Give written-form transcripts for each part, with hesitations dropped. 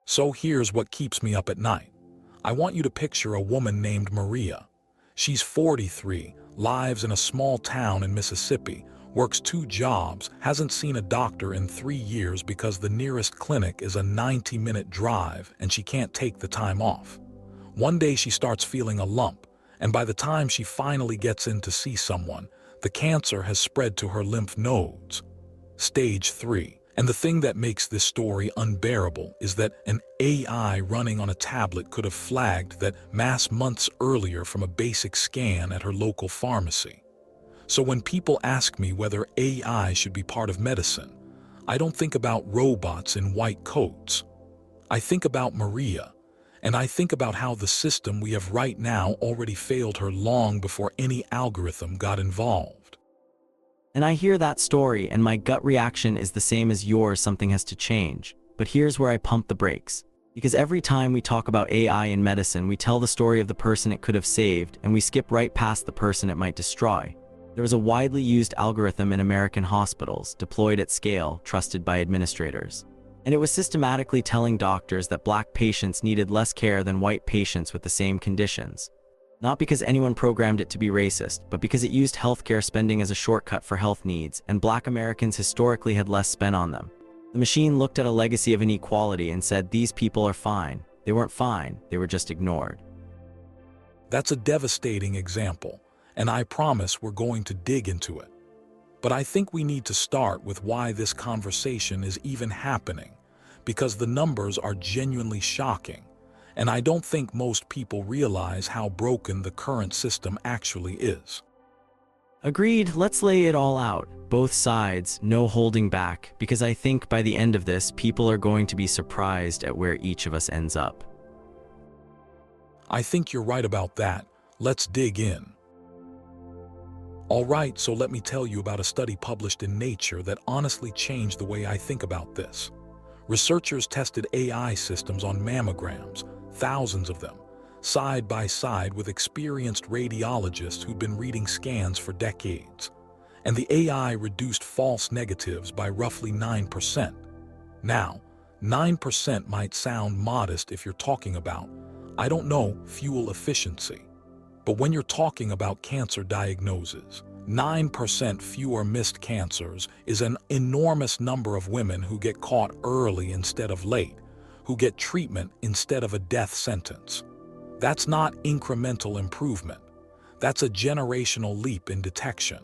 So here's what keeps me up at night. I want you to picture a woman named Maria. She's 43, lives in a small town in Mississippi, works 2 jobs, hasn't seen a doctor in 3 years because the nearest clinic is a 90-minute drive and she can't take the time off. One day she starts feeling a lump, and by the time she finally gets in to see someone, the cancer has spread to her lymph nodes. Stage 3. And the thing that makes this story unbearable is that an AI running on a tablet could have flagged that mass months earlier from a basic scan at her local pharmacy. So when people ask me whether AI should be part of medicine, I don't think about robots in white coats. I think about Maria, and I think about how the system we have right now already failed her long before any algorithm got involved. And I hear that story and my gut reaction is the same as yours: something has to change. But here's where I pump the brakes. Because every time we talk about AI in medicine, we tell the story of the person it could have saved, and we skip right past the person it might destroy. There was a widely used algorithm in American hospitals, deployed at scale, trusted by administrators. And it was systematically telling doctors that black patients needed less care than white patients with the same conditions. Not because anyone programmed it to be racist, but because it used healthcare spending as a shortcut for health needs, and black Americans historically had less spent on them. The machine looked at a legacy of inequality and said, these people are fine. They weren't fine, they were just ignored. That's a devastating example, and I promise we're going to dig into it. But I think we need to start with why this conversation is even happening, because the numbers are genuinely shocking. And I don't think most people realize how broken the current system actually is. Agreed, let's lay it all out. Both sides, no holding back, because I think by the end of this, people are going to be surprised at where each of us ends up. I think you're right about that. Let's dig in. All right, so let me tell you about a study published in Nature that honestly changed the way I think about this. Researchers tested AI systems on mammograms, thousands of them, side by side with experienced radiologists who'd been reading scans for decades. And the AI reduced false negatives by roughly 9%. Now, 9% might sound modest if you're talking about, I don't know, fuel efficiency. But when you're talking about cancer diagnoses, 9% fewer missed cancers is an enormous number of women who get caught early instead of late, who get treatment instead of a death sentence. That's not incremental improvement. That's a generational leap in detection.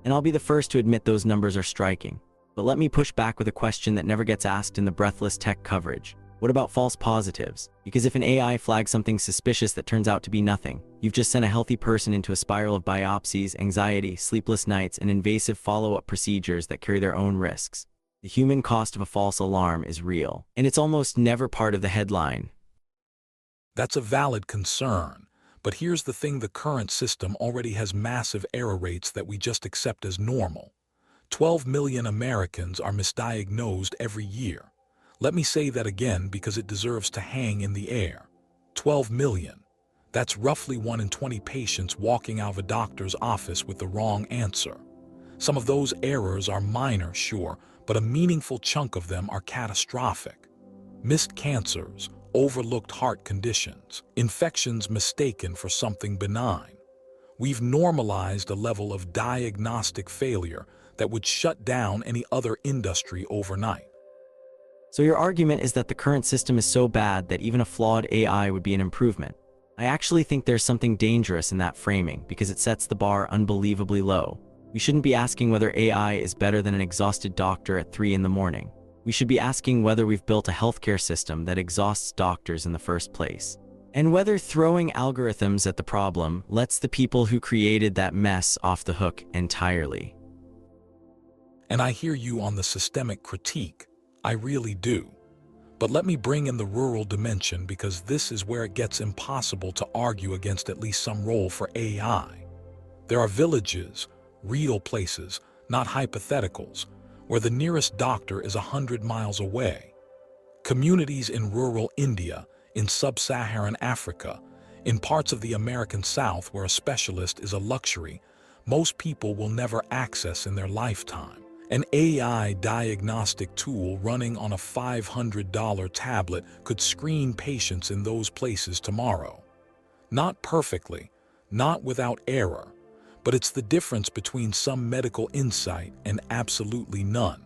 And I'll be the first to admit those numbers are striking. But let me push back with a question that never gets asked in the breathless tech coverage. What about false positives? Because if an AI flags something suspicious that turns out to be nothing, you've just sent a healthy person into a spiral of biopsies, anxiety, sleepless nights, and invasive follow-up procedures that carry their own risks. The human cost of a false alarm is real, and it's almost never part of the headline. That's a valid concern, but here's the thing: the current system already has massive error rates that we just accept as normal. 12 million Americans are misdiagnosed every year. Let me say that again because it deserves to hang in the air. 12 million. That's roughly 1 in 20 patients walking out of a doctor's office with the wrong answer. Some of those errors are minor, sure, but a meaningful chunk of them are catastrophic. Missed cancers, overlooked heart conditions, infections mistaken for something benign. We've normalized a level of diagnostic failure that would shut down any other industry overnight. So your argument is that the current system is so bad that even a flawed AI would be an improvement. I actually think there's something dangerous in that framing because it sets the bar unbelievably low. We shouldn't be asking whether AI is better than an exhausted doctor at 3 in the morning. We should be asking whether we've built a healthcare system that exhausts doctors in the first place. And whether throwing algorithms at the problem lets the people who created that mess off the hook entirely. And I hear you on the systemic critique. I really do. But let me bring in the rural dimension because this is where it gets impossible to argue against at least some role for AI. There are villages, real places, not hypotheticals, where the nearest doctor is 100 miles away. Communities in rural India, in sub-Saharan Africa, in parts of the American South where a specialist is a luxury most people will never access in their lifetime. An AI diagnostic tool running on a $500 tablet could screen patients in those places tomorrow. Not perfectly, not without error, but it's the difference between some medical insight and absolutely none.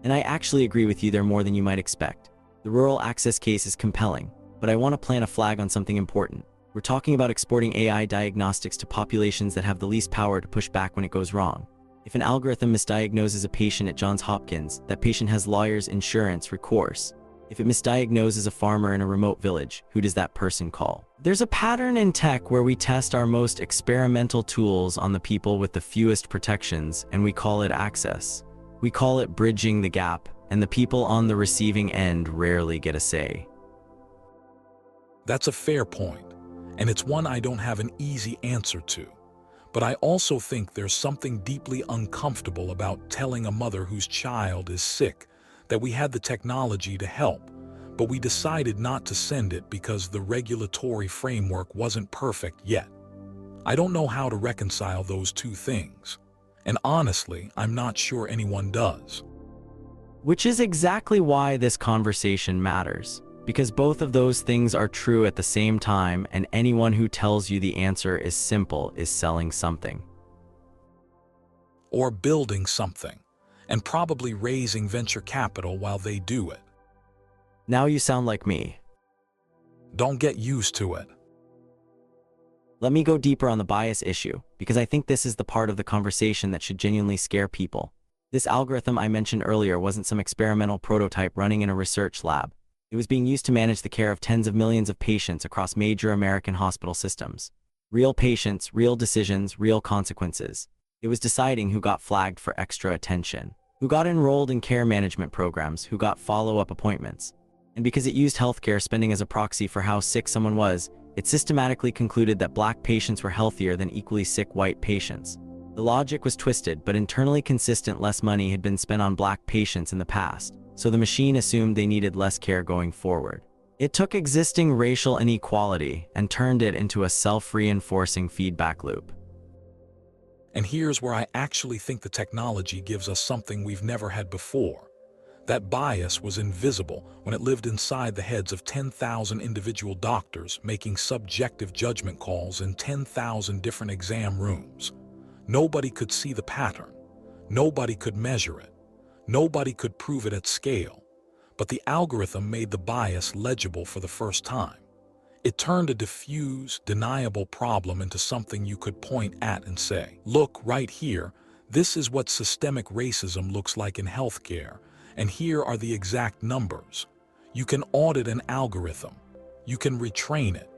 And I actually agree with you there more than you might expect. The rural access case is compelling, but I want to plant a flag on something important. We're talking about exporting AI diagnostics to populations that have the least power to push back when it goes wrong. If an algorithm misdiagnoses a patient at Johns Hopkins, that patient has lawyers, insurance, recourse. If it misdiagnoses a farmer in a remote village, who does that person call? There's a pattern in tech where we test our most experimental tools on the people with the fewest protections, and we call it access. We call it bridging the gap, and the people on the receiving end rarely get a say. That's a fair point, and it's one I don't have an easy answer to. But I also think there's something deeply uncomfortable about telling a mother whose child is sick that we had the technology to help, but we decided not to send it because the regulatory framework wasn't perfect yet. I don't know how to reconcile those two things, and honestly, I'm not sure anyone does. Which is exactly why this conversation matters. Because both of those things are true at the same time, and anyone who tells you the answer is simple is selling something. Or building something, and probably raising venture capital while they do it. Now you sound like me. Don't get used to it. Let me go deeper on the bias issue, because I think this is the part of the conversation that should genuinely scare people. This algorithm I mentioned earlier wasn't some experimental prototype running in a research lab. It was being used to manage the care of tens of millions of patients across major American hospital systems. Real patients, real decisions, real consequences. It was deciding who got flagged for extra attention, who got enrolled in care management programs, who got follow-up appointments. And because it used healthcare spending as a proxy for how sick someone was, it systematically concluded that black patients were healthier than equally sick white patients. The logic was twisted, but internally consistent. Less money had been spent on black patients in the past, so the machine assumed they needed less care going forward. It took existing racial inequality and turned it into a self-reinforcing feedback loop. And here's where I actually think the technology gives us something we've never had before. That bias was invisible when it lived inside the heads of 10,000 individual doctors making subjective judgment calls in 10,000 different exam rooms. Nobody could see the pattern. Nobody could measure it. Nobody could prove it at scale, but the algorithm made the bias legible for the first time. It turned a diffuse, deniable problem into something you could point at and say, look, right here, this is what systemic racism looks like in healthcare, and here are the exact numbers. You can audit an algorithm. You can retrain it.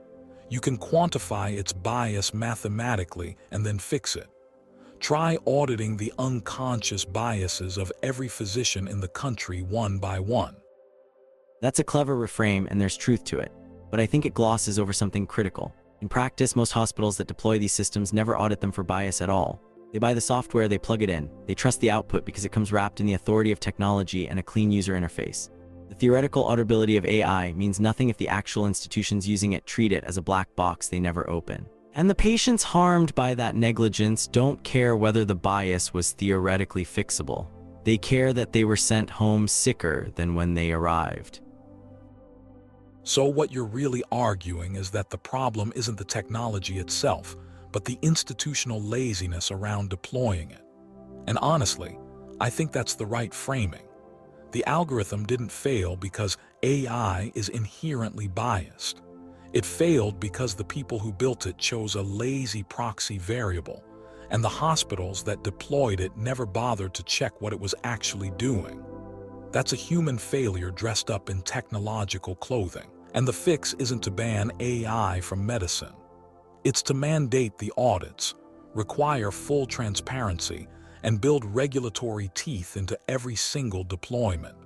You can quantify its bias mathematically and then fix it. Try auditing the unconscious biases of every physician in the country one by one. That's a clever reframe, and there's truth to it, but I think it glosses over something critical. In practice, most hospitals that deploy these systems never audit them for bias at all. They buy the software, they plug it in, they trust the output because it comes wrapped in the authority of technology and a clean user interface. The theoretical auditability of AI means nothing if the actual institutions using it treat it as a black box they never open. And the patients harmed by that negligence don't care whether the bias was theoretically fixable. They care that they were sent home sicker than when they arrived. So what you're really arguing is that the problem isn't the technology itself, but the institutional laziness around deploying it. And honestly, I think that's the right framing. The algorithm didn't fail because AI is inherently biased. It failed because the people who built it chose a lazy proxy variable, and the hospitals that deployed it never bothered to check what it was actually doing. That's a human failure dressed up in technological clothing, and the fix isn't to ban AI from medicine. It's to mandate the audits, require full transparency, and build regulatory teeth into every single deployment.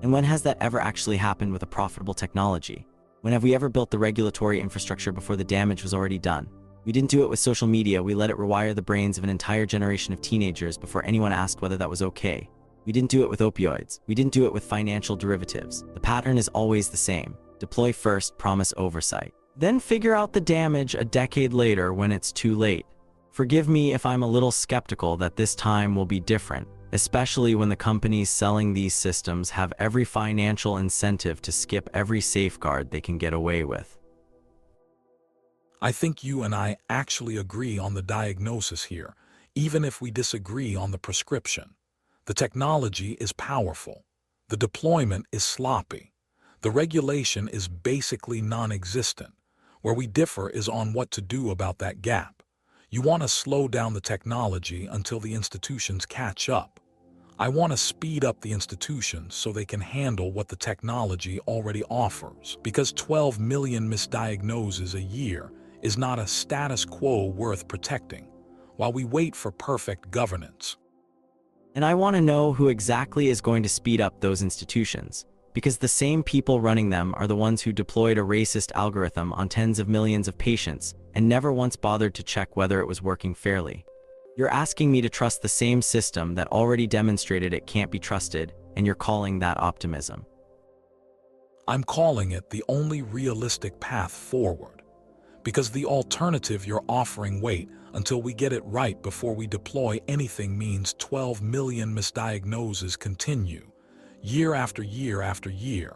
And when has that ever actually happened with a profitable technology? When have we ever built the regulatory infrastructure before the damage was already done? We didn't do it with social media. We let it rewire the brains of an entire generation of teenagers before anyone asked whether that was okay. We didn't do it with opioids. We didn't do it with financial derivatives. The pattern is always the same. Deploy first, promise oversight. Then figure out the damage a decade later when it's too late. Forgive me if I'm a little skeptical that this time will be different, especially when the companies selling these systems have every financial incentive to skip every safeguard they can get away with. I think you and I actually agree on the diagnosis here, even if we disagree on the prescription. The technology is powerful. The deployment is sloppy. The regulation is basically non-existent. Where we differ is on what to do about that gap. You want to slow down the technology until the institutions catch up. I want to speed up the institutions so they can handle what the technology already offers, because 12 million misdiagnoses a year is not a status quo worth protecting, while we wait for perfect governance. And I want to know who exactly is going to speed up those institutions, because the same people running them are the ones who deployed a racist algorithm on tens of millions of patients and never once bothered to check whether it was working fairly. You're asking me to trust the same system that already demonstrated it can't be trusted, and you're calling that optimism. I'm calling it the only realistic path forward, because the alternative you're offering, wait until we get it right before we deploy anything, means 12 million misdiagnoses continue, year after year after year,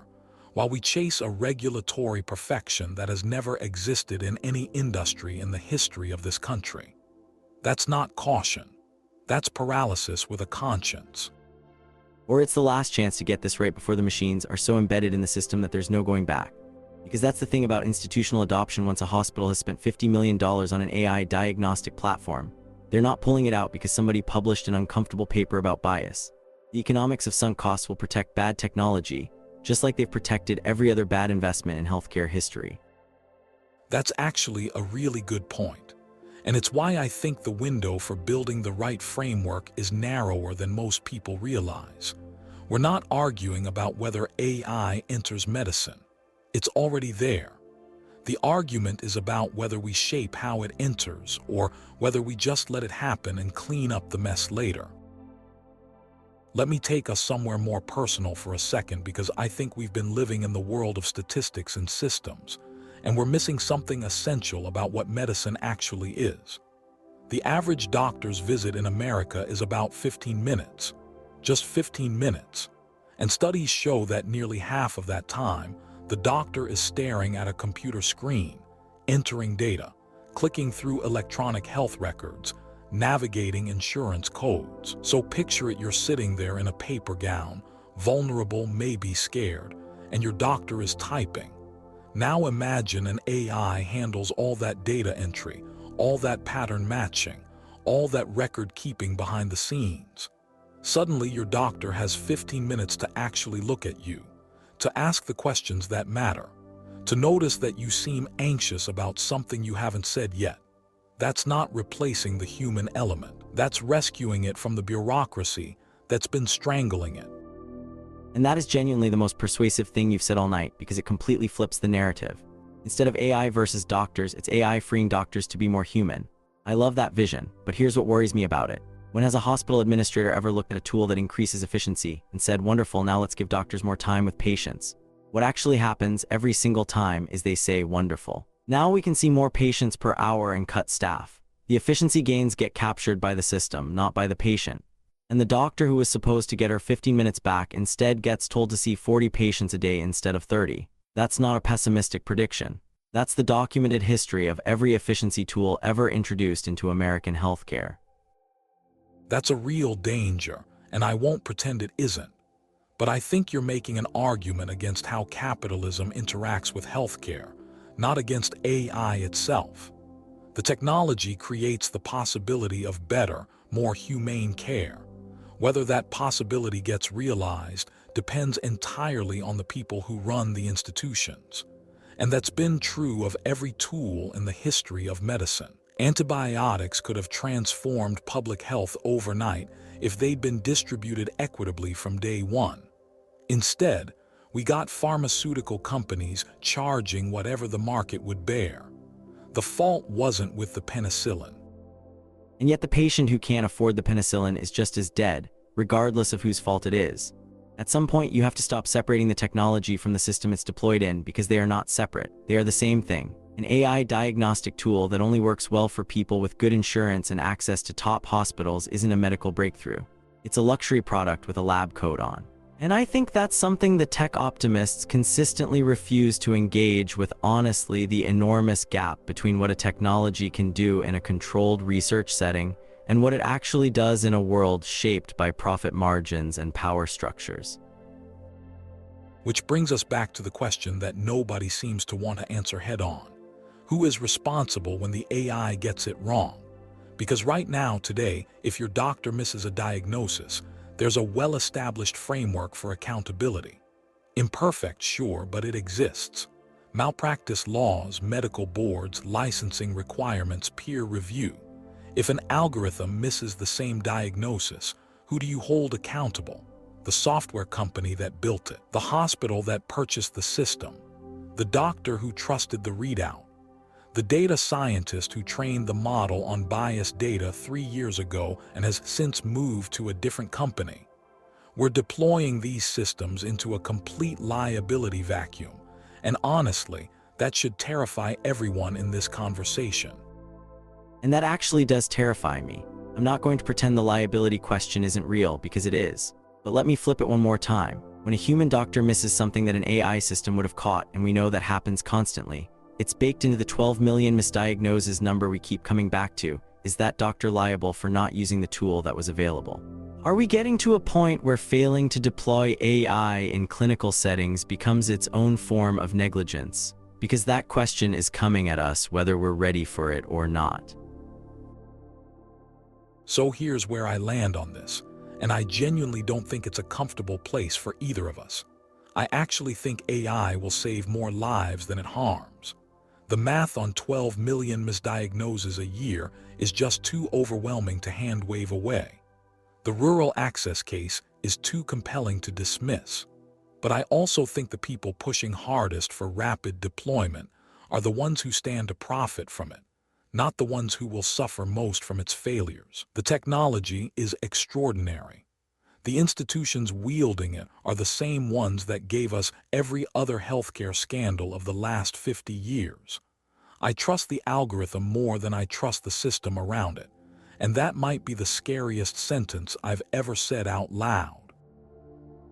while we chase a regulatory perfection that has never existed in any industry in the history of this country. That's not caution. That's paralysis with a conscience. Or it's the last chance to get this right before the machines are so embedded in the system that there's no going back. Because that's the thing about institutional adoption. Once a hospital has spent $50 million on an AI diagnostic platform, they're not pulling it out because somebody published an uncomfortable paper about bias. The economics of sunk costs will protect bad technology, just like they've protected every other bad investment in healthcare history. That's actually a really good point. And it's why I think the window for building the right framework is narrower than most people realize. We're not arguing about whether AI enters medicine. It's already there. The argument is about whether we shape how it enters, or whether we just let it happen and clean up the mess later. Let me take us somewhere more personal for a second, because I think we've been living in the world of statistics and systems, and we're missing something essential about what medicine actually is. The average doctor's visit in America is about 15 minutes, just 15 minutes. And studies show that nearly half of that time, the doctor is staring at a computer screen, entering data, clicking through electronic health records, navigating insurance codes. So picture it, you're sitting there in a paper gown, vulnerable, maybe scared, and your doctor is typing. Now imagine an AI handles all that data entry, all that pattern matching, all that record keeping behind the scenes. Suddenly your doctor has 15 minutes to actually look at you, to ask the questions that matter, to notice that you seem anxious about something you haven't said yet. That's not replacing the human element. That's rescuing it from the bureaucracy that's been strangling it. And that is genuinely the most persuasive thing you've said all night, because it completely flips the narrative. Instead of AI versus doctors, it's AI freeing doctors to be more human. I love that vision, but here's what worries me about it. When has a hospital administrator ever looked at a tool that increases efficiency and said, wonderful, now let's give doctors more time with patients? What actually happens every single time is they say, wonderful. Now we can see more patients per hour and cut staff. The efficiency gains get captured by the system, not by the patient. And the doctor who was supposed to get her 15 minutes back instead gets told to see 40 patients a day instead of 30. That's not a pessimistic prediction. That's the documented history of every efficiency tool ever introduced into American healthcare. That's a real danger, and I won't pretend it isn't. But I think you're making an argument against how capitalism interacts with healthcare, not against AI itself. The technology creates the possibility of better, more humane care. Whether that possibility gets realized depends entirely on the people who run the institutions. And that's been true of every tool in the history of medicine. Antibiotics could have transformed public health overnight if they'd been distributed equitably from day one. Instead, we got pharmaceutical companies charging whatever the market would bear. The fault wasn't with the penicillin. And yet the patient who can't afford the penicillin is just as dead, regardless of whose fault it is. At some point, you have to stop separating the technology from the system it's deployed in, because they are not separate. They are the same thing. An AI diagnostic tool that only works well for people with good insurance and access to top hospitals isn't a medical breakthrough. It's a luxury product with a lab coat on. And I think that's something the tech optimists consistently refuse to engage with. Honestly, the enormous gap between what a technology can do in a controlled research setting and what it actually does in a world shaped by profit margins and power structures. Which brings us back to the question that nobody seems to want to answer head on. Who is responsible when the AI gets it wrong? Because right now, today, if your doctor misses a diagnosis, there's a well-established framework for accountability. Imperfect, sure, but it exists. Malpractice laws, medical boards, licensing requirements, peer review. If an algorithm misses the same diagnosis, who do you hold accountable? The software company that built it, the hospital that purchased the system, the doctor who trusted the readout, the data scientist who trained the model on biased data 3 years ago and has since moved to a different company. We're deploying these systems into a complete liability vacuum, and honestly, that should terrify everyone in this conversation. And that actually does terrify me. I'm not going to pretend the liability question isn't real, because it is. But let me flip it one more time. When a human doctor misses something that an AI system would have caught, and we know that happens constantly, it's baked into the 12 million misdiagnoses number we keep coming back to. Is that doctor liable for not using the tool that was available? Are we getting to a point where failing to deploy AI in clinical settings becomes its own form of negligence? Because that question is coming at us whether we're ready for it or not. So here's where I land on this, and I genuinely don't think it's a comfortable place for either of us. I actually think AI will save more lives than it harms. The math on 12 million misdiagnoses a year is just too overwhelming to hand-wave away. The rural access case is too compelling to dismiss. But I also think the people pushing hardest for rapid deployment are the ones who stand to profit from it, not the ones who will suffer most from its failures. The technology is extraordinary. The institutions wielding it are the same ones that gave us every other healthcare scandal of the last 50 years. I trust the algorithm more than I trust the system around it, and that might be the scariest sentence I've ever said out loud.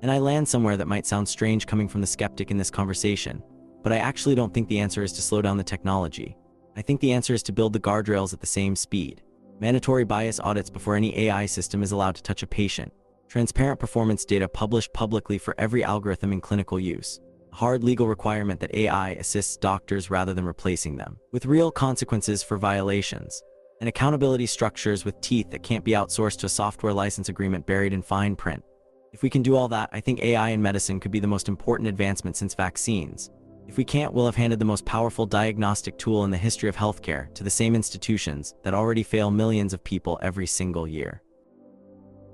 And I land somewhere that might sound strange coming from the skeptic in this conversation, but I actually don't think the answer is to slow down the technology. I think the answer is to build the guardrails at the same speed. Mandatory bias audits before any AI system is allowed to touch a patient. Transparent performance data published publicly for every algorithm in clinical use. A hard legal requirement that AI assists doctors rather than replacing them, with real consequences for violations. And accountability structures with teeth that can't be outsourced to a software license agreement buried in fine print. If we can do all that, I think AI in medicine could be the most important advancement since vaccines. If we can't, we'll have handed the most powerful diagnostic tool in the history of healthcare to the same institutions that already fail millions of people every single year.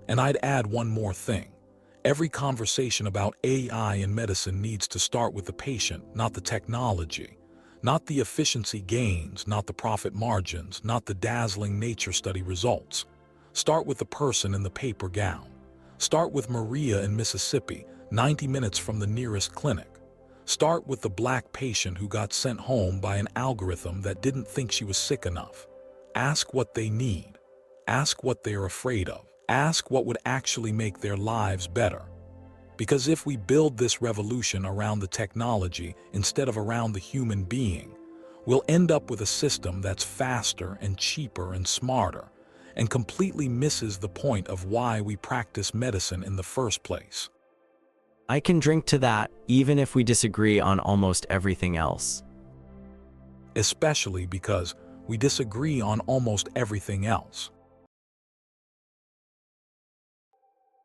And I'd add one more thing. Every conversation about AI in medicine needs to start with the patient, not the technology. Not the efficiency gains, not the profit margins, not the dazzling nature study results. Start with the person in the paper gown. Start with Maria in Mississippi, 90 minutes from the nearest clinic. Start with the black patient who got sent home by an algorithm that didn't think she was sick enough. Ask what they need. Ask what they're afraid of. Ask what would actually make their lives better. Because if we build this revolution around the technology instead of around the human being, we'll end up with a system that's faster and cheaper and smarter, and completely misses the point of why we practice medicine in the first place. I can drink to that, even if we disagree on almost everything else. Especially because we disagree on almost everything else.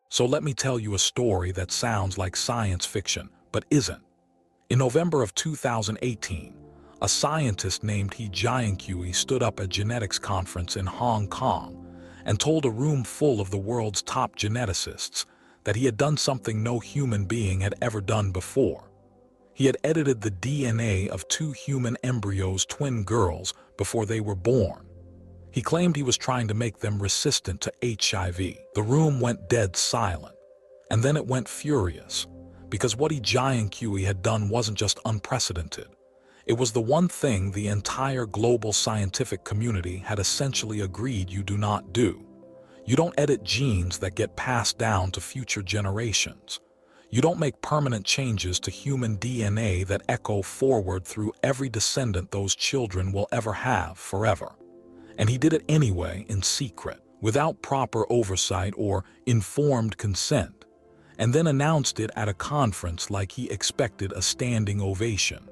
So let me tell you a story that sounds like science fiction, but isn't. In November of 2018, a scientist named He Jiankui stood up at a genetics conference in Hong Kong and told a room full of the world's top geneticists that he had done something no human being had ever done before. He had edited the DNA of 2 human embryos, twin girls, before they were born. He claimed he was trying to make them resistant to HIV. The room went dead silent, and then it went furious, because what He Jiankui had done wasn't just unprecedented. It was the one thing the entire global scientific community had essentially agreed you do not do. You don't edit genes that get passed down to future generations. You don't make permanent changes to human DNA that echo forward through every descendant those children will ever have forever. And he did it anyway in secret, without proper oversight or informed consent, and then announced it at a conference like he expected a standing ovation.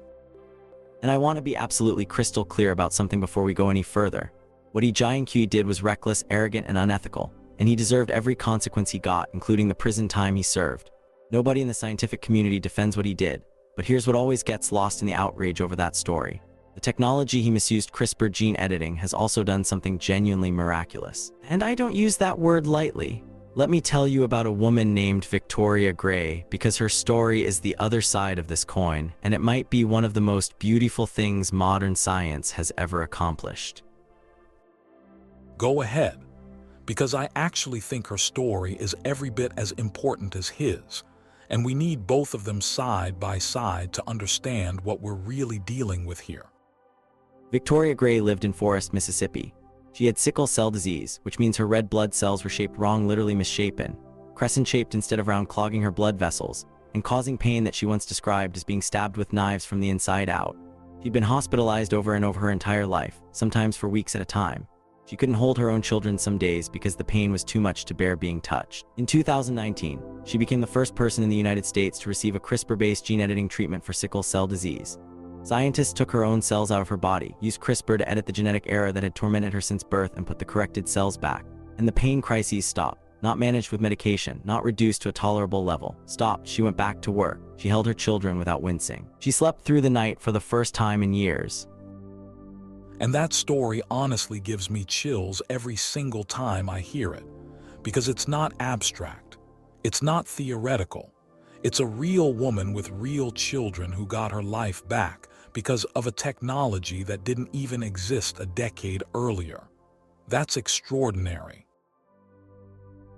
And I want to be absolutely crystal clear about something before we go any further. What Lee Jiankui did was reckless, arrogant, and unethical, and he deserved every consequence he got, including the prison time he served. Nobody in the scientific community defends what he did, but here's what always gets lost in the outrage over that story. The technology he misused, CRISPR gene editing, has also done something genuinely miraculous. And I don't use that word lightly. Let me tell you about a woman named Victoria Gray, because her story is the other side of this coin, and it might be one of the most beautiful things modern science has ever accomplished. Go ahead, because I actually think her story is every bit as important as his, and we need both of them side by side to understand what we're really dealing with here. Victoria Gray lived in Forest, Mississippi. She had sickle cell disease, which means her red blood cells were shaped wrong, literally misshapen, crescent-shaped instead of round, clogging her blood vessels, and causing pain that she once described as being stabbed with knives from the inside out. She'd been hospitalized over and over her entire life, sometimes for weeks at a time. She couldn't hold her own children some days because the pain was too much to bear being touched. In 2019, she became the first person in the United States to receive a CRISPR-based gene editing treatment for sickle cell disease. Scientists took her own cells out of her body, used CRISPR to edit the genetic error that had tormented her since birth, and put the corrected cells back. And the pain crises stopped. Not managed with medication, not reduced to a tolerable level. Stopped. She went back to work. She held her children without wincing. She slept through the night for the first time in years. And that story honestly gives me chills every single time I hear it, because it's not abstract. It's not theoretical. It's a real woman with real children who got her life back because of a technology that didn't even exist a decade earlier. That's extraordinary.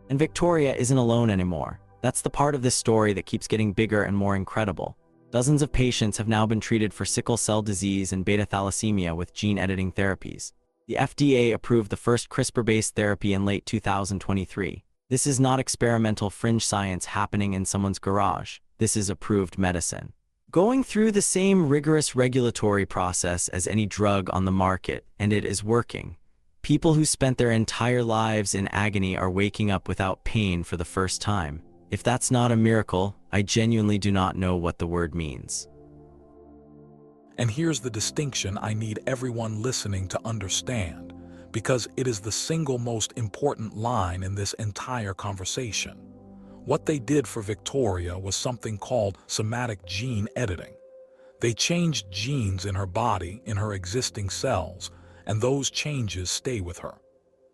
And Victoria isn't alone anymore. That's the part of this story that keeps getting bigger and more incredible. Dozens of patients have now been treated for sickle cell disease and beta thalassemia with gene editing therapies. The FDA approved the first CRISPR-based therapy in late 2023. This is not experimental fringe science happening in someone's garage. This is approved medicine, going through the same rigorous regulatory process as any drug on the market, and it is working. People who spent their entire lives in agony are waking up without pain for the first time. If that's not a miracle, I genuinely do not know what the word means. And here's the distinction I need everyone listening to understand, because it is the single most important line in this entire conversation. What they did for Victoria was something called somatic gene editing. They changed genes in her body, in her existing cells, and those changes stay with her.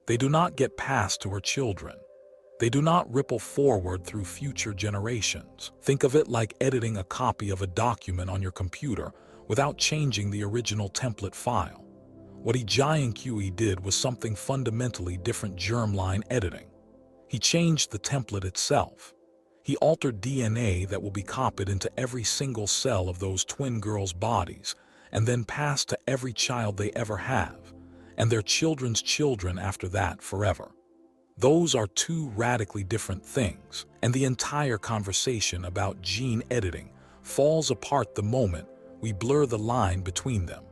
They do not get passed to her children. They do not ripple forward through future generations. Think of it like editing a copy of a document on your computer without changing the original template file. What Lee Jiankui did was something fundamentally different: germline editing. He changed the template itself. He altered DNA that will be copied into every single cell of those twin girls' bodies and then passed to every child they ever have, and their children's children after that forever. Those are two radically different things, and the entire conversation about gene editing falls apart the moment we blur the line between them.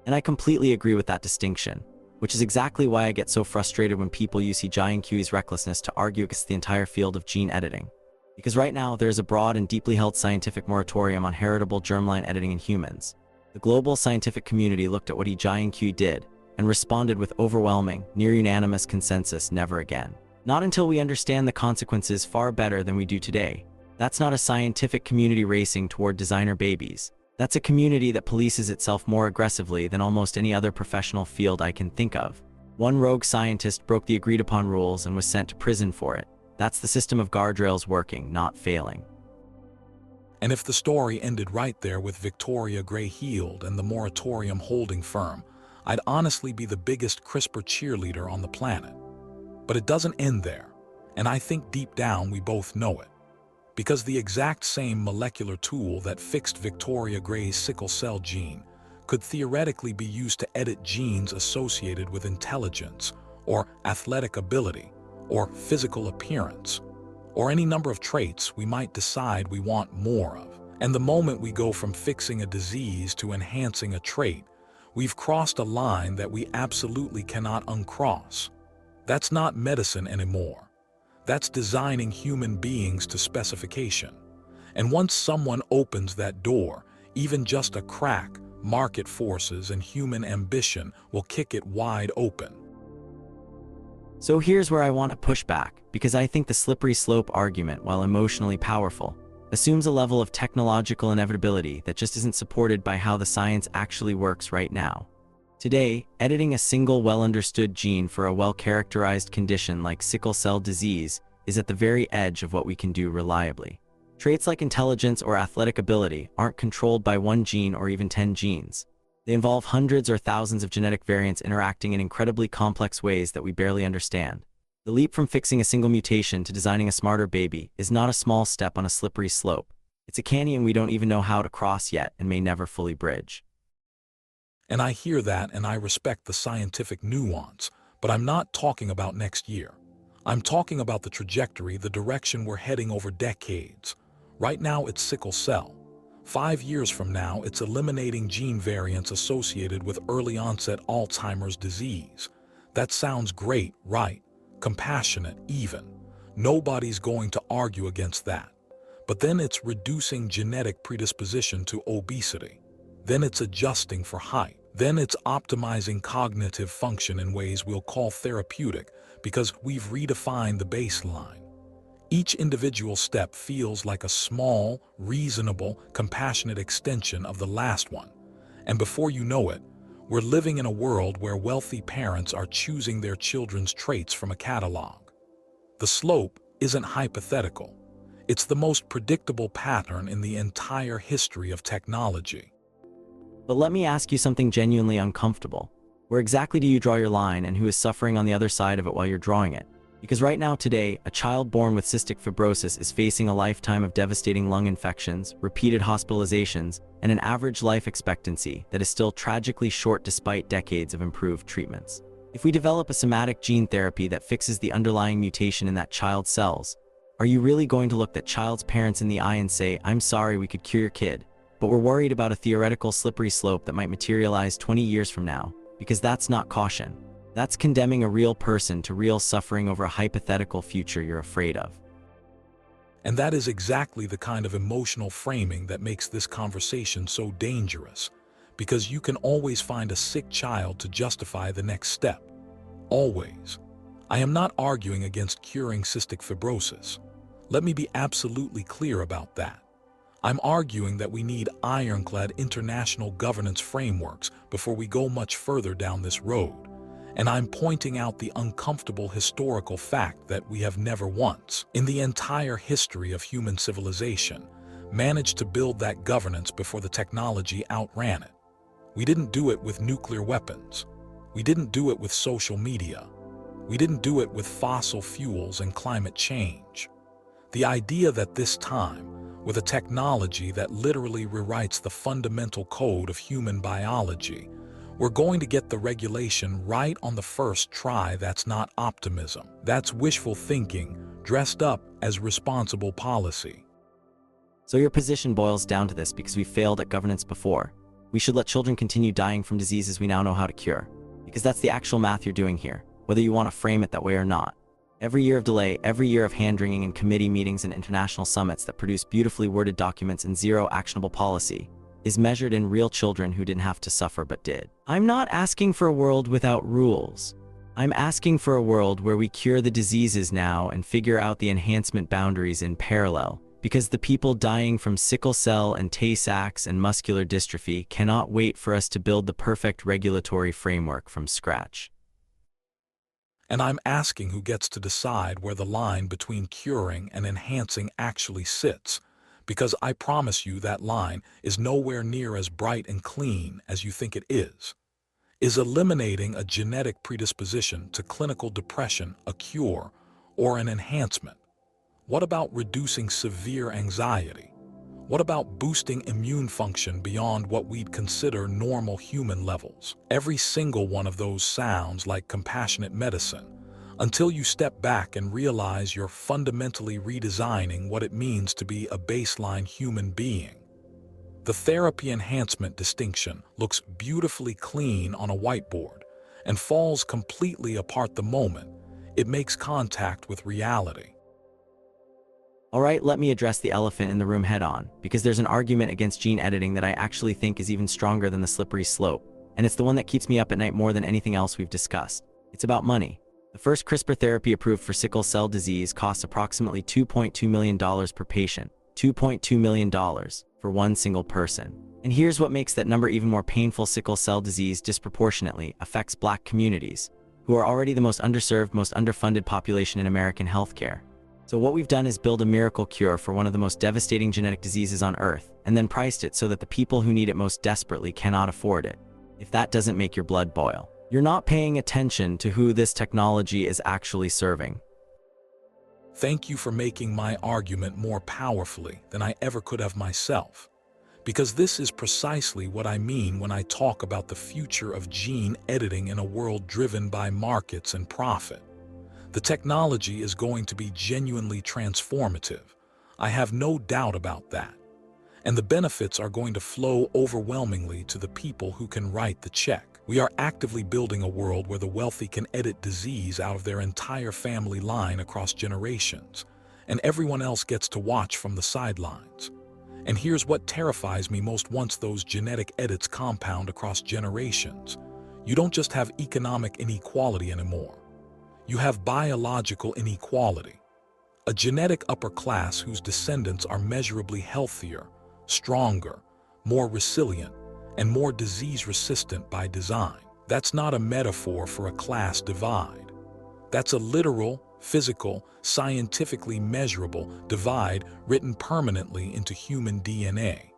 And I completely agree with that distinction, which is exactly why I get so frustrated when people use Lee Jiankui's recklessness to argue against the entire field of gene editing. Because right now, there is a broad and deeply held scientific moratorium on heritable germline editing in humans. The global scientific community looked at what Lee Jiankui did and responded with overwhelming, near-unanimous consensus: never again. Not until we understand the consequences far better than we do today. That's not a scientific community racing toward designer babies. That's a community that polices itself more aggressively than almost any other professional field I can think of. One rogue scientist broke the agreed-upon rules and was sent to prison for it. That's the system of guardrails working, not failing. And if the story ended right there with Victoria Gray healed and the moratorium holding firm, I'd honestly be the biggest CRISPR cheerleader on the planet. But it doesn't end there, and I think deep down we both know it. because the exact same molecular tool that fixed Victoria Gray's sickle cell gene could theoretically be used to edit genes associated with intelligence, or athletic ability, or physical appearance, or any number of traits we might decide we want more of. And the moment we go from fixing a disease to enhancing a trait, we've crossed a line that we absolutely cannot uncross. That's not medicine anymore. That's designing human beings to specification. And once someone opens that door, even just a crack, market forces and human ambition will kick it wide open. So here's where I want to push back, because I think the slippery slope argument, while emotionally powerful, assumes a level of technological inevitability that just isn't supported by how the science actually works right now. Today, editing a single well-understood gene for a well-characterized condition like sickle cell disease is at the very edge of what we can do reliably. Traits like intelligence or athletic ability aren't controlled by one gene or even 10 genes. They involve hundreds or thousands of genetic variants interacting in incredibly complex ways that we barely understand. The leap from fixing a single mutation to designing a smarter baby is not a small step on a slippery slope. It's a canyon we don't even know how to cross yet and may never fully bridge. And I hear that and I respect the scientific nuance, but I'm not talking about next year. I'm talking about the trajectory, the direction we're heading over decades. Right now it's sickle cell. 5 years from now, it's eliminating gene variants associated with early onset Alzheimer's disease. That sounds great, right? Compassionate, even. Nobody's going to argue against that. But then it's reducing genetic predisposition to obesity. Then it's adjusting for height. Then it's optimizing cognitive function in ways we'll call therapeutic because we've redefined the baseline. Each individual step feels like a small, reasonable, compassionate extension of the last one. And before you know it, we're living in a world where wealthy parents are choosing their children's traits from a catalog. The slope isn't hypothetical. It's the most predictable pattern in the entire history of technology. But let me ask you something genuinely uncomfortable. Where exactly do you draw your line, and who is suffering on the other side of it while you're drawing it? Because right now today, a child born with cystic fibrosis is facing a lifetime of devastating lung infections, repeated hospitalizations, and an average life expectancy that is still tragically short despite decades of improved treatments. If we develop a somatic gene therapy that fixes the underlying mutation in that child's cells, are you really going to look that child's parents in the eye and say, "I'm sorry, we could cure your kid, but we're worried about a theoretical slippery slope that might materialize 20 years from now"? Because that's not caution. That's condemning a real person to real suffering over a hypothetical future you're afraid of. And that is exactly the kind of emotional framing that makes this conversation so dangerous, because you can always find a sick child to justify the next step. Always. I am not arguing against curing cystic fibrosis. Let me be absolutely clear about that. I'm arguing that we need ironclad international governance frameworks before we go much further down this road. And I'm pointing out the uncomfortable historical fact that we have never once, in the entire history of human civilization, managed to build that governance before the technology outran it. We didn't do it with nuclear weapons. We didn't do it with social media. We didn't do it with fossil fuels and climate change. The idea that this time, with a technology that literally rewrites the fundamental code of human biology, we're going to get the regulation right on the first try, that's not optimism. That's wishful thinking, dressed up as responsible policy. So your position boils down to this: because we failed at governance before, we should let children continue dying from diseases we now know how to cure. Because that's the actual math you're doing here, whether you want to frame it that way or not. Every year of delay, every year of hand-wringing in committee meetings and international summits that produce beautifully worded documents and zero actionable policy, is measured in real children who didn't have to suffer but did. I'm not asking for a world without rules. I'm asking for a world where we cure the diseases now and figure out the enhancement boundaries in parallel, because the people dying from sickle cell and Tay-Sachs and muscular dystrophy cannot wait for us to build the perfect regulatory framework from scratch. And I'm asking who gets to decide where the line between curing and enhancing actually sits, because I promise you that line is nowhere near as bright and clean as you think it is. Is eliminating a genetic predisposition to clinical depression a cure or an enhancement? What about reducing severe anxiety? What about boosting immune function beyond what we'd consider normal human levels? Every single one of those sounds like compassionate medicine, until you step back and realize you're fundamentally redesigning what it means to be a baseline human being. The therapy enhancement distinction looks beautifully clean on a whiteboard and falls completely apart the moment it makes contact with reality. All right, let me address the elephant in the room head on, because there's an argument against gene editing that I actually think is even stronger than the slippery slope, and it's the one that keeps me up at night more than anything else we've discussed. It's about money. The first CRISPR therapy approved for sickle cell disease costs approximately $2.2 million per patient. $2.2 million for one single person. And here's what makes that number even more painful: sickle cell disease disproportionately affects Black communities, who are already the most underserved, most underfunded population in American healthcare. So what we've done is build a miracle cure for one of the most devastating genetic diseases on Earth, and then priced it so that the people who need it most desperately cannot afford it. If that doesn't make your blood boil, you're not paying attention to who this technology is actually serving. Thank you for making my argument more powerfully than I ever could have myself, because this is precisely what I mean when I talk about the future of gene editing in a world driven by markets and profit. The technology is going to be genuinely transformative. I have no doubt about that. And the benefits are going to flow overwhelmingly to the people who can write the check. We are actively building a world where the wealthy can edit disease out of their entire family line across generations, and everyone else gets to watch from the sidelines. And here's what terrifies me most: once those genetic edits compound across generations, you don't just have economic inequality anymore. You have biological inequality. A genetic upper class whose descendants are measurably healthier, stronger, more resilient, and more disease-resistant by design. That's not a metaphor for a class divide. That's a literal, physical, scientifically measurable divide written permanently into human DNA.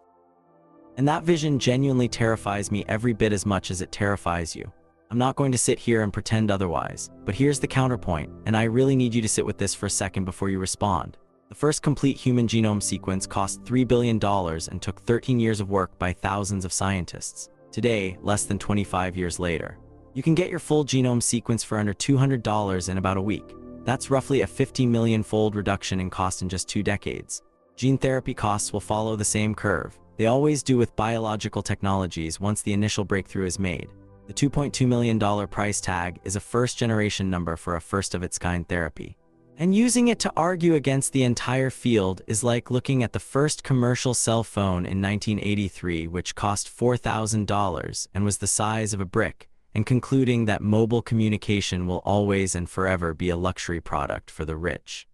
And that vision genuinely terrifies me every bit as much as it terrifies you. I'm not going to sit here and pretend otherwise, but here's the counterpoint, and I really need you to sit with this for a second before you respond. The first complete human genome sequence cost $3 billion and took 13 years of work by thousands of scientists. Today, less than 25 years later, you can get your full genome sequence for under $200 in about a week. That's roughly a 50 million-fold reduction in cost in just 2 decades. Gene therapy costs will follow the same curve. They always do with biological technologies once the initial breakthrough is made. The $2.2 million price tag is a first-generation number for a first-of-its-kind therapy. And using it to argue against the entire field is like looking at the first commercial cell phone in 1983, which cost $4,000 and was the size of a brick, and concluding that mobile communication will always and forever be a luxury product for the rich.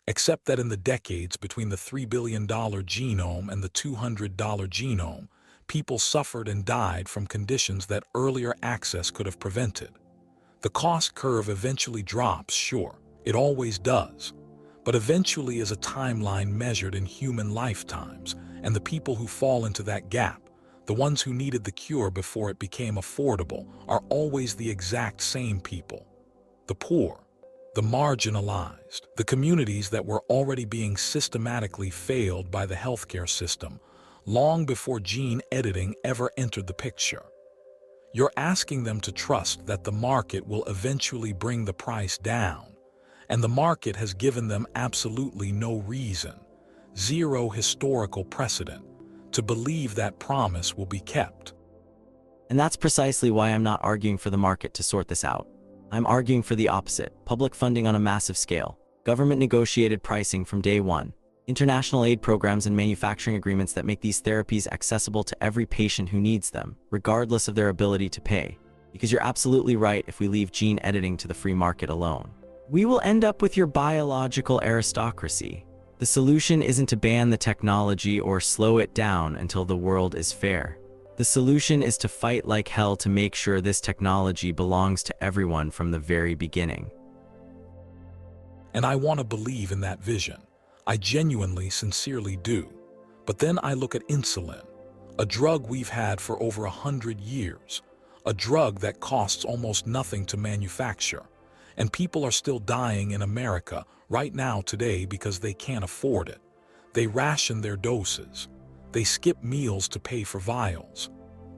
Except that in the decades between the $3 billion genome and the $200 genome, people suffered and died from conditions that earlier access could have prevented. The cost curve eventually drops, sure, it always does, but eventually is a timeline measured in human lifetimes, and the people who fall into that gap, the ones who needed the cure before it became affordable, are always the exact same people. The poor, the marginalized, the communities that were already being systematically failed by the healthcare system, long before gene editing ever entered the picture. You're asking them to trust that the market will eventually bring the price down, and the market has given them absolutely no reason, zero historical precedent, to believe that promise will be kept. And that's precisely why I'm not arguing for the market to sort this out. I'm arguing for the opposite: public funding on a massive scale, government-negotiated pricing from day one, international aid programs and manufacturing agreements that make these therapies accessible to every patient who needs them, regardless of their ability to pay. Because you're absolutely right, if we leave gene editing to the free market alone, we will end up with your biological aristocracy. The solution isn't to ban the technology or slow it down until the world is fair. The solution is to fight like hell to make sure this technology belongs to everyone from the very beginning. And I want to believe in that vision. I genuinely, sincerely do. But then I look at insulin, a drug we've had for over 100 years, a drug that costs almost nothing to manufacture, And people are still dying in America right now today because they can't afford it. They ration their doses. They skip meals to pay for vials.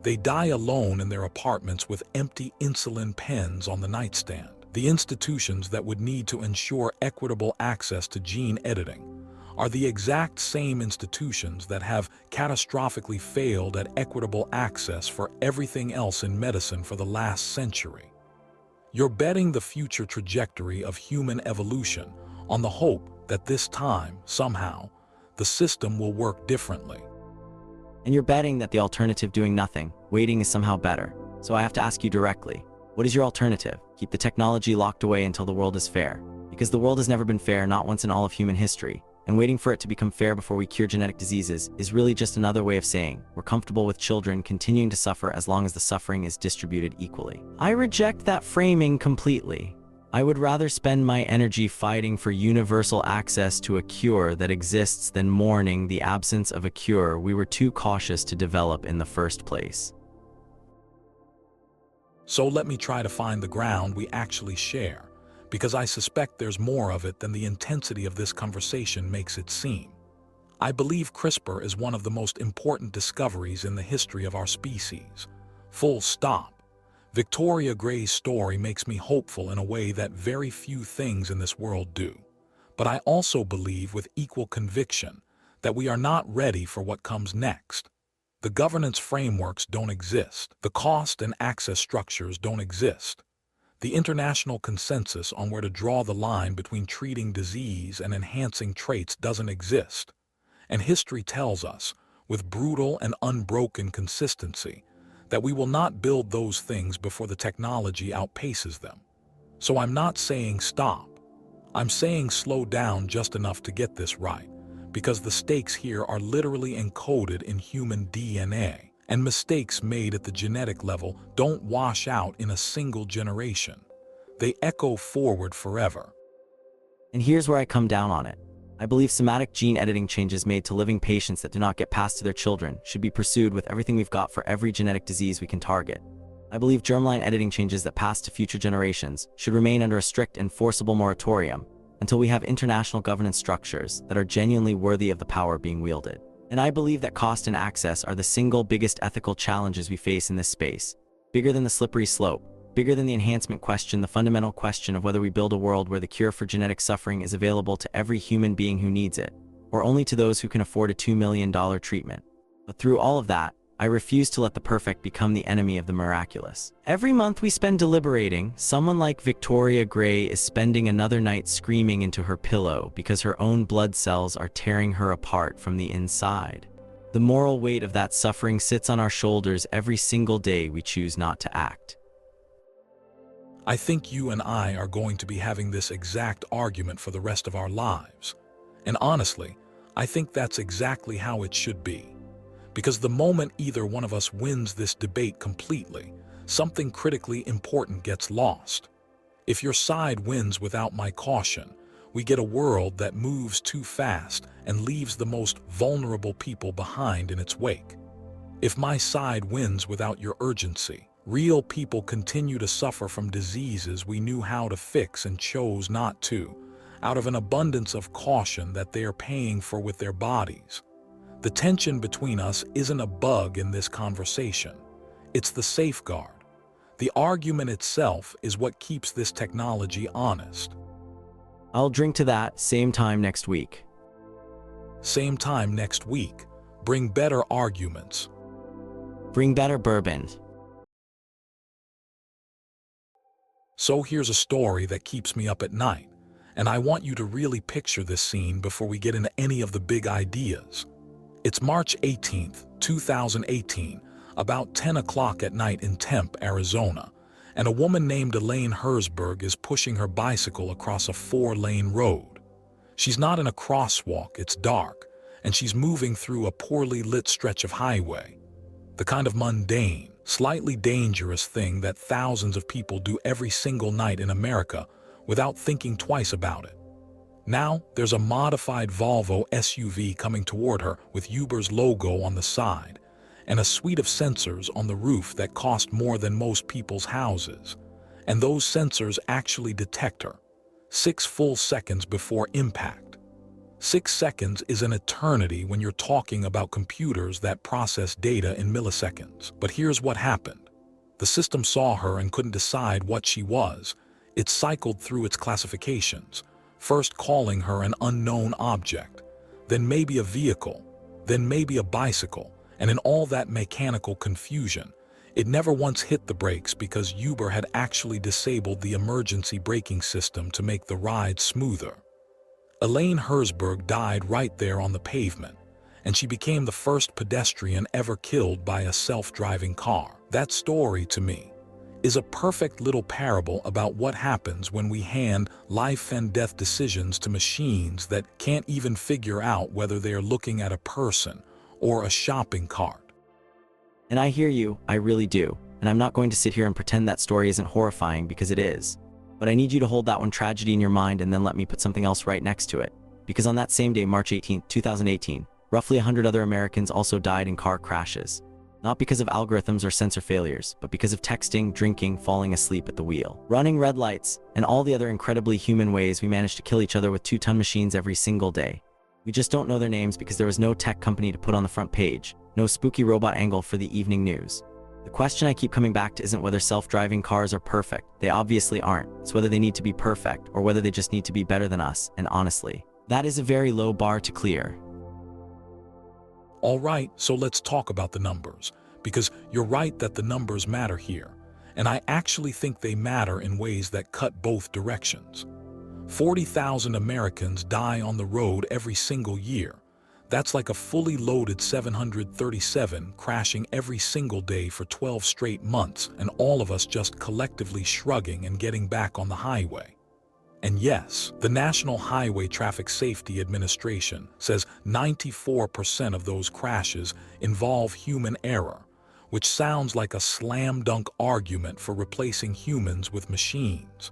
They die alone in their apartments with empty insulin pens on the nightstand. The institutions that would need to ensure equitable access to gene editing are the exact same institutions that have catastrophically failed at equitable access for everything else in medicine for the last century. You're betting the future trajectory of human evolution on the hope that this time, somehow, the system will work differently. And you're betting that the alternative, doing nothing, waiting, is somehow better. So I have to ask you directly, what is your alternative? Keep the technology locked away until the world is fair. Because the world has never been fair, not once in all of human history. And waiting for it to become fair before we cure genetic diseases is really just another way of saying we're comfortable with children continuing to suffer as long as the suffering is distributed equally. I reject that framing completely. I would rather spend my energy fighting for universal access to a cure that exists than mourning the absence of a cure we were too cautious to develop in the first place. So let me try to find the ground we actually share, because I suspect there's more of it than the intensity of this conversation makes it seem. I believe CRISPR is one of the most important discoveries in the history of our species. Full stop. Victoria Gray's story makes me hopeful in a way that very few things in this world do. But I also believe with equal conviction that we are not ready for what comes next. The governance frameworks don't exist. The cost and access structures don't exist. The international consensus on where to draw the line between treating disease and enhancing traits doesn't exist. And history tells us, with brutal and unbroken consistency, that we will not build those things before the technology outpaces them. So I'm not saying stop. I'm saying slow down just enough to get this right, because the stakes here are literally encoded in human DNA, and mistakes made at the genetic level don't wash out in a single generation. They echo forward forever. And here's where I come down on it. I believe somatic gene editing changes made to living patients that do not get passed to their children should be pursued with everything we've got for every genetic disease we can target. I believe germline editing changes that pass to future generations should remain under a strict and forcible moratorium until we have international governance structures that are genuinely worthy of the power being wielded. And I believe that cost and access are the single biggest ethical challenges we face in this space, bigger than the slippery slope, bigger than the enhancement question, the fundamental question of whether we build a world where the cure for genetic suffering is available to every human being who needs it, or only to those who can afford a $2 million treatment. But through all of that, I refuse to let the perfect become the enemy of the miraculous. Every month we spend deliberating, someone like Victoria Gray is spending another night screaming into her pillow because her own blood cells are tearing her apart from the inside. The moral weight of that suffering sits on our shoulders every single day we choose not to act. I think you and I are going to be having this exact argument for the rest of our lives. And honestly, I think that's exactly how it should be. Because the moment either one of us wins this debate completely, something critically important gets lost. If your side wins without my caution, we get a world that moves too fast and leaves the most vulnerable people behind in its wake. If my side wins without your urgency, real people continue to suffer from diseases we knew how to fix and chose not to, out of an abundance of caution that they are paying for with their bodies. The tension between us isn't a bug in this conversation. It's the safeguard. The argument itself is what keeps this technology honest. I'll drink to that, same time next week. Same time next week. Bring better arguments. Bring better bourbon. So here's a story that keeps me up at night, and I want you to really picture this scene before we get into any of the big ideas. It's March 18th, 2018, about 10 o'clock at night in Tempe, Arizona, and a woman named Elaine Herzberg is pushing her bicycle across a 4-lane road. She's not in a crosswalk, it's dark, and she's moving through a poorly lit stretch of highway. The kind of mundane, slightly dangerous thing that thousands of people do every single night in America without thinking twice about it. Now, there's a modified Volvo SUV coming toward her with Uber's logo on the side and a suite of sensors on the roof that cost more than most people's houses. And those sensors actually detect her 6 full seconds before impact. 6 seconds is an eternity when you're talking about computers that process data in milliseconds. But here's what happened. The system saw her and couldn't decide what she was. It cycled through its classifications, first calling her an unknown object, then maybe a vehicle, then maybe a bicycle, and in all that mechanical confusion, it never once hit the brakes because Uber had actually disabled the emergency braking system to make the ride smoother. Elaine Herzberg died right there on the pavement, and she became the first pedestrian ever killed by a self-driving car. That story, to me, is a perfect little parable about what happens when we hand life and death decisions to machines that can't even figure out whether they are looking at a person or a shopping cart. And I hear you, I really do. And I'm not going to sit here and pretend that story isn't horrifying, because it is. But I need you to hold that one tragedy in your mind and then let me put something else right next to it. Because on that same day, March 18, 2018, roughly 100 other Americans also died in car crashes. Not because of algorithms or sensor failures, but because of texting, drinking, falling asleep at the wheel, running red lights, and all the other incredibly human ways we manage to kill each other with 2-ton machines every single day. We just don't know their names because there was no tech company to put on the front page, no spooky robot angle for the evening news. The question I keep coming back to isn't whether self-driving cars are perfect. They obviously aren't. It's whether they need to be perfect or whether they just need to be better than us, and honestly, that is a very low bar to clear. All right, so let's talk about the numbers, because you're right that the numbers matter here, and I actually think they matter in ways that cut both directions. 40,000 Americans die on the road every single year. That's like a fully loaded 737 crashing every single day for 12 straight months, and all of us just collectively shrugging and getting back on the highway. And yes, the National Highway Traffic Safety Administration says 94% of those crashes involve human error, which sounds like a slam-dunk argument for replacing humans with machines.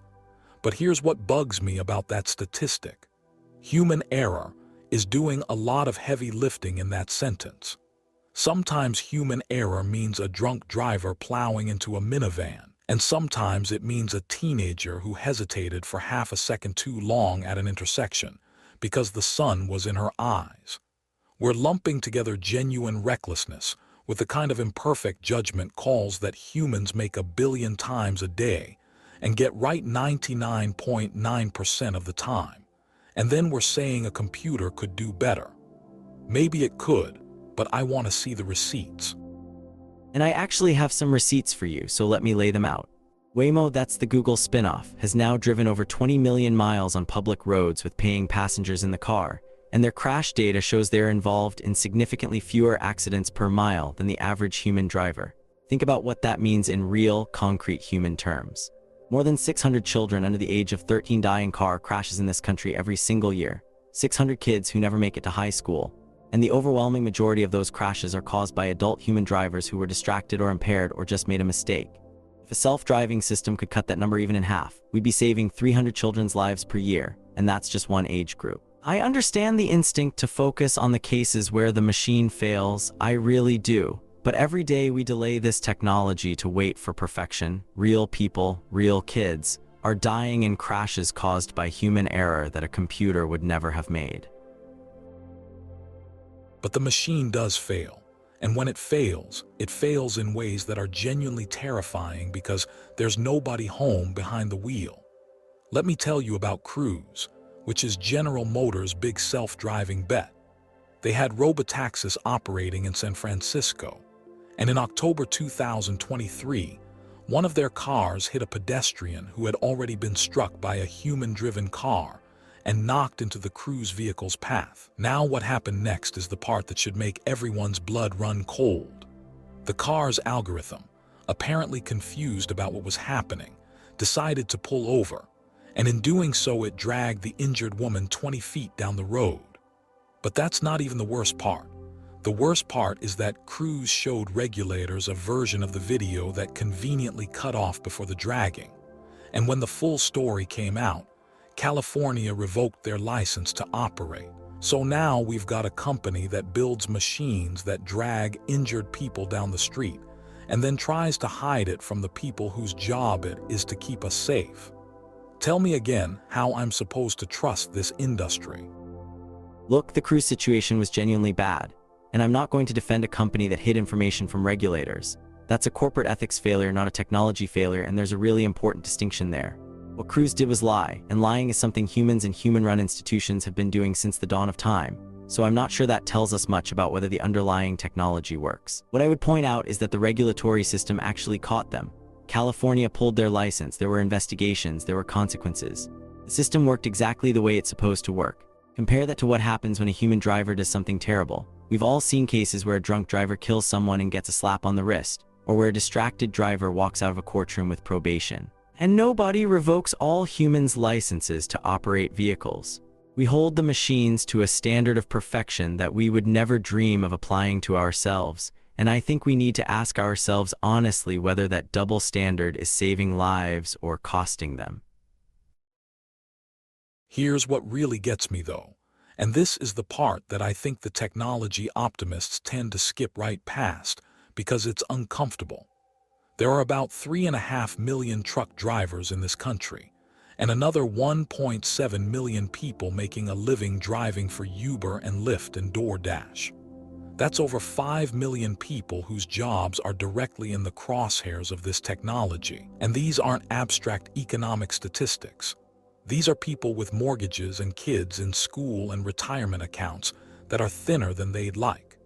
But here's what bugs me about that statistic. Human error is doing a lot of heavy lifting in that sentence. Sometimes human error means a drunk driver plowing into a minivan, and sometimes it means a teenager who hesitated for half a second too long at an intersection because the sun was in her eyes. We're lumping together genuine recklessness with the kind of imperfect judgment calls that humans make 1 billion times a day and get right 99.9% of the time. And then we're saying a computer could do better. Maybe it could, but I want to see the receipts. And I actually have some receipts for you, so let me lay them out. Waymo, that's the Google spin-off, has now driven over 20 million miles on public roads with paying passengers in the car, and their crash data shows they're involved in significantly fewer accidents per mile than the average human driver. Think about what that means in real, concrete human terms. More than 600 children under the age of 13 die in car crashes in this country every single year, 600 kids who never make it to high school, and the overwhelming majority of those crashes are caused by adult human drivers who were distracted or impaired or just made a mistake. If a self-driving system could cut that number even in half, we'd be saving 300 children's lives per year, and that's just one age group. I understand the instinct to focus on the cases where the machine fails, I really do. But every day we delay this technology to wait for perfection. Real people, real kids, are dying in crashes caused by human error that a computer would never have made. But the machine does fail, and when it fails in ways that are genuinely terrifying because there's nobody home behind the wheel. Let me tell you about Cruise, which is General Motors' big self-driving bet. They had Robotaxis operating in San Francisco, and in October 2023, one of their cars hit a pedestrian who had already been struck by a human-driven car and knocked into the Cruise vehicle's path. Now what happened next is the part that should make everyone's blood run cold. The car's algorithm, apparently confused about what was happening, decided to pull over, and in doing so it dragged the injured woman 20 feet down the road. But that's not even the worst part. The worst part is that Cruise showed regulators a version of the video that conveniently cut off before the dragging. And when the full story came out, California revoked their license to operate. So now we've got a company that builds machines that drag injured people down the street, and then tries to hide it from the people whose job it is to keep us safe. Tell me again how I'm supposed to trust this industry. Look, the cruise situation was genuinely bad, and I'm not going to defend a company that hid information from regulators. That's a corporate ethics failure, not a technology failure, and there's a really important distinction there. What Cruise did was lie, and lying is something humans and human-run institutions have been doing since the dawn of time, so I'm not sure that tells us much about whether the underlying technology works. What I would point out is that the regulatory system actually caught them. California pulled their license, there were investigations, there were consequences. The system worked exactly the way it's supposed to work. Compare that to what happens when a human driver does something terrible. We've all seen cases where a drunk driver kills someone and gets a slap on the wrist, or where a distracted driver walks out of a courtroom with probation. And nobody revokes all humans' licenses to operate vehicles. We hold the machines to a standard of perfection that we would never dream of applying to ourselves, and I think we need to ask ourselves honestly whether that double standard is saving lives or costing them. Here's what really gets me though, and this is the part that I think the technology optimists tend to skip right past because it's uncomfortable. There are about 3.5 million truck drivers in this country, and another 1.7 million people making a living driving for Uber and Lyft and DoorDash. That's over 5 million people whose jobs are directly in the crosshairs of this technology. And these aren't abstract economic statistics. These are people with mortgages and kids in school and retirement accounts that are thinner than they'd like.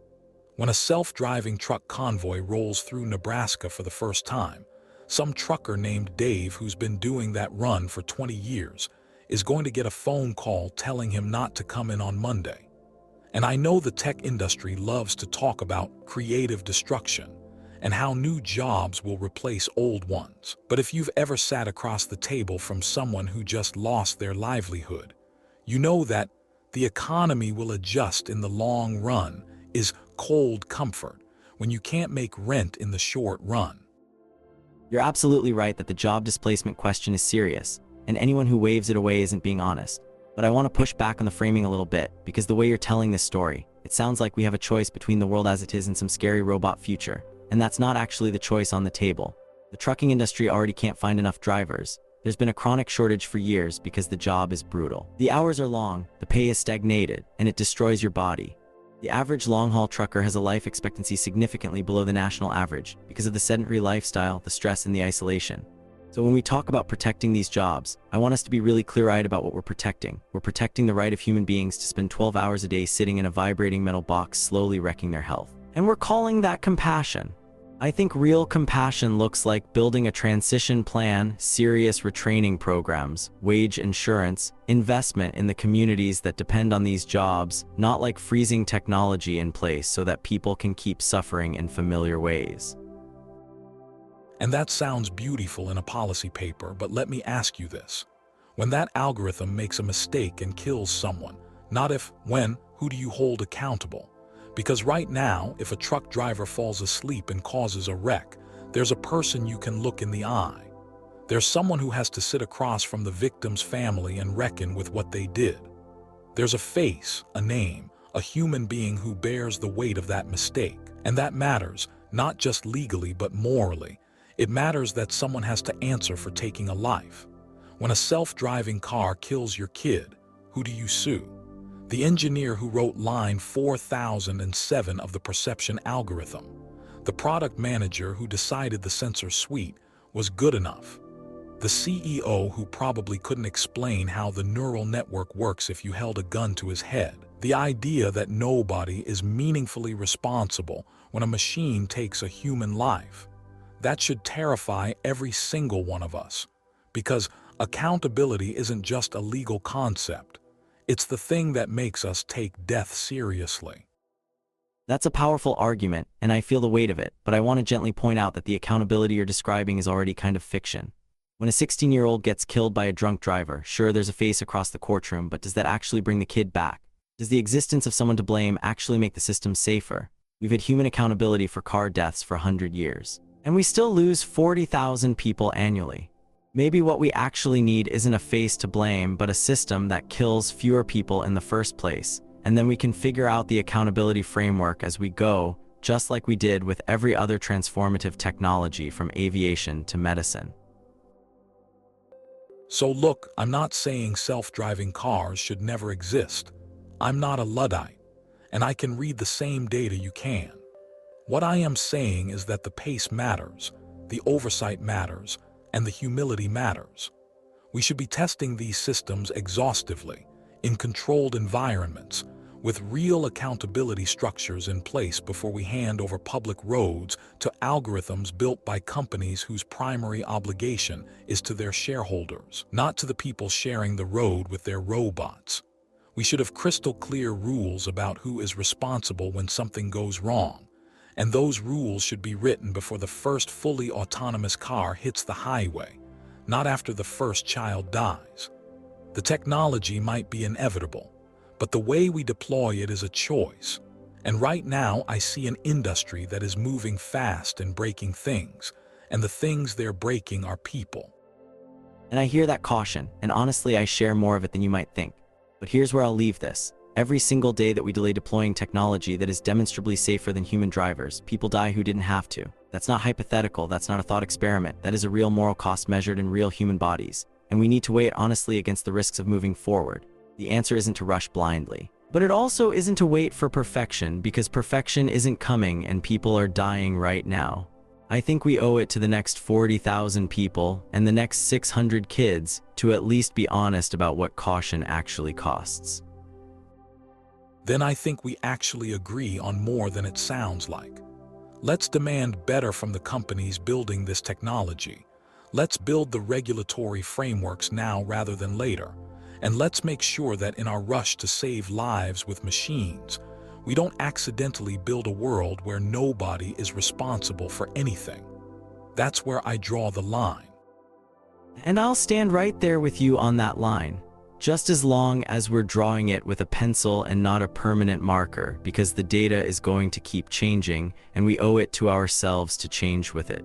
When a self-driving truck convoy rolls through Nebraska for the first time, some trucker named Dave, who's been doing that run for 20 years, is going to get a phone call telling him not to come in on Monday. And I know the tech industry loves to talk about creative destruction and how new jobs will replace old ones. But if you've ever sat across the table from someone who just lost their livelihood, you know that the economy will adjust in the long run is cold comfort when you can't make rent in the short run. You're absolutely right that the job displacement question is serious, and anyone who waves it away isn't being honest. But I want to push back on the framing a little bit, because the way you're telling this story, it sounds like we have a choice between the world as it is and some scary robot future, and that's not actually the choice on the table. The trucking industry already can't find enough drivers. There's been a chronic shortage for years because the job is brutal. The hours are long, the pay is stagnated, and it destroys your body. The average long-haul trucker has a life expectancy significantly below the national average because of the sedentary lifestyle, the stress, and the isolation. So when we talk about protecting these jobs, I want us to be really clear-eyed about what we're protecting. We're protecting the right of human beings to spend 12 hours a day sitting in a vibrating metal box slowly wrecking their health. And we're calling that compassion. I think real compassion looks like building a transition plan, serious retraining programs, wage insurance, investment in the communities that depend on these jobs, not like freezing technology in place so that people can keep suffering in familiar ways. And that sounds beautiful in a policy paper, but let me ask you this. When that algorithm makes a mistake and kills someone, not if, when, who do you hold accountable? Because right now, if a truck driver falls asleep and causes a wreck, there's a person you can look in the eye. There's someone who has to sit across from the victim's family and reckon with what they did. There's a face, a name, a human being who bears the weight of that mistake. And that matters, not just legally but morally. It matters that someone has to answer for taking a life. When a self-driving car kills your kid, who do you sue? The engineer who wrote line 4007 of the perception algorithm. The product manager who decided the sensor suite was good enough. The CEO who probably couldn't explain how the neural network works if you held a gun to his head. The idea that nobody is meaningfully responsible when a machine takes a human life. That should terrify every single one of us, because accountability isn't just a legal concept. It's the thing that makes us take death seriously. That's a powerful argument, and I feel the weight of it, but I want to gently point out that the accountability you're describing is already kind of fiction. When a 16-year-old gets killed by a drunk driver, sure, there's a face across the courtroom, but does that actually bring the kid back? Does the existence of someone to blame actually make the system safer? We've had human accountability for car deaths for 100 years. And we still lose 40,000 people annually. Maybe what we actually need isn't a face to blame, but a system that kills fewer people in the first place. And then we can figure out the accountability framework as we go, just like we did with every other transformative technology from aviation to medicine. So look, I'm not saying self-driving cars should never exist. I'm not a Luddite, and I can read the same data you can. What I am saying is that the pace matters, the oversight matters, and the humility matters. We should be testing these systems exhaustively, in controlled environments, with real accountability structures in place before we hand over public roads to algorithms built by companies whose primary obligation is to their shareholders, not to the people sharing the road with their robots. We should have crystal clear rules about who is responsible when something goes wrong, and those rules should be written before the first fully autonomous car hits the highway, not after the first child dies. The technology might be inevitable, but the way we deploy it is a choice. And right now, I see an industry that is moving fast and breaking things, and the things they're breaking are people. And I hear that caution, and honestly, I share more of it than you might think. But here's where I'll leave this. Every single day that we delay deploying technology that is demonstrably safer than human drivers, people die who didn't have to. That's not hypothetical, that's not a thought experiment. That is a real moral cost measured in real human bodies. And we need to weigh it honestly against the risks of moving forward. The answer isn't to rush blindly. But it also isn't to wait for perfection, because perfection isn't coming and people are dying right now. I think we owe it to the next 40,000 people and the next 600 kids to at least be honest about what caution actually costs. Then I think we actually agree on more than it sounds like. Let's demand better from the companies building this technology. Let's build the regulatory frameworks now rather than later. And let's make sure that in our rush to save lives with machines, we don't accidentally build a world where nobody is responsible for anything. That's where I draw the line. And I'll stand right there with you on that line, just as long as we're drawing it with a pencil and not a permanent marker, because the data is going to keep changing and we owe it to ourselves to change with it.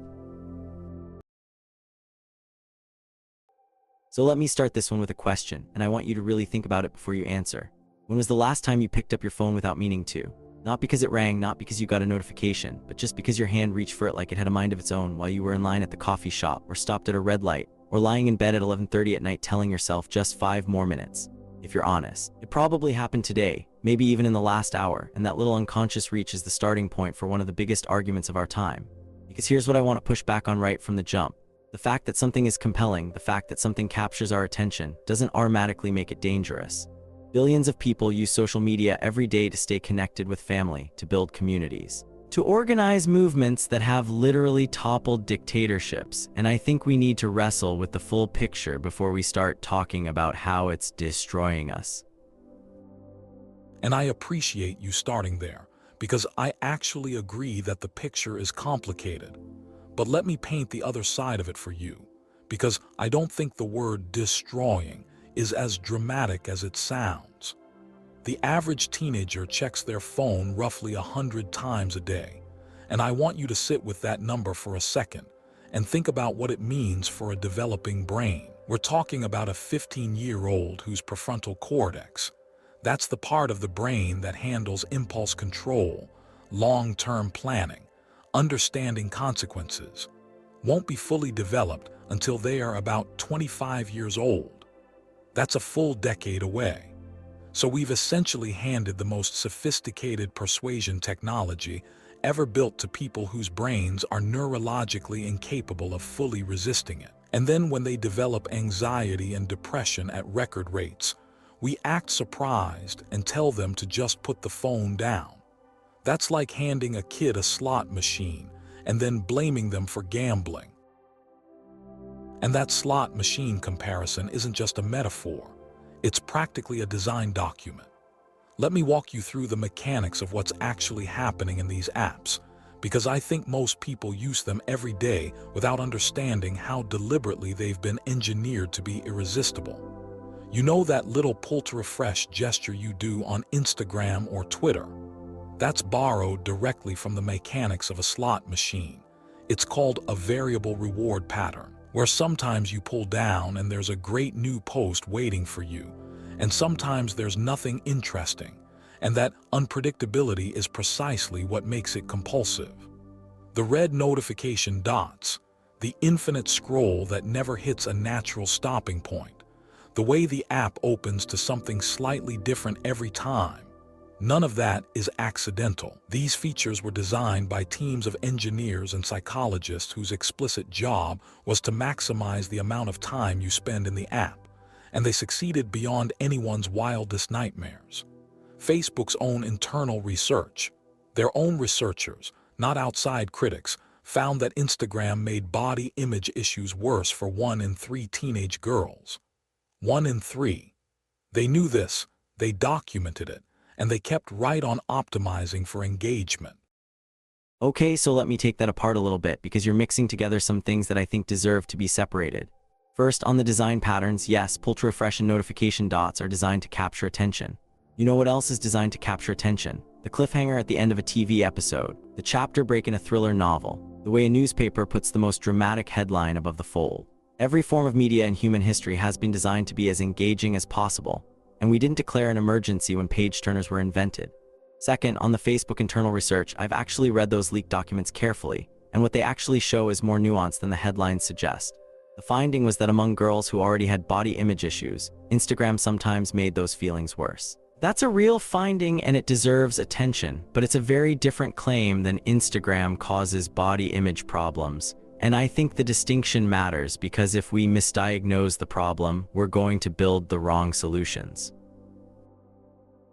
So let me start this one with a question, and I want you to really think about it before you answer. When was the last time you picked up your phone without meaning to? Not because it rang, not because you got a notification, but just because your hand reached for it like it had a mind of its own while you were in line at the coffee shop, or stopped at a red light, or lying in bed at 11:30 at night telling yourself just 5 more minutes. If you're honest, it probably happened today, maybe even in the last hour, and that little unconscious reach is the starting point for one of the biggest arguments of our time. Because here's what I want to push back on right from the jump. The fact that something is compelling, the fact that something captures our attention, doesn't automatically make it dangerous. Billions of people use social media every day to stay connected with family, to build communities, to organize movements that have literally toppled dictatorships, and I think we need to wrestle with the full picture before we start talking about how it's destroying us. And I appreciate you starting there, because I actually agree that the picture is complicated. But let me paint the other side of it for you, because I don't think the word destroying is as dramatic as it sounds. The average teenager checks their phone roughly 100 times a day, and I want you to sit with that number for a second and think about what it means for a developing brain. We're talking about a 15-year-old whose prefrontal cortex, that's the part of the brain that handles impulse control, long-term planning, understanding consequences, won't be fully developed until they are about 25 years old. That's a full decade away. So we've essentially handed the most sophisticated persuasion technology ever built to people whose brains are neurologically incapable of fully resisting it. And then when they develop anxiety and depression at record rates, we act surprised and tell them to just put the phone down. That's like handing a kid a slot machine and then blaming them for gambling. And that slot machine comparison isn't just a metaphor. It's practically a design document. Let me walk you through the mechanics of what's actually happening in these apps, because I think most people use them every day without understanding how deliberately they've been engineered to be irresistible. You know that little pull to refresh gesture you do on Instagram or Twitter? That's borrowed directly from the mechanics of a slot machine. It's called a variable reward pattern, where sometimes you pull down and there's a great new post waiting for you, and sometimes there's nothing interesting, And that unpredictability is precisely what makes it compulsive. The red notification dots, the infinite scroll that never hits a natural stopping point, the way the app opens to something slightly different every time. None of that is accidental. These features were designed by teams of engineers and psychologists whose explicit job was to maximize the amount of time you spend in the app, and they succeeded beyond anyone's wildest nightmares. Facebook's own internal research, their own researchers, not outside critics, found that Instagram made body image issues worse for 1 in 3 teenage girls. 1 in 3. They knew this, they documented it, and they kept right on optimizing for engagement. Okay, so let me take that apart a little bit because you're mixing together some things that I think deserve to be separated. First, on the design patterns, yes, pull to refresh and notification dots are designed to capture attention. You know what else is designed to capture attention? The cliffhanger at the end of a TV episode, the chapter break in a thriller novel, the way a newspaper puts the most dramatic headline above the fold. Every form of media in human history has been designed to be as engaging as possible, and we didn't declare an emergency when page turners were invented. Second, on the Facebook internal research, I've actually read those leaked documents carefully, and what they actually show is more nuanced than the headlines suggest. The finding was that among girls who already had body image issues, Instagram sometimes made those feelings worse. That's a real finding and it deserves attention, but it's a very different claim than Instagram causes body image problems. And I think the distinction matters because if we misdiagnose the problem, we're going to build the wrong solutions.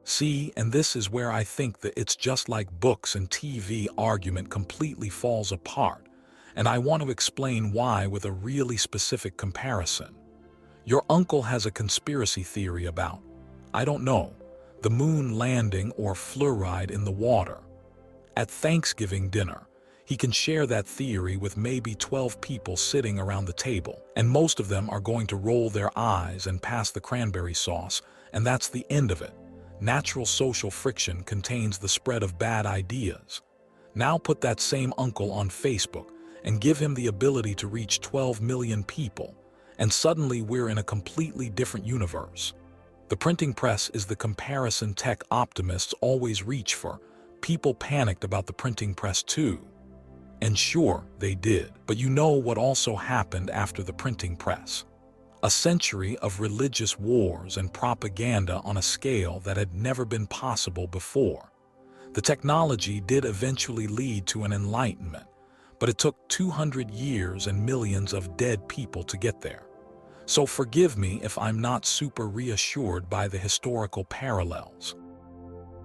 See, and this is where I think that it's just like books and TV argument completely falls apart, and I want to explain why with a really specific comparison. Your uncle has a conspiracy theory about, I don't know, the moon landing or fluoride in the water. At Thanksgiving dinner, he can share that theory with maybe 12 people sitting around the table, and most of them are going to roll their eyes and pass the cranberry sauce, and that's the end of it. Natural social friction contains the spread of bad ideas. Now put that same uncle on Facebook and give him the ability to reach 12 million people, and suddenly we're in a completely different universe. The printing press is the comparison tech optimists always reach for. People panicked about the printing press too. And sure, they did. But you know what also happened after the printing press? A century of religious wars and propaganda on a scale that had never been possible before. The technology did eventually lead to an enlightenment, but it took 200 years and millions of dead people to get there. So forgive me if I'm not super reassured by the historical parallels.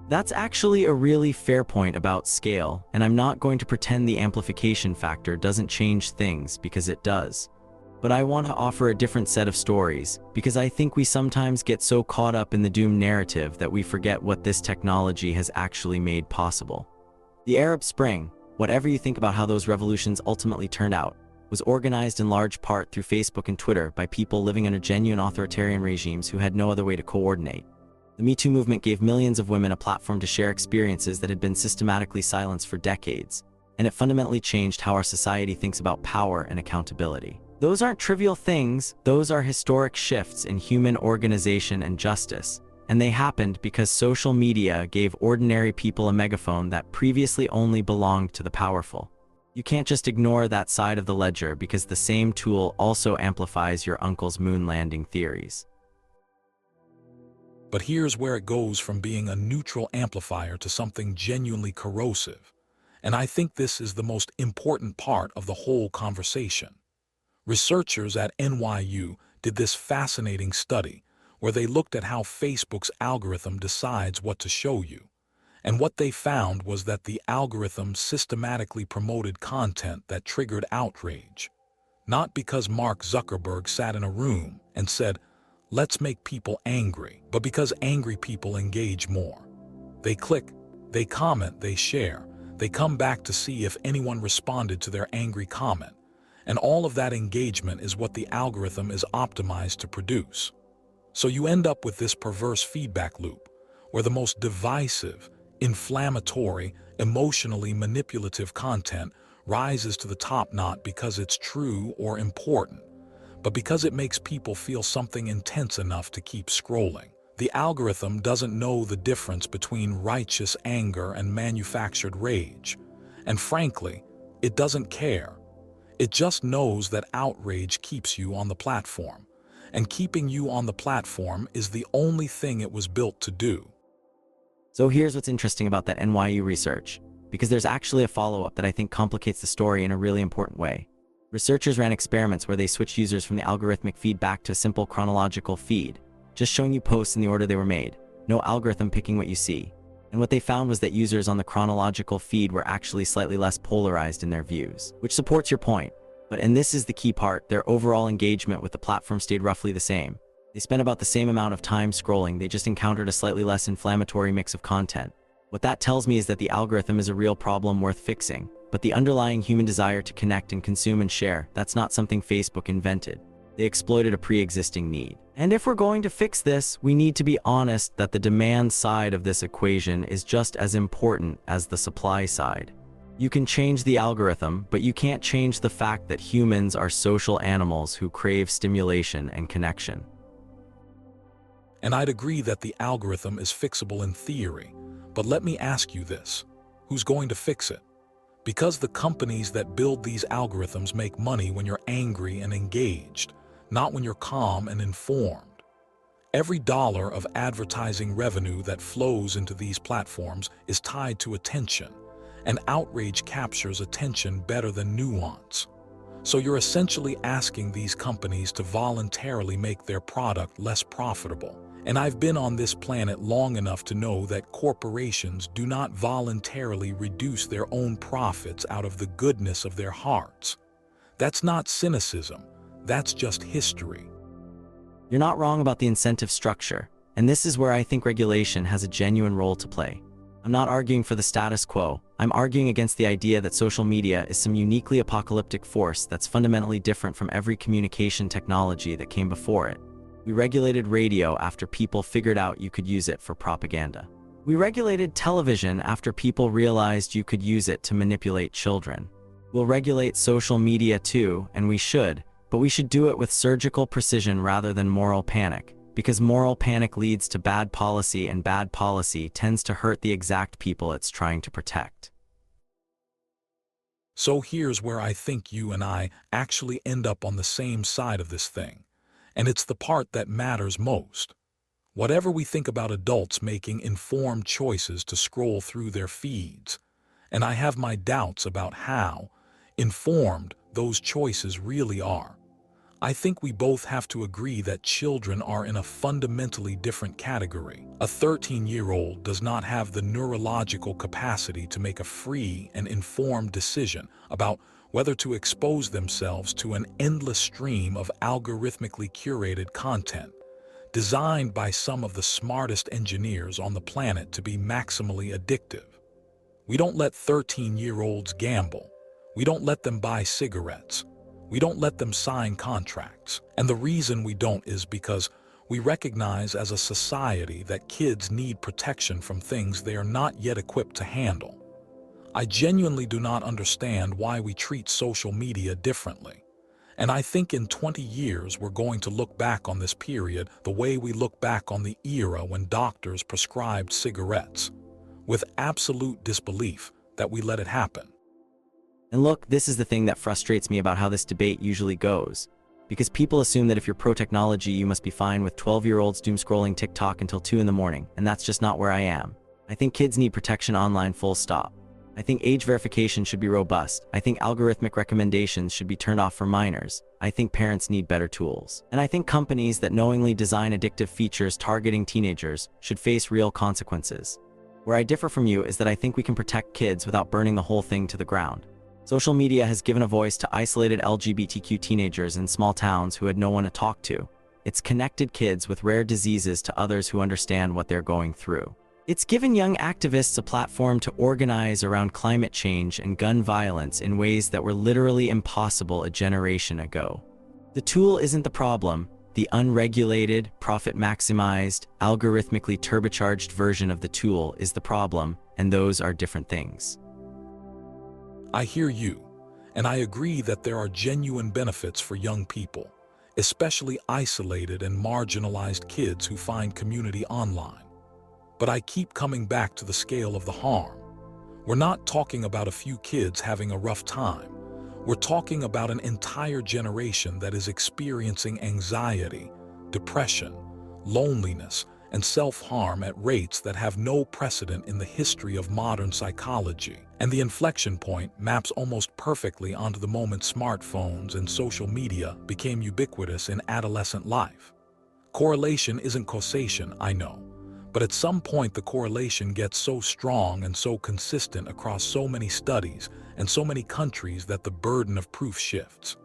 That's actually a really fair point about scale, and I'm not going to pretend the amplification factor doesn't change things because it does. But I want to offer a different set of stories, because I think we sometimes get so caught up in the doom narrative that we forget what this technology has actually made possible. The Arab Spring, whatever you think about how those revolutions ultimately turned out, was organized in large part through Facebook and Twitter by people living under genuine authoritarian regimes who had no other way to coordinate. The Me Too movement gave millions of women a platform to share experiences that had been systematically silenced for decades, and it fundamentally changed how our society thinks about power and accountability. Those aren't trivial things, those are historic shifts in human organization and justice, and they happened because social media gave ordinary people a megaphone that previously only belonged to the powerful. You can't just ignore that side of the ledger because the same tool also amplifies your uncle's moon landing theories. But here's where it goes from being a neutral amplifier to something genuinely corrosive. And I think this is the most important part of the whole conversation. Researchers at NYU did this fascinating study where they looked at how Facebook's algorithm decides what to show you. And what they found was that the algorithm systematically promoted content that triggered outrage. Not because Mark Zuckerberg sat in a room and said, "Let's make people angry," but because angry people engage more. They click, they comment, they share, they come back to see if anyone responded to their angry comment. And all of that engagement is what the algorithm is optimized to produce. So you end up with this perverse feedback loop, where the most divisive, inflammatory, emotionally manipulative content rises to the top not because it's true or important, but because it makes people feel something intense enough to keep scrolling. The algorithm doesn't know the difference between righteous anger and manufactured rage. And frankly, it doesn't care. It just knows that outrage keeps you on the platform. And keeping you on the platform is the only thing it was built to do. So here's what's interesting about that NYU research, because there's actually a follow-up that I think complicates the story in a really important way. Researchers ran experiments where they switched users from the algorithmic feed back to a simple chronological feed, just showing you posts in the order they were made, no algorithm picking what you see. And what they found was that users on the chronological feed were actually slightly less polarized in their views, which supports your point. And this is the key part, their overall engagement with the platform stayed roughly the same. They spent about the same amount of time scrolling, they just encountered a slightly less inflammatory mix of content. What that tells me is that the algorithm is a real problem worth fixing, but the underlying human desire to connect and consume and share, that's not something Facebook invented. They exploited a pre-existing need. And if we're going to fix this, we need to be honest that the demand side of this equation is just as important as the supply side. You can change the algorithm, but you can't change the fact that humans are social animals who crave stimulation and connection. And I'd agree that the algorithm is fixable in theory, but let me ask you this: who's going to fix it? Because the companies that build these algorithms make money when you're angry and engaged, not when you're calm and informed. Every dollar of advertising revenue that flows into these platforms is tied to attention, and outrage captures attention better than nuance. So you're essentially asking these companies to voluntarily make their product less profitable. And I've been on this planet long enough to know that corporations do not voluntarily reduce their own profits out of the goodness of their hearts. That's not cynicism, that's just history. You're not wrong about the incentive structure, and this is where I think regulation has a genuine role to play. I'm not arguing for the status quo, I'm arguing against the idea that social media is some uniquely apocalyptic force that's fundamentally different from every communication technology that came before it. We regulated radio after people figured out you could use it for propaganda. We regulated television after people realized you could use it to manipulate children. We'll regulate social media too, and we should, but we should do it with surgical precision rather than moral panic, because moral panic leads to bad policy, and bad policy tends to hurt the exact people it's trying to protect. So here's where I think you and I actually end up on the same side of this thing. And it's the part that matters most. Whatever we think about adults making informed choices to scroll through their feeds, and I have my doubts about how informed those choices really are. I think we both have to agree that children are in a fundamentally different category. A 13-year-old does not have the neurological capacity to make a free and informed decision about whether to expose themselves to an endless stream of algorithmically curated content, designed by some of the smartest engineers on the planet to be maximally addictive. We don't let 13-year-olds gamble. We don't let them buy cigarettes. We don't let them sign contracts. And the reason we don't is because we recognize as a society that kids need protection from things they are not yet equipped to handle. I genuinely do not understand why we treat social media differently. And I think in 20 years we're going to look back on this period the way we look back on the era when doctors prescribed cigarettes, with absolute disbelief that we let it happen. And look, this is the thing that frustrates me about how this debate usually goes. Because people assume that if you're pro-technology, you must be fine with 12-year-olds doom-scrolling TikTok until 2 in the morning, and that's just not where I am. I think kids need protection online, full stop. I think age verification should be robust. I think algorithmic recommendations should be turned off for minors. I think parents need better tools. And I think companies that knowingly design addictive features targeting teenagers should face real consequences. Where I differ from you is that I think we can protect kids without burning the whole thing to the ground. Social media has given a voice to isolated LGBTQ teenagers in small towns who had no one to talk to. It's connected kids with rare diseases to others who understand what they're going through. It's given young activists a platform to organize around climate change and gun violence in ways that were literally impossible a generation ago. The tool isn't the problem. The unregulated, profit-maximized, algorithmically turbocharged version of the tool is the problem, and those are different things. I hear you, and I agree that there are genuine benefits for young people. especially isolated and marginalized kids who find community online. But I keep coming back to the scale of the harm. We're not talking about a few kids having a rough time. We're talking about an entire generation that is experiencing anxiety, depression, loneliness, and self-harm at rates that have no precedent in the history of modern psychology. And the inflection point maps almost perfectly onto the moment smartphones and social media became ubiquitous in adolescent life. Correlation isn't causation, I know, but at some point the correlation gets so strong and so consistent across so many studies and so many countries that the burden of proof shifts.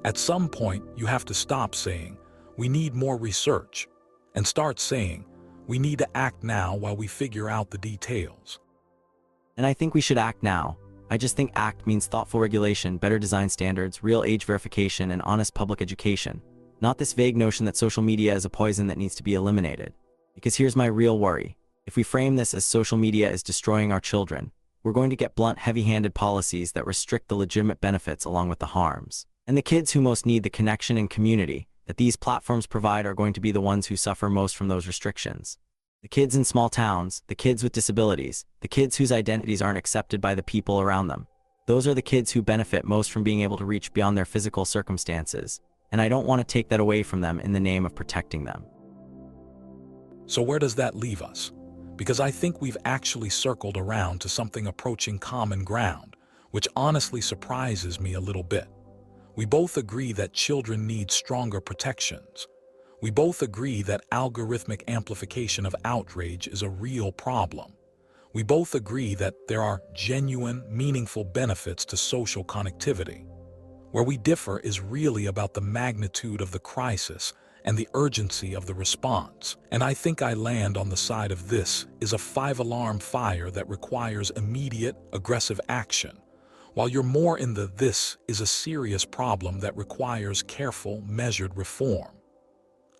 At some point, you have to stop saying, "We need more research," and start saying, "We need to act now while we figure out the details." And I think we should act now. I just think act means thoughtful regulation, better design standards, real age verification, and honest public education. Not this vague notion that social media is a poison that needs to be eliminated. Because here's my real worry. If we frame this as social media is destroying our children, we're going to get blunt, heavy-handed policies that restrict the legitimate benefits along with the harms. And the kids who most need the connection and community that these platforms provide are going to be the ones who suffer most from those restrictions. The kids in small towns, the kids with disabilities, the kids whose identities aren't accepted by the people around them. Those are the kids who benefit most from being able to reach beyond their physical circumstances, and I don't want to take that away from them in the name of protecting them. So where does that leave us? Because I think we've actually circled around to something approaching common ground, which honestly surprises me a little bit. We both agree that children need stronger protections. We both agree that algorithmic amplification of outrage is a real problem. We both agree that there are genuine, meaningful benefits to social connectivity. Where we differ is really about the magnitude of the crisis and the urgency of the response. And I think I land on the side of this is a 5-alarm fire that requires immediate, aggressive action, while you're more in the this is a serious problem that requires careful, measured reform.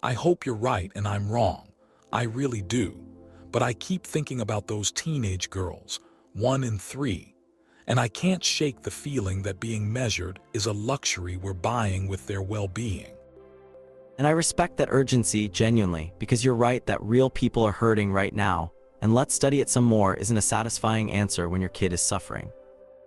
I hope you're right and I'm wrong. I really do. But I keep thinking about those teenage girls, 1 in 3, and I can't shake the feeling that being measured is a luxury we're buying with their well-being. And I respect that urgency genuinely, because you're right that real people are hurting right now, and let's study it some more isn't a satisfying answer when your kid is suffering.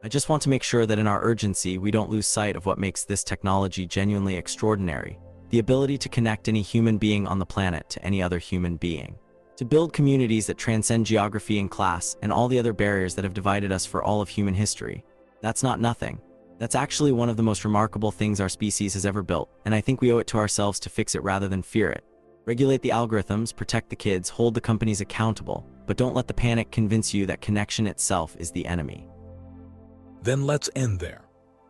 I just want to make sure that in our urgency we don't lose sight of what makes this technology genuinely extraordinary. The ability to connect any human being on the planet to any other human being. To build communities that transcend geography and class and all the other barriers that have divided us for all of human history. That's not nothing. That's actually one of the most remarkable things our species has ever built, and I think we owe it to ourselves to fix it rather than fear it. Regulate the algorithms, protect the kids, hold the companies accountable, but don't let the panic convince you that connection itself is the enemy. Then let's end there.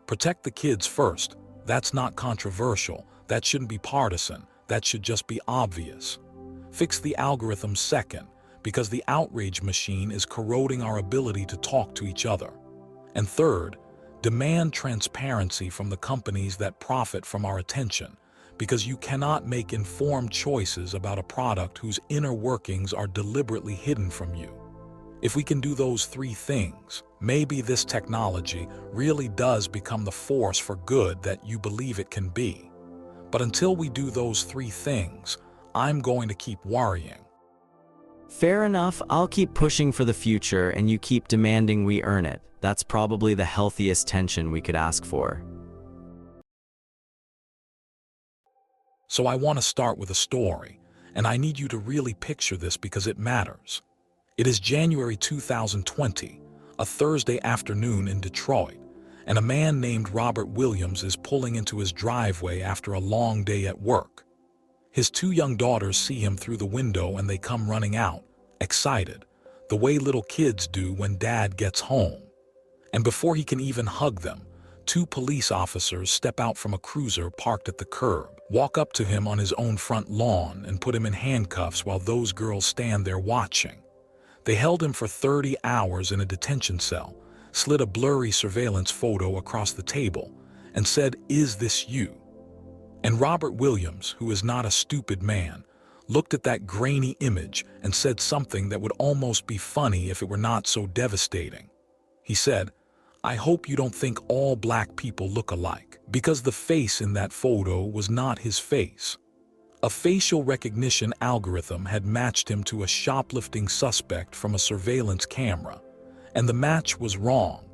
Protect the kids first. That's not controversial. That shouldn't be partisan. That should just be obvious. Fix the algorithm second, because the outrage machine is corroding our ability to talk to each other. And third, demand transparency from the companies that profit from our attention, because you cannot make informed choices about a product whose inner workings are deliberately hidden from you. If we can do those 3 things, maybe this technology really does become the force for good that you believe it can be. But until we do those 3 things, I'm going to keep worrying. Fair enough, I'll keep pushing for the future and you keep demanding we earn it. That's probably the healthiest tension we could ask for. So I want to start with a story, and I need you to really picture this because it matters. It is January 2020, a Thursday afternoon in Detroit, and a man named Robert Williams is pulling into his driveway after a long day at work. His 2 young daughters see him through the window and they come running out, excited, the way little kids do when Dad gets home. And before he can even hug them, 2 police officers step out from a cruiser parked at the curb, walk up to him on his own front lawn and put him in handcuffs while those girls stand there watching. They held him for 30 hours in a detention cell, slid a blurry surveillance photo across the table, and said, "Is this you?" And Robert Williams, who is not a stupid man, looked at that grainy image and said something that would almost be funny if it were not so devastating. He said, I hope you don't think all black people look alike, because the face in that photo was not his face. A facial recognition algorithm had matched him to a shoplifting suspect from a surveillance camera, and the match was wrong,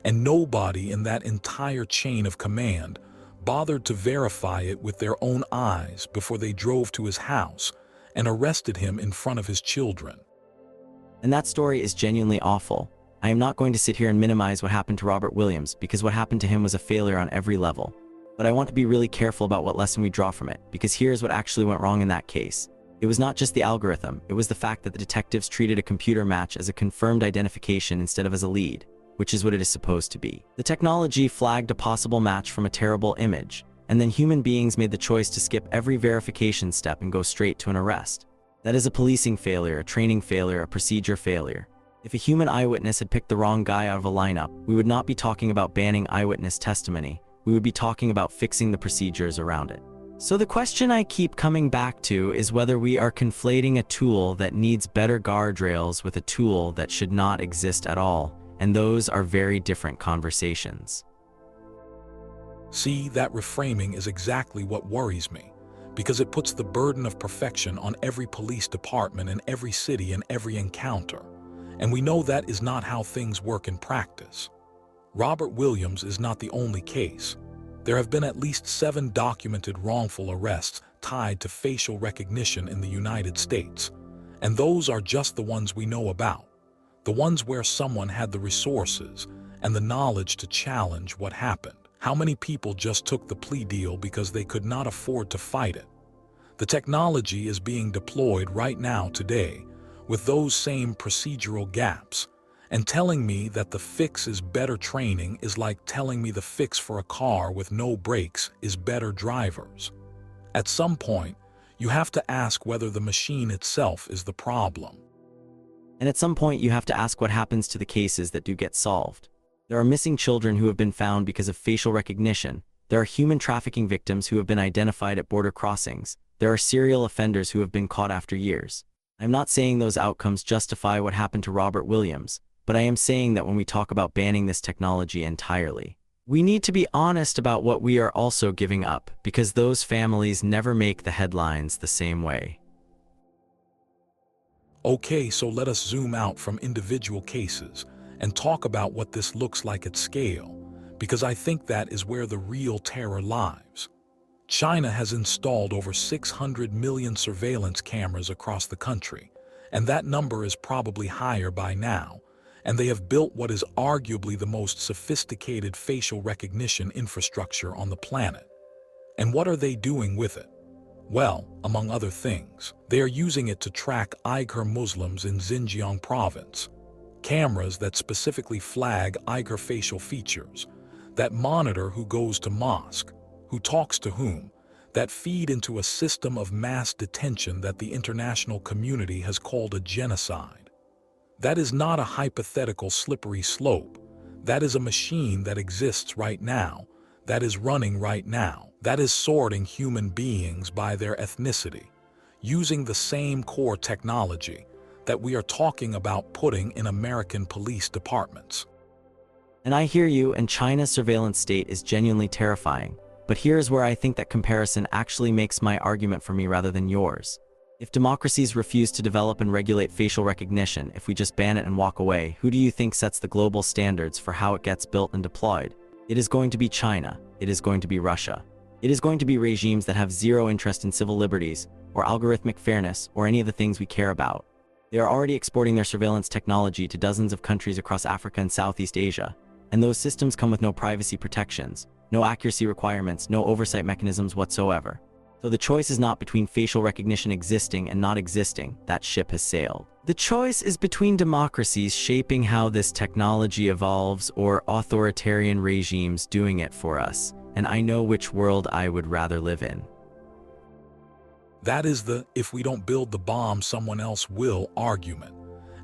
and nobody in that entire chain of command bothered to verify it with their own eyes before they drove to his house and arrested him in front of his children. And that story is genuinely awful. I am not going to sit here and minimize what happened to Robert Williams, because what happened to him was a failure on every level. But I want to be really careful about what lesson we draw from it, because here's what actually went wrong in that case. It was not just the algorithm, it was the fact that the detectives treated a computer match as a confirmed identification instead of as a lead, which is what it is supposed to be. The technology flagged a possible match from a terrible image, and then human beings made the choice to skip every verification step and go straight to an arrest. That is a policing failure, a training failure, a procedure failure. If a human eyewitness had picked the wrong guy out of a lineup, we would not be talking about banning eyewitness testimony. We would be talking about fixing the procedures around it. So the question I keep coming back to is whether we are conflating a tool that needs better guardrails with a tool that should not exist at all, and those are very different conversations. See, that reframing is exactly what worries me, because it puts the burden of perfection on every police department in every city and every encounter. And we know that is not how things work in practice. Robert Williams is not the only case. There have been at least 7 documented wrongful arrests tied to facial recognition in the United States. And those are just the ones we know about. The ones where someone had the resources and the knowledge to challenge what happened. How many people just took the plea deal because they could not afford to fight it? The technology is being deployed right now today with those same procedural gaps, and telling me that the fix is better training is like telling me the fix for a car with no brakes is better drivers. At some point, you have to ask whether the machine itself is the problem. And at some point you have to ask what happens to the cases that do get solved. There are missing children who have been found because of facial recognition. There are human trafficking victims who have been identified at border crossings. There are serial offenders who have been caught after years. I'm not saying those outcomes justify what happened to Robert Williams, but I am saying that when we talk about banning this technology entirely, we need to be honest about what we are also giving up, because those families never make the headlines the same way. Okay, so let us zoom out from individual cases and talk about what this looks like at scale, because I think that is where the real terror lies. China has installed over 600 million surveillance cameras across the country, and that number is probably higher by now, and they have built what is arguably the most sophisticated facial recognition infrastructure on the planet. And what are they doing with it? Well, among other things, they are using it to track Uyghur Muslims in Xinjiang province. Cameras that specifically flag Uyghur facial features, that monitor who goes to mosque, who talks to whom, that feed into a system of mass detention that the international community has called a genocide. That is not a hypothetical slippery slope. That is a machine that exists right now, that is running right now, that is sorting human beings by their ethnicity, using the same core technology that we are talking about putting in American police departments. And I hear you, and China's surveillance state is genuinely terrifying. But here's where I think that comparison actually makes my argument for me rather than yours. If democracies refuse to develop and regulate facial recognition, if we just ban it and walk away, who do you think sets the global standards for how it gets built and deployed? It is going to be China. It is going to be Russia. It is going to be regimes that have zero interest in civil liberties, or algorithmic fairness, or any of the things we care about. They are already exporting their surveillance technology to dozens of countries across Africa and Southeast Asia, and those systems come with no privacy protections, no accuracy requirements, no oversight mechanisms whatsoever. So the choice is not between facial recognition existing and not existing. That ship has sailed. The choice is between democracies shaping how this technology evolves or authoritarian regimes doing it for us. And I know which world I would rather live in. That is the "if we don't build the bomb, someone else will" argument.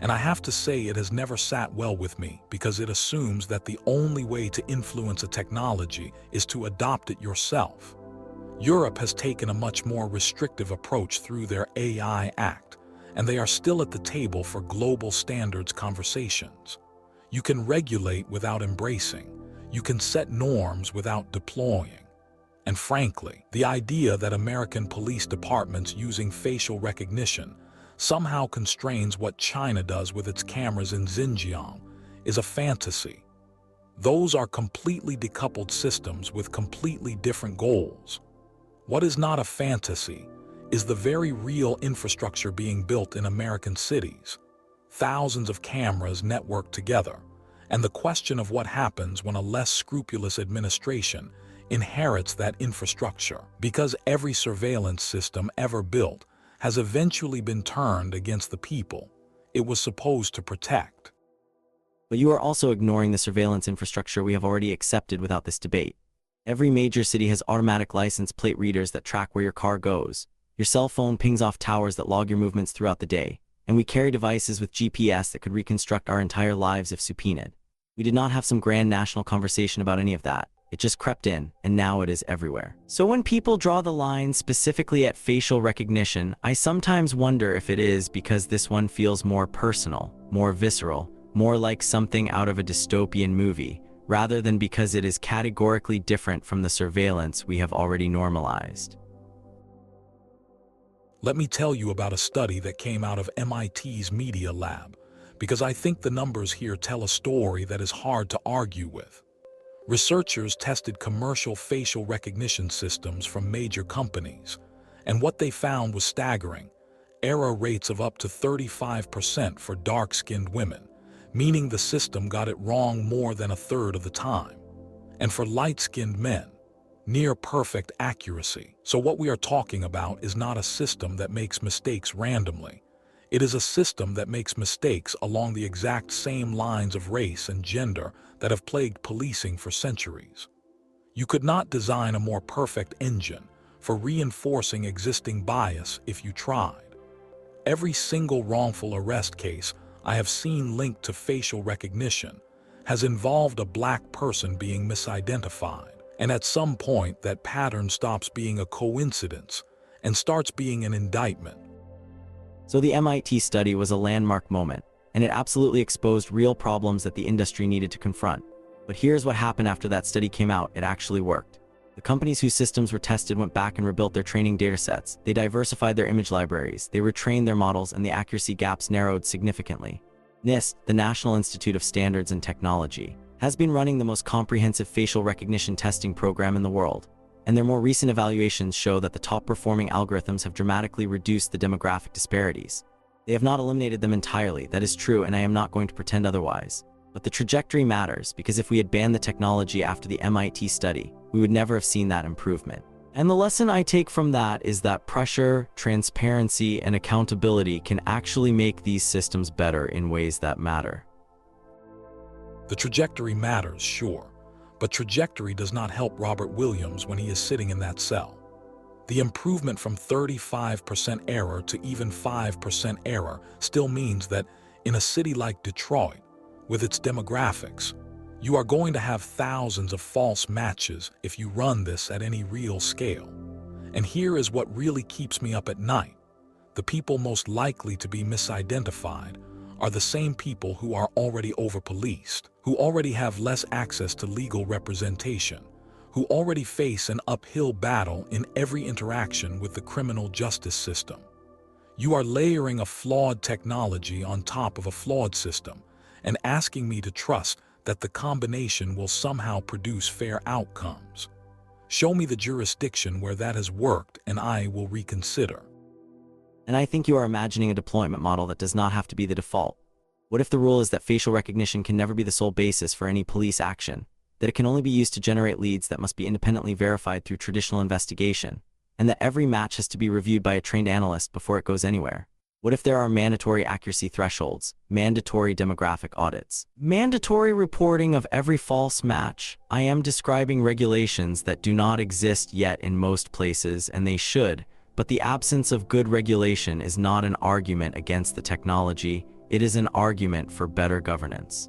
And I have to say it has never sat well with me, because it assumes that the only way to influence a technology is to adopt it yourself. Europe has taken a much more restrictive approach through their AI Act, and they are still at the table for global standards conversations. You can regulate without embracing. You can set norms without deploying. And frankly, the idea that American police departments using facial recognition somehow constrains what China does with its cameras in Xinjiang is a fantasy. Those are completely decoupled systems with completely different goals. What is not a fantasy is the very real infrastructure being built in American cities. Thousands of cameras networked together, and the question of what happens when a less scrupulous administration inherits that infrastructure, because every surveillance system ever built has eventually been turned against the people it was supposed to protect. But you are also ignoring the surveillance infrastructure we have already accepted without this debate. Every major city has automatic license plate readers that track where your car goes. Your cell phone pings off towers that log your movements throughout the day. And we carry devices with GPS that could reconstruct our entire lives if subpoenaed. We did not have some grand national conversation about any of that. It just crept in, and now it is everywhere. So when people draw the line specifically at facial recognition, I sometimes wonder if it is because this one feels more personal, more visceral, more like something out of a dystopian movie, rather than because it is categorically different from the surveillance we have already normalized. Let me tell you about a study that came out of MIT's Media Lab, because I think the numbers here tell a story that is hard to argue with. Researchers tested commercial facial recognition systems from major companies, and what they found was staggering: error rates of up to 35% for dark-skinned women, meaning the system got it wrong more than a third of the time. And for light-skinned men, near perfect accuracy. So what we are talking about is not a system that makes mistakes randomly. It is a system that makes mistakes along the exact same lines of race and gender that have plagued policing for centuries. You could not design a more perfect engine for reinforcing existing bias if you tried. Every single wrongful arrest case I have seen linked to facial recognition has involved a black person being misidentified. And at some point, that pattern stops being a coincidence and starts being an indictment. So the MIT study was a landmark moment, and it absolutely exposed real problems that the industry needed to confront. But here's what happened after that study came out: it actually worked. The companies whose systems were tested went back and rebuilt their training datasets. They diversified their image libraries, they retrained their models, and the accuracy gaps narrowed significantly. NIST, the National Institute of Standards and Technology, has been running the most comprehensive facial recognition testing program in the world, and their more recent evaluations show that the top-performing algorithms have dramatically reduced the demographic disparities. They have not eliminated them entirely, that is true, and I am not going to pretend otherwise. But the trajectory matters, because if we had banned the technology after the MIT study, we would never have seen that improvement. And the lesson I take from that is that pressure, transparency, and accountability can actually make these systems better in ways that matter. The trajectory matters, sure, but trajectory does not help Robert Williams when he is sitting in that cell. The improvement from 35% error to even 5% error still means that in a city like Detroit, with its demographics, you are going to have thousands of false matches if you run this at any real scale. And here is what really keeps me up at night. The people most likely to be misidentified are the same people who are already over-policed, who already have less access to legal representation, who already face an uphill battle in every interaction with the criminal justice system. You are layering a flawed technology on top of a flawed system and asking me to trust that the combination will somehow produce fair outcomes. Show me the jurisdiction where that has worked and I will reconsider. And I think you are imagining a deployment model that does not have to be the default. What if the rule is that facial recognition can never be the sole basis for any police action, that it can only be used to generate leads that must be independently verified through traditional investigation, and that every match has to be reviewed by a trained analyst before it goes anywhere? What if there are mandatory accuracy thresholds, mandatory demographic audits, mandatory reporting of every false match? I am describing regulations that do not exist yet in most places, and they should, but the absence of good regulation is not an argument against the technology, it is an argument for better governance.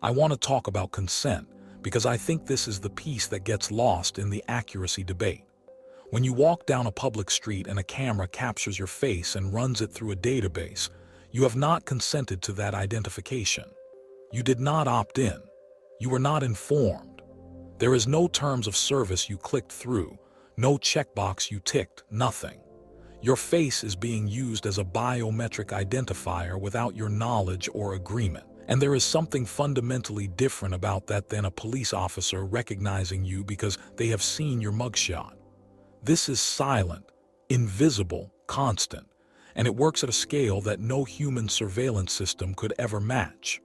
I want to talk about consent because I think this is the piece that gets lost in the accuracy debate. When you walk down a public street and a camera captures your face and runs it through a database, You have not consented to that identification. You did not opt in. You were not informed. There is no terms of service you clicked through, no checkbox you ticked, nothing. Your face is being used as a biometric identifier without your knowledge or agreement. And there is something fundamentally different about that than a police officer recognizing you because they have seen your mugshot. This is silent, invisible, constant, and it works at a scale that no human surveillance system could ever match.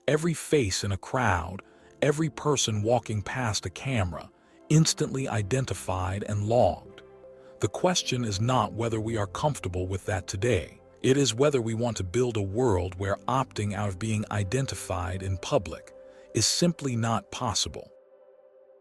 Every face in a crowd, every person walking past a camera, instantly identified and logged. The question is not whether we are comfortable with that today. It is whether we want to build a world where opting out of being identified in public is simply not possible.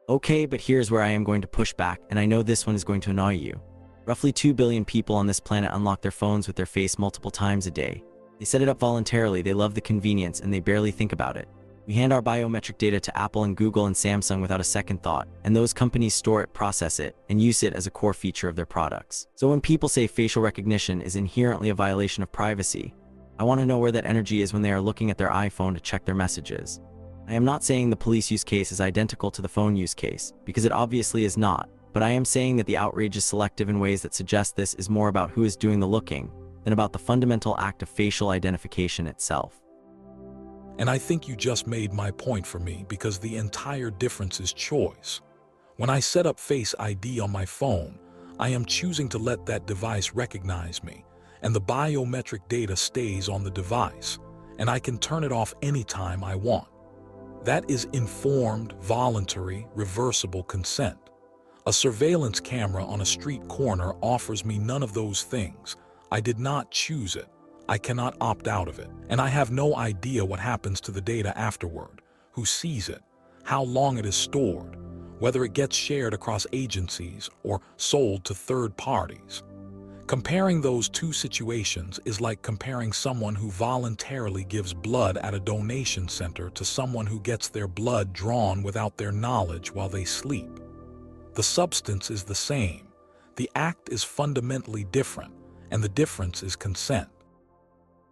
Okay, but here's where I am going to push back, and I know this one is going to annoy you. Roughly 2 billion people on this planet unlock their phones with their face multiple times a day. They set it up voluntarily, they love the convenience, and they barely think about it. We hand our biometric data to Apple and Google and Samsung without a second thought, and those companies store it, process it, and use it as a core feature of their products. So when people say facial recognition is inherently a violation of privacy, I want to know where that energy is when they are looking at their iPhone to check their messages. I am not saying the police use case is identical to the phone use case, because it obviously is not, but I am saying that the outrage is selective in ways that suggest this is more about who is doing the looking than about the fundamental act of facial identification itself. And I think you just made my point for me because the entire difference is choice. When I set up Face ID on my phone, I am choosing to let that device recognize me, and the biometric data stays on the device, and I can turn it off anytime I want. That is informed, voluntary, reversible consent. A surveillance camera on a street corner offers me none of those things. I did not choose it. I cannot opt out of it, and I have no idea what happens to the data afterward, who sees it, how long it is stored, whether it gets shared across agencies or sold to third parties. Comparing those two situations is like comparing someone who voluntarily gives blood at a donation center to someone who gets their blood drawn without their knowledge while they sleep. The substance is the same, the act is fundamentally different, and the difference is consent.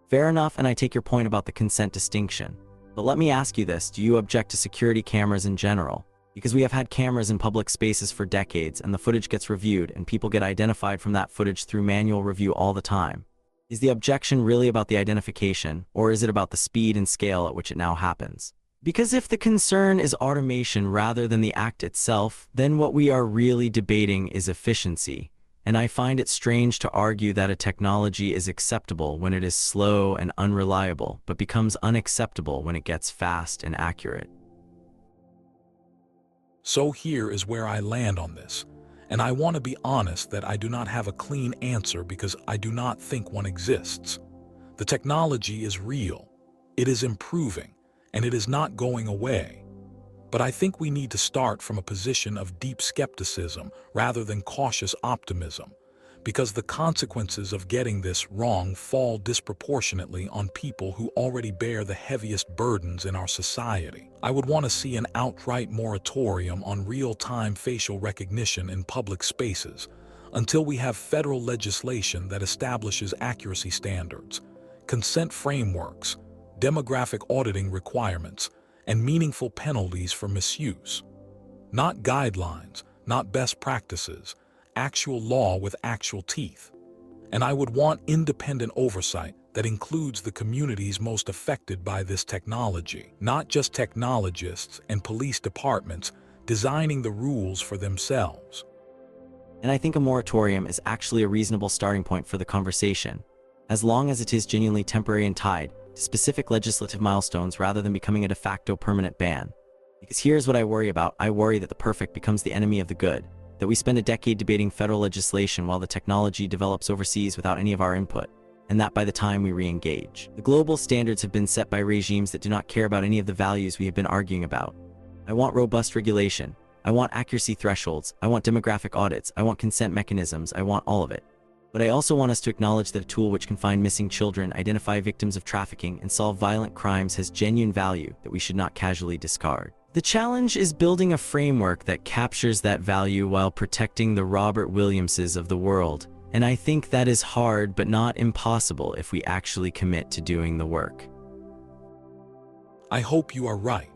Fair enough, and I take your point about the consent distinction. But let me ask you this, do you object to security cameras in general? Because we have had cameras in public spaces for decades, and the footage gets reviewed, and people get identified from that footage through manual review all the time. Is the objection really about the identification, or is it about the speed and scale at which it now happens? Because if the concern is automation rather than the act itself, then what we are really debating is efficiency. And I find it strange to argue that a technology is acceptable when it is slow and unreliable, but becomes unacceptable when it gets fast and accurate. So here is where I land on this, and I want to be honest that I do not have a clean answer because I do not think one exists. The technology is real, it is improving, and it is not going away. But I think we need to start from a position of deep skepticism rather than cautious optimism, because the consequences of getting this wrong fall disproportionately on people who already bear the heaviest burdens in our society. I would want to see an outright moratorium on real-time facial recognition in public spaces until we have federal legislation that establishes accuracy standards, consent frameworks, demographic auditing requirements, and meaningful penalties for misuse. Not guidelines, not best practices, actual law with actual teeth. And I would want independent oversight that includes the communities most affected by this technology, not just technologists and police departments designing the rules for themselves. And I think a moratorium is actually a reasonable starting point for the conversation, as long as it is genuinely temporary and tied to specific legislative milestones rather than becoming a de facto permanent ban. Because here's what I worry about. I worry that the perfect becomes the enemy of the good, that we spend a decade debating federal legislation while the technology develops overseas without any of our input, and that by the time we re-engage, the global standards have been set by regimes that do not care about any of the values we have been arguing about. I want robust regulation. I want accuracy thresholds. I want demographic audits. I want consent mechanisms. I want all of it. But I also want us to acknowledge that a tool which can find missing children, identify victims of trafficking, and solve violent crimes has genuine value that we should not casually discard. The challenge is building a framework that captures that value while protecting the Robert Williamses of the world And I think that is hard but not impossible if we actually commit to doing the work. I hope you are right.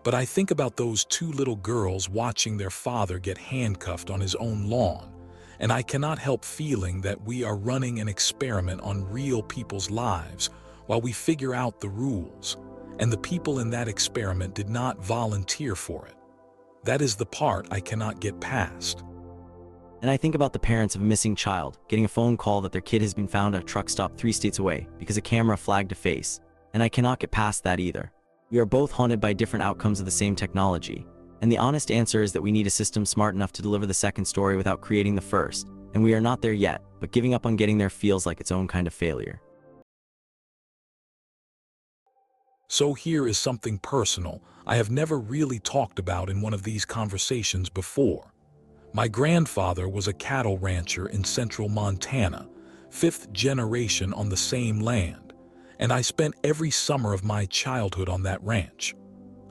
But I think about those two little girls watching their father get handcuffed on his own lawn, and I cannot help feeling that we are running an experiment on real people's lives while we figure out the rules, and the people in that experiment did not volunteer for it. That is the part I cannot get past. And I think about the parents of a missing child getting a phone call that their kid has been found at a truck stop 3 states away because a camera flagged a face, and I cannot get past that either. We are both haunted by different outcomes of the same technology, and the honest answer is that we need a system smart enough to deliver the second story without creating the first, and we are not there yet, but giving up on getting there feels like its own kind of failure. So here is something personal I have never really talked about in one of these conversations before. My grandfather was a cattle rancher in central Montana, 5th generation on the same land, and I spent every summer of my childhood on that ranch.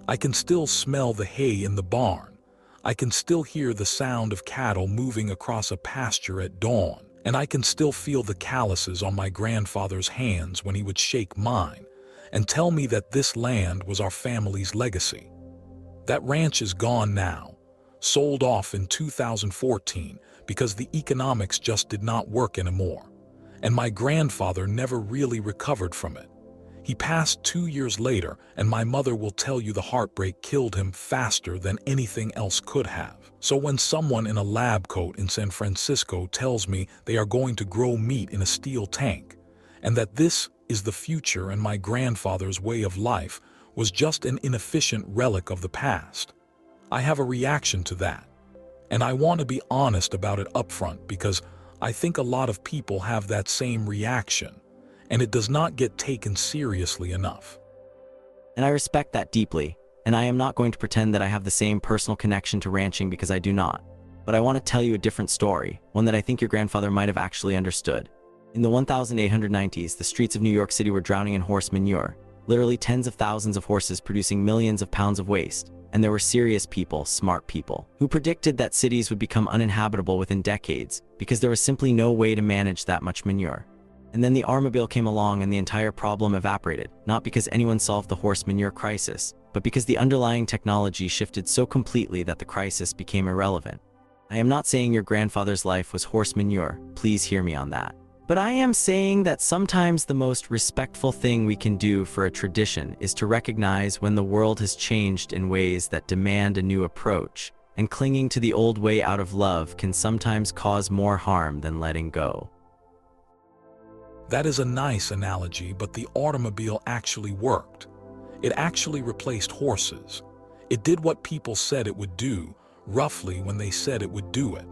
I can still smell the hay in the barn. I can still hear the sound of cattle moving across a pasture at dawn, and I can still feel the calluses on my grandfather's hands when he would shake mine and tell me that this land was our family's legacy. That ranch is gone now, sold off in 2014 because the economics just did not work anymore, and my grandfather never really recovered from it. He passed 2 years later, and my mother will tell you the heartbreak killed him faster than anything else could have. So when someone in a lab coat in San Francisco tells me they are going to grow meat in a steel tank, and that this is the future and my grandfather's way of life was just an inefficient relic of the past, I have a reaction to that. And I want to be honest about it upfront because I think a lot of people have that same reaction, and it does not get taken seriously enough. And I respect that deeply, and I am not going to pretend that I have the same personal connection to ranching because I do not. But I want to tell you a different story, one that I think your grandfather might have actually understood. In the 1890s, the streets of New York City were drowning in horse manure, literally tens of thousands of horses producing millions of pounds of waste. And there were serious people, smart people, who predicted that cities would become uninhabitable within decades because there was simply no way to manage that much manure. And then the automobile came along and the entire problem evaporated, not because anyone solved the horse manure crisis, but because the underlying technology shifted so completely that the crisis became irrelevant. I am not saying your grandfather's life was horse manure, please hear me on that. But I am saying that sometimes the most respectful thing we can do for a tradition is to recognize when the world has changed in ways that demand a new approach, and clinging to the old way out of love can sometimes cause more harm than letting go. That is a nice analogy, but the automobile actually worked. It actually replaced horses. It did what people said it would do, roughly when they said it would do it.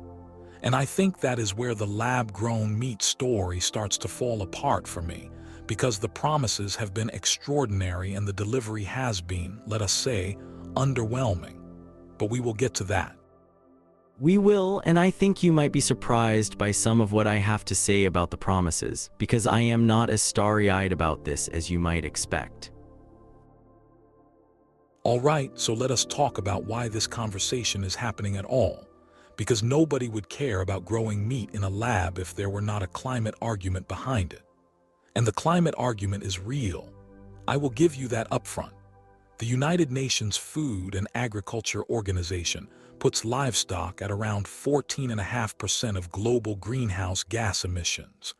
And I think that is where the lab-grown meat story starts to fall apart for me, because the promises have been extraordinary and the delivery has been, let us say, underwhelming. But we will get to that. We will, and I think you might be surprised by some of what I have to say about the promises, because I am not as starry-eyed about this as you might expect. All right, so let us talk about why this conversation is happening at all. Because nobody would care about growing meat in a lab if there were not a climate argument behind it. And the climate argument is real. I will give you that upfront. The United Nations Food and Agriculture Organization puts livestock at around 14.5% of global greenhouse gas emissions,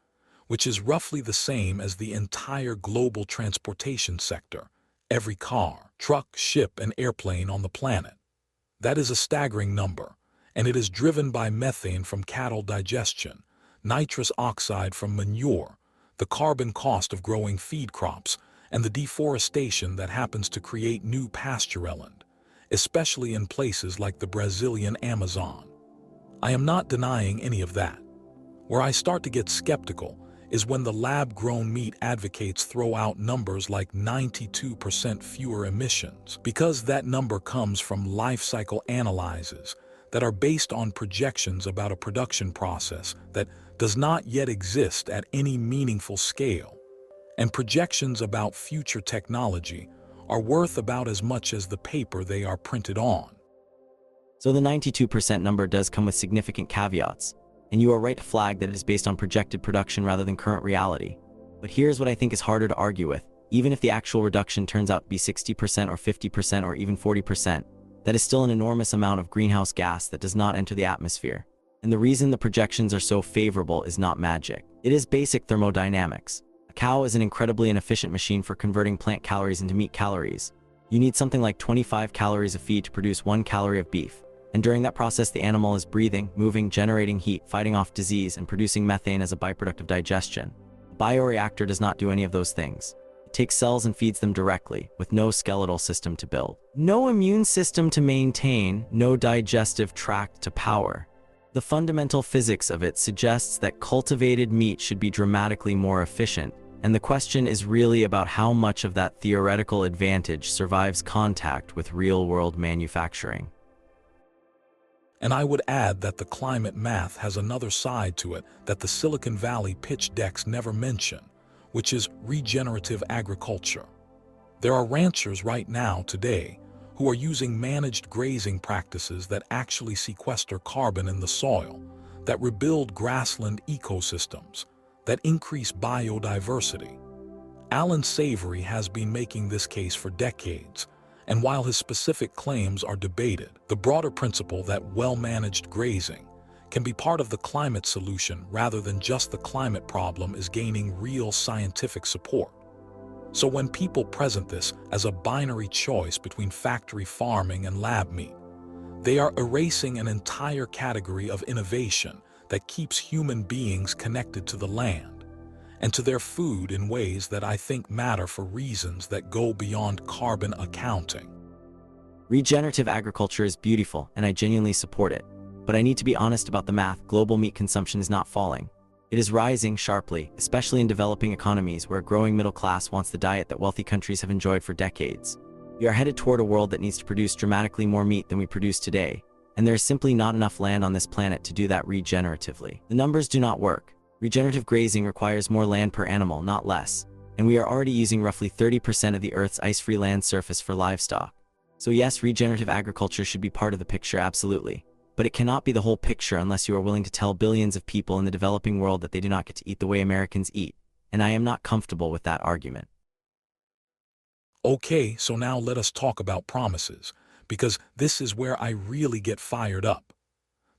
which is roughly the same as the entire global transportation sector, every car, truck, ship, and airplane on the planet. That is a staggering number. And it is driven by methane from cattle digestion, nitrous oxide from manure, the carbon cost of growing feed crops, and the deforestation that happens to create new pastureland, especially in places like the Brazilian Amazon. I am not denying any of that. Where I start to get skeptical is when the lab-grown meat advocates throw out numbers like 92% fewer emissions, because that number comes from life cycle analyses that are based on projections about a production process that does not yet exist at any meaningful scale. And projections about future technology are worth about as much as the paper they are printed on. So the 92% number does come with significant caveats. And you are right to flag that it is based on projected production rather than current reality. But here's what I think is harder to argue with. Even if the actual reduction turns out to be 60% or 50% or even 40%, that is still an enormous amount of greenhouse gas that does not enter the atmosphere. And the reason the projections are so favorable is not magic. It is basic thermodynamics. A cow is an incredibly inefficient machine for converting plant calories into meat calories. You need something like 25 calories of feed to produce 1 calorie of beef. And during that process, the animal is breathing, moving, generating heat, fighting off disease, and producing methane as a byproduct of digestion. A bioreactor does not do any of those things. It takes cells and feeds them directly, with no skeletal system to build, no immune system to maintain, no digestive tract to power. The fundamental physics of it suggests that cultivated meat should be dramatically more efficient, and the question is really about how much of that theoretical advantage survives contact with real-world manufacturing. And I would add that the climate math has another side to it that the Silicon Valley pitch decks never mention, which is regenerative agriculture. There are ranchers right now today who are using managed grazing practices that actually sequester carbon in the soil, that rebuild grassland ecosystems, that increase biodiversity. Alan Savory has been making this case for decades, and while his specific claims are debated, the broader principle that well-managed grazing can be part of the climate solution rather than just the climate problem is gaining real scientific support. So when people present this as a binary choice between factory farming and lab meat, they are erasing an entire category of innovation that keeps human beings connected to the land and to their food in ways that I think matter for reasons that go beyond carbon accounting. Regenerative agriculture is beautiful, and I genuinely support it. But I need to be honest about the math. Global meat consumption is not falling. It is rising sharply, especially in developing economies where a growing middle class wants the diet that wealthy countries have enjoyed for decades. We are headed toward a world that needs to produce dramatically more meat than we produce today, and there is simply not enough land on this planet to do that regeneratively. The numbers do not work. Regenerative grazing requires more land per animal, not less, and we are already using roughly 30% of the Earth's ice-free land surface for livestock. So yes, regenerative agriculture should be part of the picture, absolutely. But it cannot be the whole picture unless you are willing to tell billions of people in the developing world that they do not get to eat the way Americans eat, and I am not comfortable with that argument. Okay, so now let us talk about promises, because this is where I really get fired up.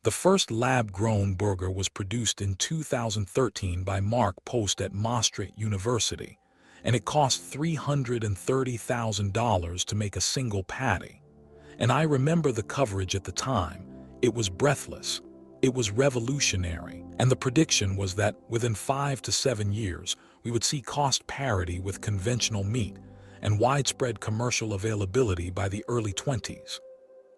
The first lab-grown burger was produced in 2013 by Mark Post at Maastricht University, and it cost $330,000 to make a single patty. And I remember the coverage at the time. It was breathless. It was revolutionary. And the prediction was that within 5 to 7 years, we would see cost parity with conventional meat and widespread commercial availability by the early 20s.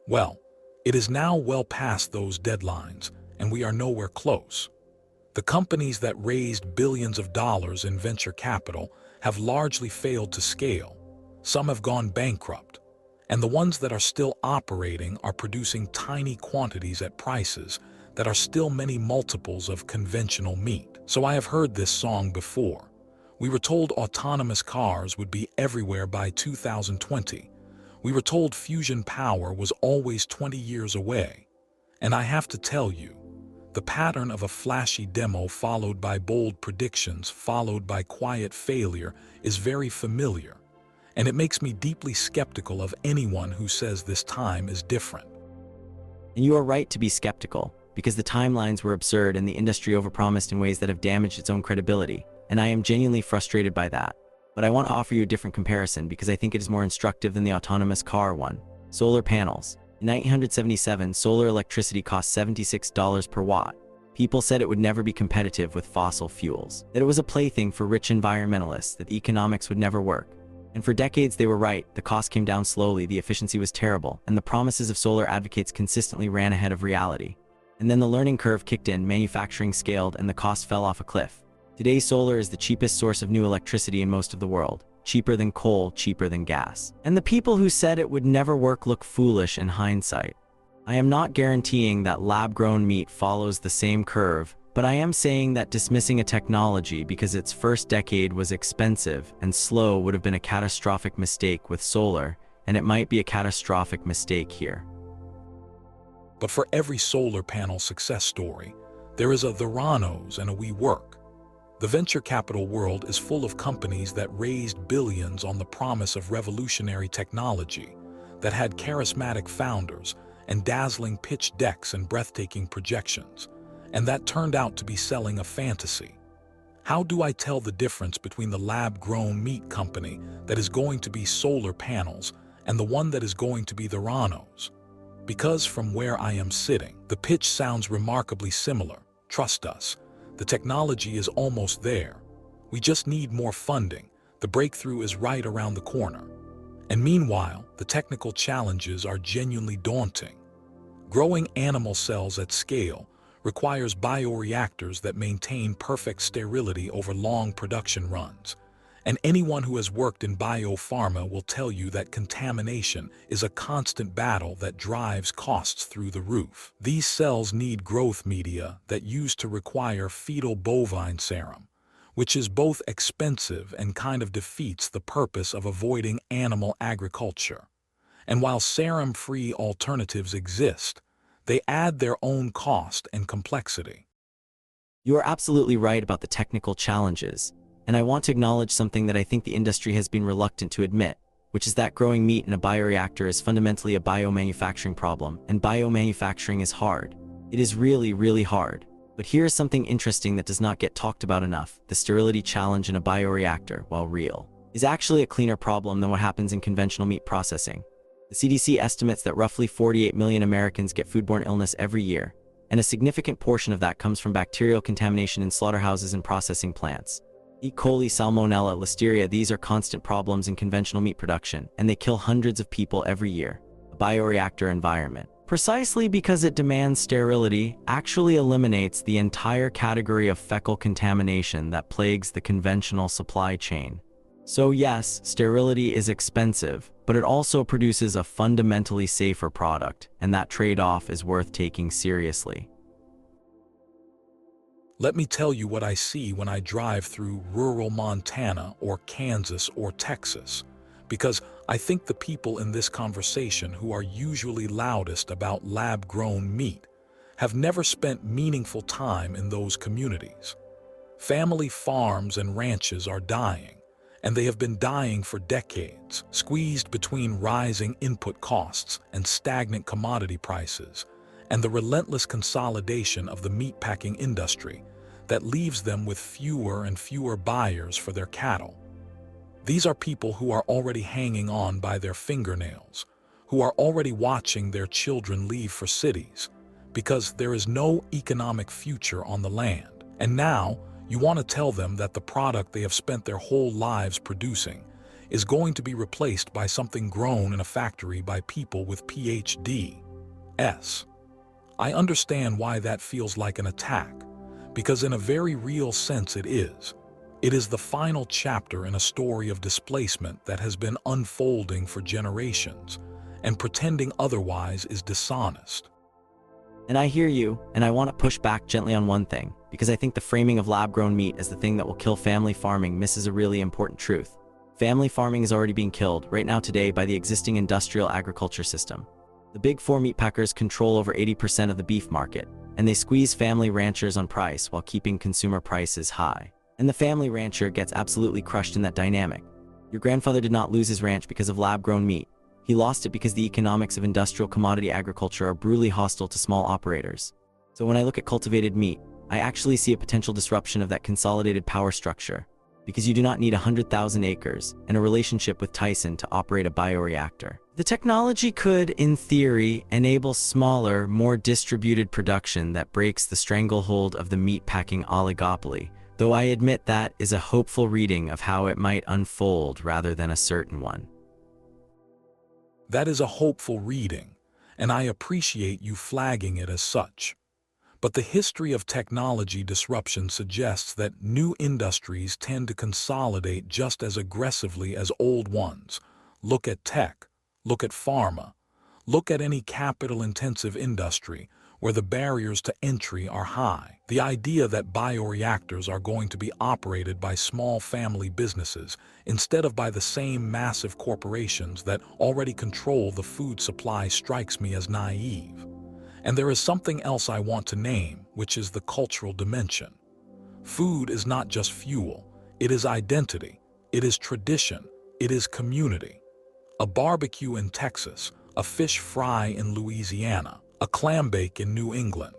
Well, it is now well past those deadlines, and we are nowhere close. The companies that raised billions of dollars in venture capital have largely failed to scale. Some have gone bankrupt, and the ones that are still operating are producing tiny quantities at prices that are still many multiples of conventional meat. So I have heard this song before. We were told autonomous cars would be everywhere by 2020. We were told fusion power was always 20 years away. And I have to tell you, the pattern of a flashy demo followed by bold predictions followed by quiet failure is very familiar, and it makes me deeply skeptical of anyone who says this time is different. And you are right to be skeptical, because the timelines were absurd and the industry overpromised in ways that have damaged its own credibility, and I am genuinely frustrated by that. But I want to offer you a different comparison because I think it is more instructive than the autonomous car one. Solar panels. In 1977, solar electricity cost $76 per watt. People said it would never be competitive with fossil fuels, that it was a plaything for rich environmentalists, that economics would never work. And for decades they were right. The cost came down slowly, the efficiency was terrible, and the promises of solar advocates consistently ran ahead of reality. And then the learning curve kicked in, manufacturing scaled, and the cost fell off a cliff. Today, solar is the cheapest source of new electricity in most of the world. Cheaper than coal, cheaper than gas. And the people who said it would never work look foolish in hindsight. I am not guaranteeing that lab-grown meat follows the same curve, but I am saying that dismissing a technology because its first decade was expensive and slow would have been a catastrophic mistake with solar, and it might be a catastrophic mistake here. But for every solar panel success story, There is a Theranos and a WeWork. The venture capital world is full of companies that raised billions on the promise of revolutionary technology, that had charismatic founders and dazzling pitch decks and breathtaking projections, and that turned out to be selling a fantasy. How do I tell the difference between the lab-grown meat company that is going to be solar panels and the one that is going to be Theranos? Because from where I am sitting, the pitch sounds remarkably similar. Trust us, the technology is almost there. We just need more funding. The breakthrough is right around the corner. And meanwhile, the technical challenges are genuinely daunting. Growing animal cells at scale requires bioreactors that maintain perfect sterility over long production runs. And anyone who has worked in biopharma will tell you that contamination is a constant battle that drives costs through the roof. These cells need growth media that used to require fetal bovine serum, which is both expensive and kind of defeats the purpose of avoiding animal agriculture. And while serum-free alternatives exist, they add their own cost and complexity. You are absolutely right about the technical challenges, and I want to acknowledge something that I think the industry has been reluctant to admit, which is that growing meat in a bioreactor is fundamentally a biomanufacturing problem, and biomanufacturing is hard. It is really, really hard. But here is something interesting that does not get talked about enough. The sterility challenge in a bioreactor, while real, is actually a cleaner problem than what happens in conventional meat processing. The CDC estimates that roughly 48 million Americans get foodborne illness every year, and a significant portion of that comes from bacterial contamination in slaughterhouses and processing plants. E. coli, Salmonella, Listeria, these are constant problems in conventional meat production, and they kill hundreds of people every year. A bioreactor environment, precisely because it demands sterility, actually eliminates the entire category of fecal contamination that plagues the conventional supply chain. So yes, sterility is expensive, but it also produces a fundamentally safer product, and that trade-off is worth taking seriously. Let me tell you what I see when I drive through rural Montana or Kansas or Texas, because I think the people in this conversation who are usually loudest about lab-grown meat have never spent meaningful time in those communities. Family farms and ranches are dying, and they have been dying for decades, squeezed between rising input costs and stagnant commodity prices, and the relentless consolidation of the meatpacking industry that leaves them with fewer and fewer buyers for their cattle. These are people who are already hanging on by their fingernails, who are already watching their children leave for cities, because there is no economic future on the land. And now, you want to tell them that the product they have spent their whole lives producing is going to be replaced by something grown in a factory by people with PhDs. I understand why that feels like an attack, because in a very real sense it is. It is the final chapter in a story of displacement that has been unfolding for generations, and pretending otherwise is dishonest. And I hear you, and I want to push back gently on one thing, because I think the framing of lab-grown meat as the thing that will kill family farming misses a really important truth. Family farming is already being killed, right now today, by the existing industrial agriculture system. The big four meatpackers control over 80% of the beef market, and they squeeze family ranchers on price while keeping consumer prices high. And the family rancher gets absolutely crushed in that dynamic. Your grandfather did not lose his ranch because of lab-grown meat. He lost it because the economics of industrial commodity agriculture are brutally hostile to small operators. So when I look at cultivated meat, I actually see a potential disruption of that consolidated power structure, because you do not need 100,000 acres and a relationship with Tyson to operate a bioreactor. The technology could, in theory, enable smaller, more distributed production that breaks the stranglehold of the meatpacking oligopoly, though I admit that is a hopeful reading of how it might unfold rather than a certain one. That is a hopeful reading, and I appreciate you flagging it as such. But the history of technology disruption suggests that new industries tend to consolidate just as aggressively as old ones. Look at tech, look at pharma, look at any capital-intensive industry where the barriers to entry are high. The idea that bioreactors are going to be operated by small family businesses instead of by the same massive corporations that already control the food supply strikes me as naive. And there is something else I want to name, which is the cultural dimension. Food is not just fuel, it is identity, it is tradition, it is community. A barbecue in Texas, a fish fry in Louisiana, a clam bake in New England.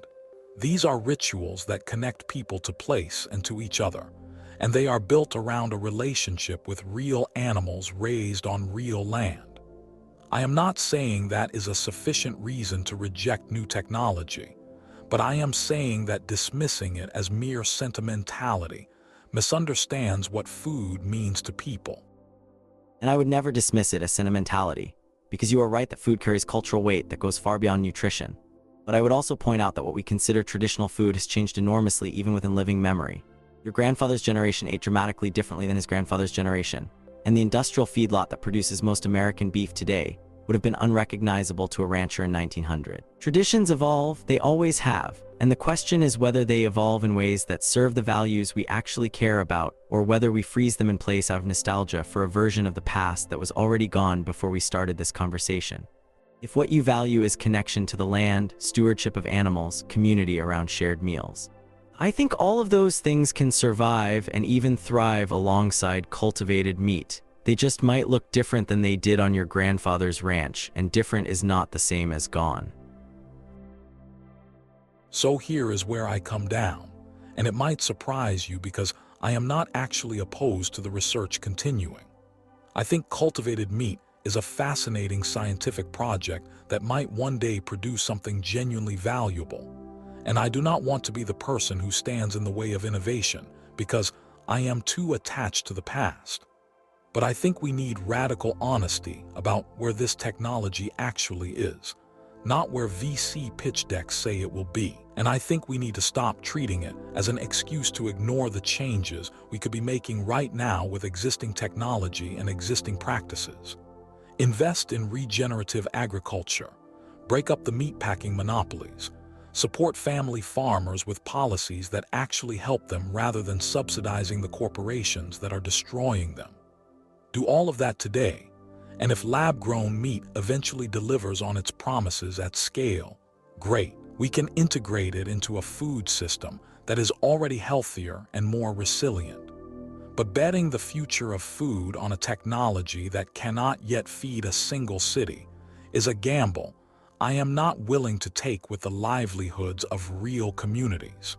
These are rituals that connect people to place and to each other, and they are built around a relationship with real animals raised on real land. I am not saying that is a sufficient reason to reject new technology, but I am saying that dismissing it as mere sentimentality misunderstands what food means to people. And I would never dismiss it as sentimentality, because you are right that food carries cultural weight that goes far beyond nutrition. But I would also point out that what we consider traditional food has changed enormously even within living memory. Your grandfather's generation ate dramatically differently than his grandfather's generation, and the industrial feedlot that produces most American beef today would have been unrecognizable to a rancher in 1900. Traditions evolve, they always have, and the question is whether they evolve in ways that serve the values we actually care about, or whether we freeze them in place out of nostalgia for a version of the past that was already gone before we started this conversation. If what you value is connection to the land, stewardship of animals, community around shared meals, I think all of those things can survive and even thrive alongside cultivated meat. They just might look different than they did on your grandfather's ranch, and different is not the same as gone. So here is where I come down, and it might surprise you because I am not actually opposed to the research continuing. I think cultivated meat is a fascinating scientific project that might one day produce something genuinely valuable. And I do not want to be the person who stands in the way of innovation because I am too attached to the past. But I think we need radical honesty about where this technology actually is, not where VC pitch decks say it will be. And I think we need to stop treating it as an excuse to ignore the changes we could be making right now with existing technology and existing practices. Invest in regenerative agriculture, break up the meatpacking monopolies, support family farmers with policies that actually help them rather than subsidizing the corporations that are destroying them. Do all of that today, and if lab-grown meat eventually delivers on its promises at scale, great. We can integrate it into a food system that is already healthier and more resilient. But betting the future of food on a technology that cannot yet feed a single city is a gamble I am not willing to take with the livelihoods of real communities.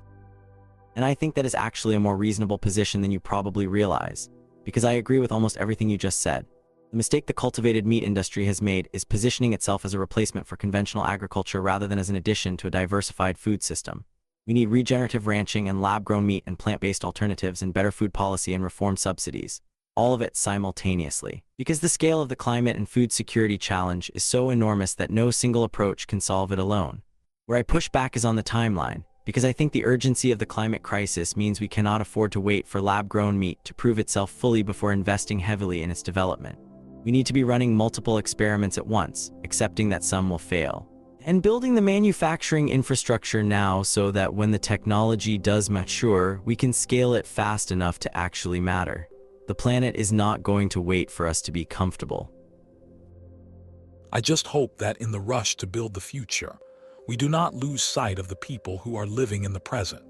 And I think that is actually a more reasonable position than you probably realize, because I agree with almost everything you just said. The mistake the cultivated meat industry has made is positioning itself as a replacement for conventional agriculture rather than as an addition to a diversified food system. We need regenerative ranching and lab-grown meat and plant-based alternatives and better food policy and reform subsidies. All of it simultaneously. Because the scale of the climate and food security challenge is so enormous that no single approach can solve it alone. Where I push back is on the timeline, because I think the urgency of the climate crisis means we cannot afford to wait for lab-grown meat to prove itself fully before investing heavily in its development. We need to be running multiple experiments at once, accepting that some will fail, and building the manufacturing infrastructure now so that when the technology does mature, we can scale it fast enough to actually matter. The planet is not going to wait for us to be comfortable. I just hope that in the rush to build the future, we do not lose sight of the people who are living in the present.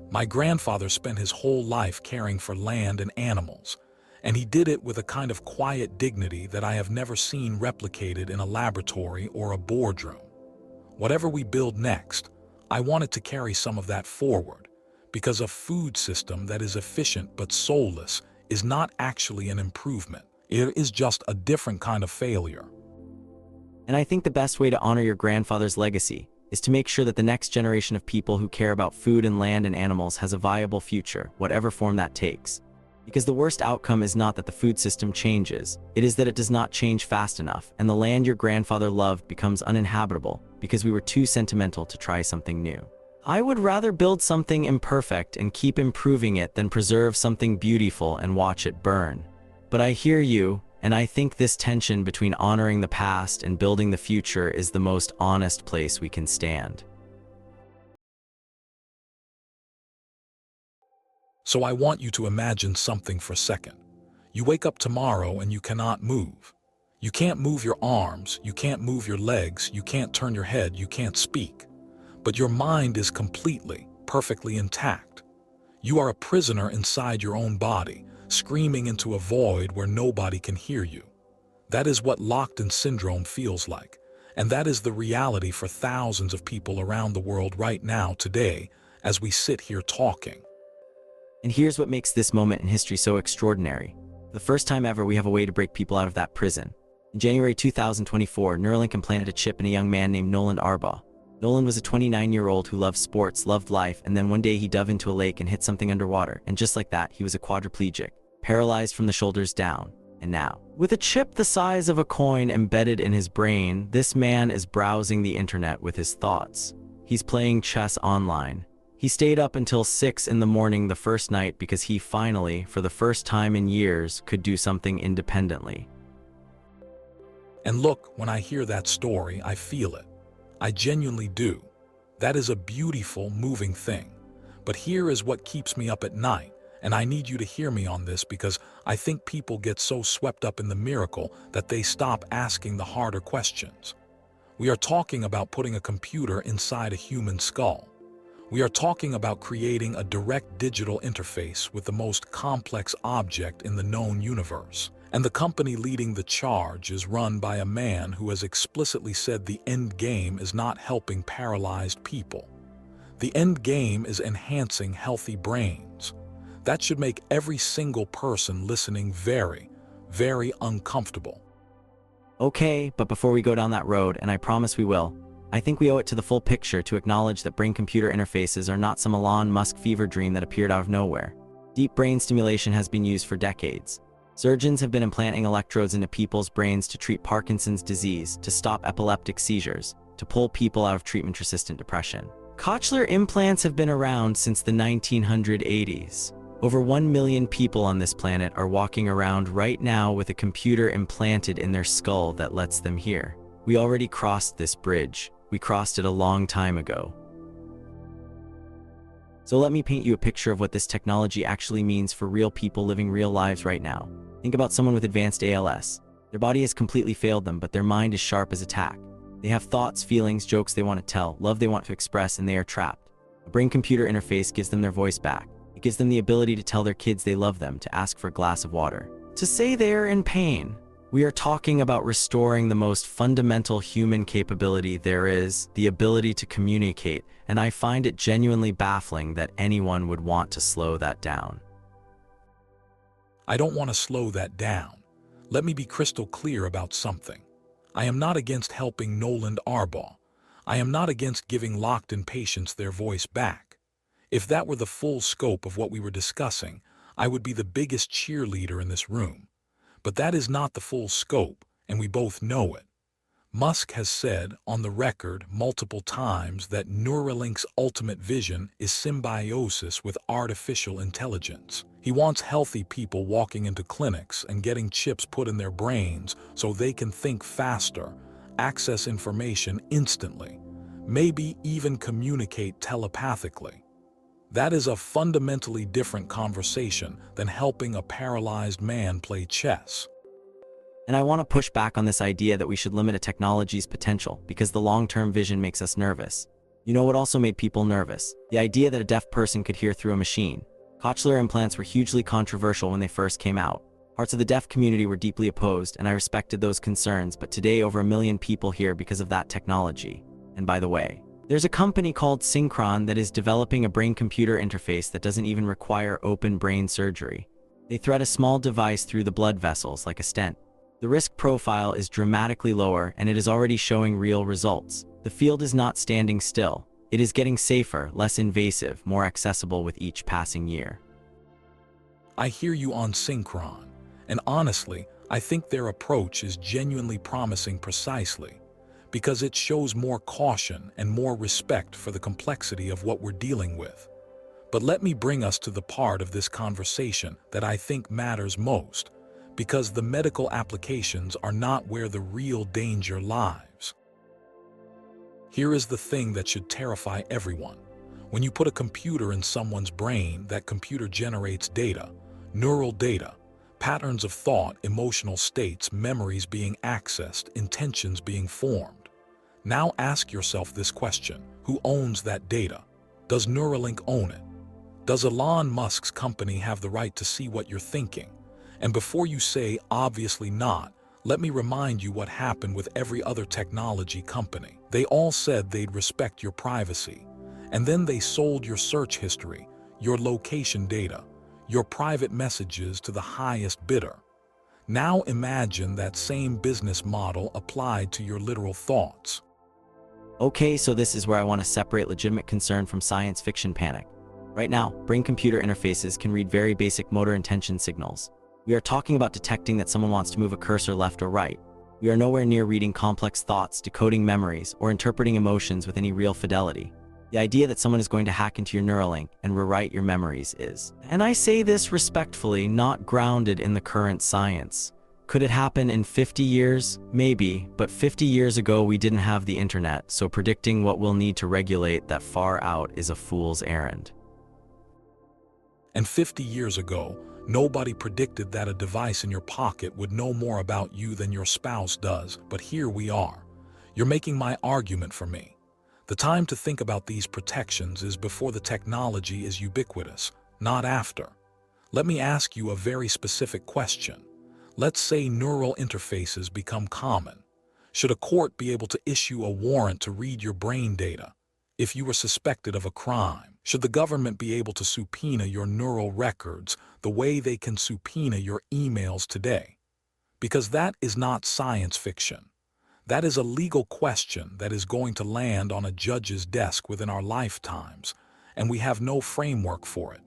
My grandfather spent his whole life caring for land and animals, and he did it with a kind of quiet dignity that I have never seen replicated in a laboratory or a boardroom. Whatever we build next, I want it to carry some of that forward, because a food system that is efficient but soulless is not actually an improvement. It is just a different kind of failure. And I think the best way to honor your grandfather's legacy is to make sure that the next generation of people who care about food and land and animals has a viable future, whatever form that takes. Because the worst outcome is not that the food system changes, it is that it does not change fast enough, and the land your grandfather loved becomes uninhabitable because we were too sentimental to try something new. I would rather build something imperfect and keep improving it than preserve something beautiful and watch it burn. But I hear you, and I think this tension between honoring the past and building the future is the most honest place we can stand. So I want you to imagine something for a second. You wake up tomorrow and you cannot move. You can't move your arms, you can't move your legs, you can't turn your head, you can't speak. but your mind is completely, perfectly intact. You are a prisoner inside your own body, screaming into a void where nobody can hear you. That is what locked-in syndrome feels like, and that is the reality for thousands of people around the world right now today as we sit here talking. And here's what makes this moment in history so extraordinary. For the first time ever, we have a way to break people out of that prison. In January 2024, Neuralink implanted a chip in a young man named Nolan Arbaugh. Nolan was a 29-year-old who loved sports, loved life, and then one day he dove into a lake and hit something underwater, and just like that, he was a quadriplegic, paralyzed from the shoulders down. And now, with a chip the size of a coin embedded in his brain, this man is browsing the internet with his thoughts. He's playing chess online. He stayed up until 6 in the morning the first night because he finally, for the first time in years, could do something independently. And look, when I hear that story, I feel it. I genuinely do. That is a beautiful, moving thing. But here is what keeps me up at night, and I need you to hear me on this because I think people get so swept up in the miracle that they stop asking the harder questions. We are talking about putting a computer inside a human skull. We are talking about creating a direct digital interface with the most complex object in the known universe. And the company leading the charge is run by a man who has explicitly said the end game is not helping paralyzed people. The end game is enhancing healthy brains. That should make every single person listening very, very uncomfortable. Okay, but before we go down that road, and I promise we will, I think we owe it to the full picture to acknowledge that brain-computer interfaces are not some Elon Musk fever dream that appeared out of nowhere. Deep brain stimulation has been used for decades. Surgeons have been implanting electrodes into people's brains to treat Parkinson's disease, to stop epileptic seizures, to pull people out of treatment-resistant depression. Cochlear implants have been around since the 1980s. Over 1 million people on this planet are walking around right now with a computer implanted in their skull that lets them hear. We already crossed this bridge. We crossed it a long time ago. So let me paint you a picture of what this technology actually means for real people living real lives right now. Think about someone with advanced ALS. Their body has completely failed them, but their mind is sharp as a tack. They have thoughts, feelings, jokes they want to tell, love they want to express, and they are trapped. A brain-computer interface gives them their voice back. It gives them the ability to tell their kids they love them, to ask for a glass of water, to say they're in pain. We are talking about restoring the most fundamental human capability there is, the ability to communicate, and I find it genuinely baffling that anyone would want to slow that down. I don't want to slow that down. Let me be crystal clear about something. I am not against helping Nolan Arbaugh. I am not against giving locked-in patients their voice back. If that were the full scope of what we were discussing, I would be the biggest cheerleader in this room. But that is not the full scope, and we both know it. Musk has said on the record multiple times that Neuralink's ultimate vision is symbiosis with artificial intelligence. He wants healthy people walking into clinics and getting chips put in their brains so they can think faster, access information instantly, maybe even communicate telepathically. That is a fundamentally different conversation than helping a paralyzed man play chess. And I want to push back on this idea that we should limit a technology's potential because the long-term vision makes us nervous. You know what also made people nervous? The idea that a deaf person could hear through a machine. Cochlear implants were hugely controversial when they first came out. Parts of the deaf community were deeply opposed, and I respected those concerns, but today over 1 million people hear because of that technology. And by the way, there's a company called Synchron that is developing a brain-computer interface that doesn't even require open brain surgery. They thread a small device through the blood vessels like a stent. The risk profile is dramatically lower, and it is already showing real results. The field is not standing still. It is getting safer, less invasive, more accessible with each passing year. I hear you on Synchron, and honestly, I think their approach is genuinely promising precisely because it shows more caution and more respect for the complexity of what we're dealing with. But let me bring us to the part of this conversation that I think matters most, because the medical applications are not where the real danger lies. Here is the thing that should terrify everyone. When you put a computer in someone's brain, that computer generates data, neural data, patterns of thought, emotional states, memories being accessed, intentions being formed. Now ask yourself this question: Who owns that data? Does Neuralink own it? Does Elon Musk's company have the right to see what you're thinking? And before you say, obviously not, let me remind you what happened with every other technology company. They all said they'd respect your privacy. And then they sold your search history, your location data, your private messages to the highest bidder. Now imagine that same business model applied to your literal thoughts. Okay, so this is where I want to separate legitimate concern from science fiction panic. Right now, brain-computer interfaces can read very basic motor intention signals. We are talking about detecting that someone wants to move a cursor left or right. We are nowhere near reading complex thoughts, decoding memories, or interpreting emotions with any real fidelity. The idea that someone is going to hack into your Neuralink and rewrite your memories is, and I say this respectfully, not grounded in the current science. Could it happen in 50 years? Maybe, but 50 years ago we didn't have the internet, so predicting what we'll need to regulate that far out is a fool's errand. And 50 years ago, nobody predicted that a device in your pocket would know more about you than your spouse does, but here we are. You're making my argument for me. The time to think about these protections is before the technology is ubiquitous, not after. Let me ask you a very specific question. Let's say neural interfaces become common. Should a court be able to issue a warrant to read your brain data? If you were suspected of a crime, should the government be able to subpoena your neural records the way they can subpoena your emails today? Because that is not science fiction. That is a legal question that is going to land on a judge's desk within our lifetimes, and we have no framework for it.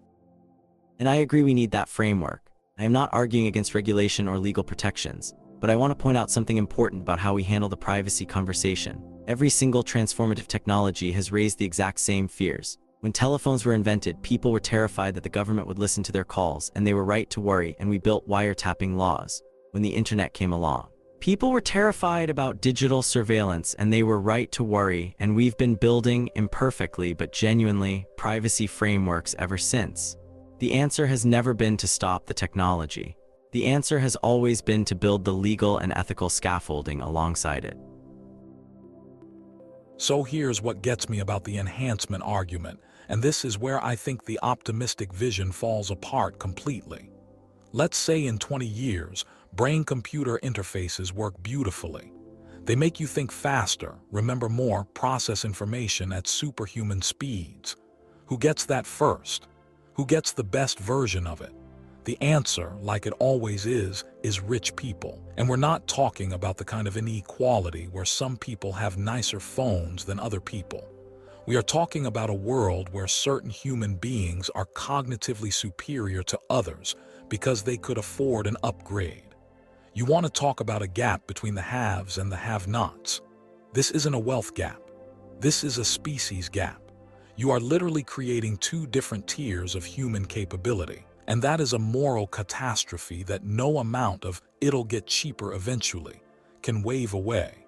And I agree we need that framework. I am not arguing against regulation or legal protections, but I want to point out something important about how we handle the privacy conversation. Every single transformative technology has raised the exact same fears. When telephones were invented, people were terrified that the government would listen to their calls, and they were right to worry, and we built wiretapping laws. When the internet came along, people were terrified about digital surveillance, and they were right to worry, and we've been building, imperfectly but genuinely, privacy frameworks ever since. The answer has never been to stop the technology. The answer has always been to build the legal and ethical scaffolding alongside it. So here's what gets me about the enhancement argument, and this is where I think the optimistic vision falls apart completely. Let's say in 20 years, brain-computer interfaces work beautifully. They make you think faster, remember more, process information at superhuman speeds. Who gets that first? Who gets the best version of it? The answer, like it always is rich people. And we're not talking about the kind of inequality where some people have nicer phones than other people. We are talking about a world where certain human beings are cognitively superior to others because they could afford an upgrade. You want to talk about a gap between the haves and the have-nots. This isn't a wealth gap. This is a species gap. You are literally creating two different tiers of human capability, and that is a moral catastrophe that no amount of "it'll get cheaper eventually" can wave away.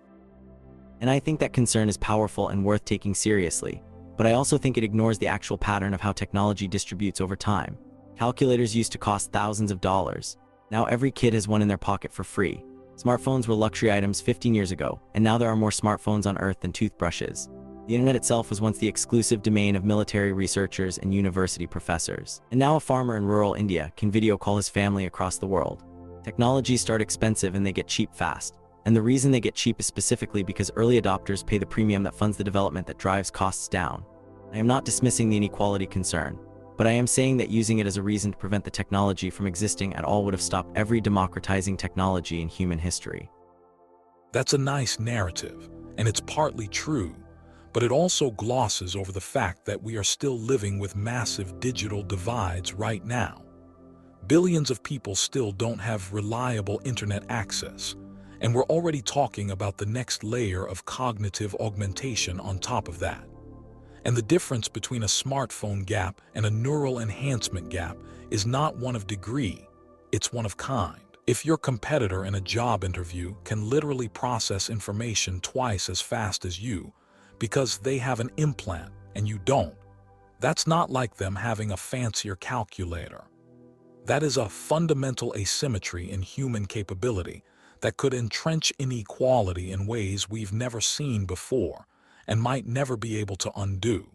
And I think that concern is powerful and worth taking seriously, but I also think it ignores the actual pattern of how technology distributes over time. Calculators used to cost thousands of dollars. Now every kid has one in their pocket for free. Smartphones were luxury items 15 years ago, and now there are more smartphones on Earth than toothbrushes. The internet itself was once the exclusive domain of military researchers and university professors. And now a farmer in rural India can video call his family across the world. Technologies start expensive and they get cheap fast. And the reason they get cheap is specifically because early adopters pay the premium that funds the development that drives costs down. I am not dismissing the inequality concern, but I am saying that using it as a reason to prevent the technology from existing at all would have stopped every democratizing technology in human history. That's a nice narrative, and it's partly true. But it also glosses over the fact that we are still living with massive digital divides right now. Billions of people still don't have reliable internet access, and we're already talking about the next layer of cognitive augmentation on top of that. And the difference between a smartphone gap and a neural enhancement gap is not one of degree, it's one of kind. If your competitor in a job interview can literally process information twice as fast as you, because they have an implant and you don't, that's not like them having a fancier calculator. That is a fundamental asymmetry in human capability that could entrench inequality in ways we've never seen before, and might never be able to undo.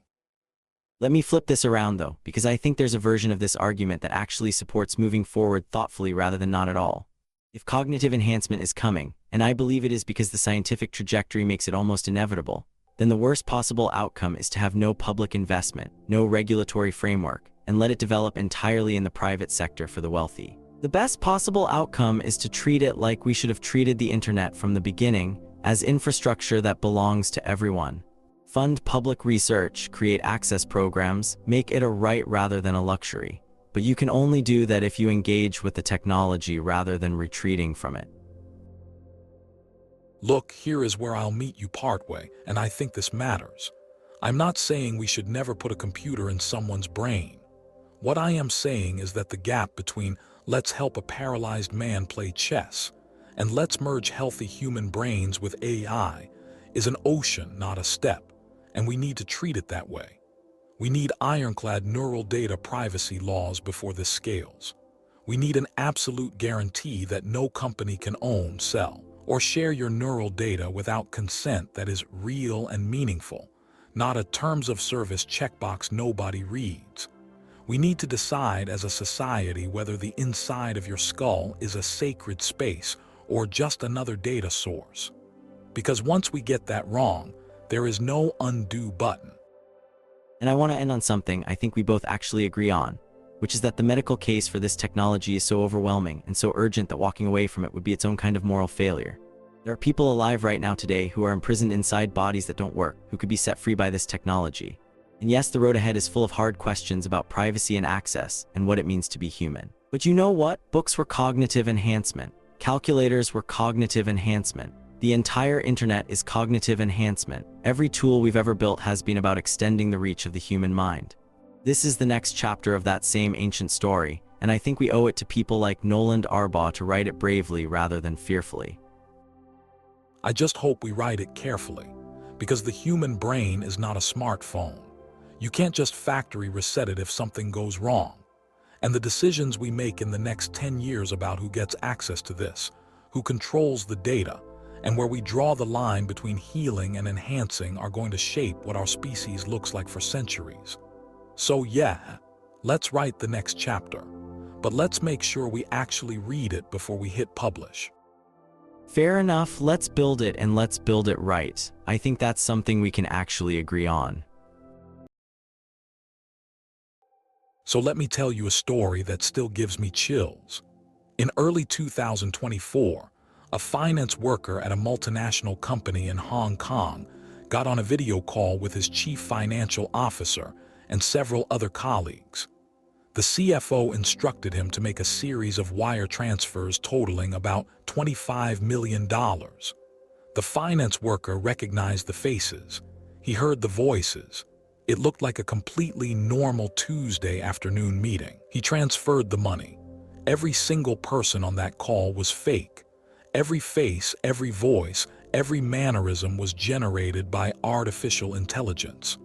Let me flip this around though, because I think there's a version of this argument that actually supports moving forward thoughtfully rather than not at all. If cognitive enhancement is coming, and I believe it is because the scientific trajectory makes it almost inevitable, then the worst possible outcome is to have no public investment, no regulatory framework, and let it develop entirely in the private sector for the wealthy. The best possible outcome is to treat it like we should have treated the internet from the beginning, as infrastructure that belongs to everyone. Fund public research, create access programs, make it a right rather than a luxury. But you can only do that if you engage with the technology rather than retreating from it. Look, here is where I'll meet you partway, and I think this matters. I'm not saying we should never put a computer in someone's brain. What I am saying is that the gap between let's help a paralyzed man play chess and let's merge healthy human brains with AI is an ocean, not a step, and we need to treat it that way. We need ironclad neural data privacy laws before this scales. We need an absolute guarantee that no company can own, sell, or share your neural data without consent that is real and meaningful, not a terms of service checkbox nobody reads. We need to decide as a society whether the inside of your skull is a sacred space or just another data source. Because once we get that wrong, there is no undo button. And I want to end on something I think we both actually agree on, which is that the medical case for this technology is so overwhelming and so urgent that walking away from it would be its own kind of moral failure. There are people alive right now today who are imprisoned inside bodies that don't work, who could be set free by this technology. And yes, the road ahead is full of hard questions about privacy and access and what it means to be human. But you know what? Books were cognitive enhancement. Calculators were cognitive enhancement. The entire internet is cognitive enhancement. Every tool we've ever built has been about extending the reach of the human mind. This is the next chapter of that same ancient story, and I think we owe it to people like Noland Arbaugh to write it bravely rather than fearfully. I just hope we write it carefully, because the human brain is not a smartphone. You can't just factory reset it if something goes wrong. And the decisions we make in the next 10 years about who gets access to this, who controls the data, and where we draw the line between healing and enhancing are going to shape what our species looks like for centuries. So yeah, let's write the next chapter, but let's make sure we actually read it before we hit publish. Fair enough, let's build it and let's build it right. I think that's something we can actually agree on. So let me tell you a story that still gives me chills. In early 2024, a finance worker at a multinational company in Hong Kong got on a video call with his chief financial officer and several other colleagues. The CFO instructed him to make a series of wire transfers totaling about $25 million. The finance worker recognized the faces. He heard the voices. It looked like a completely normal Tuesday afternoon meeting. He transferred the money. Every single person on that call was fake. Every face, every voice, every mannerism was generated by artificial intelligence.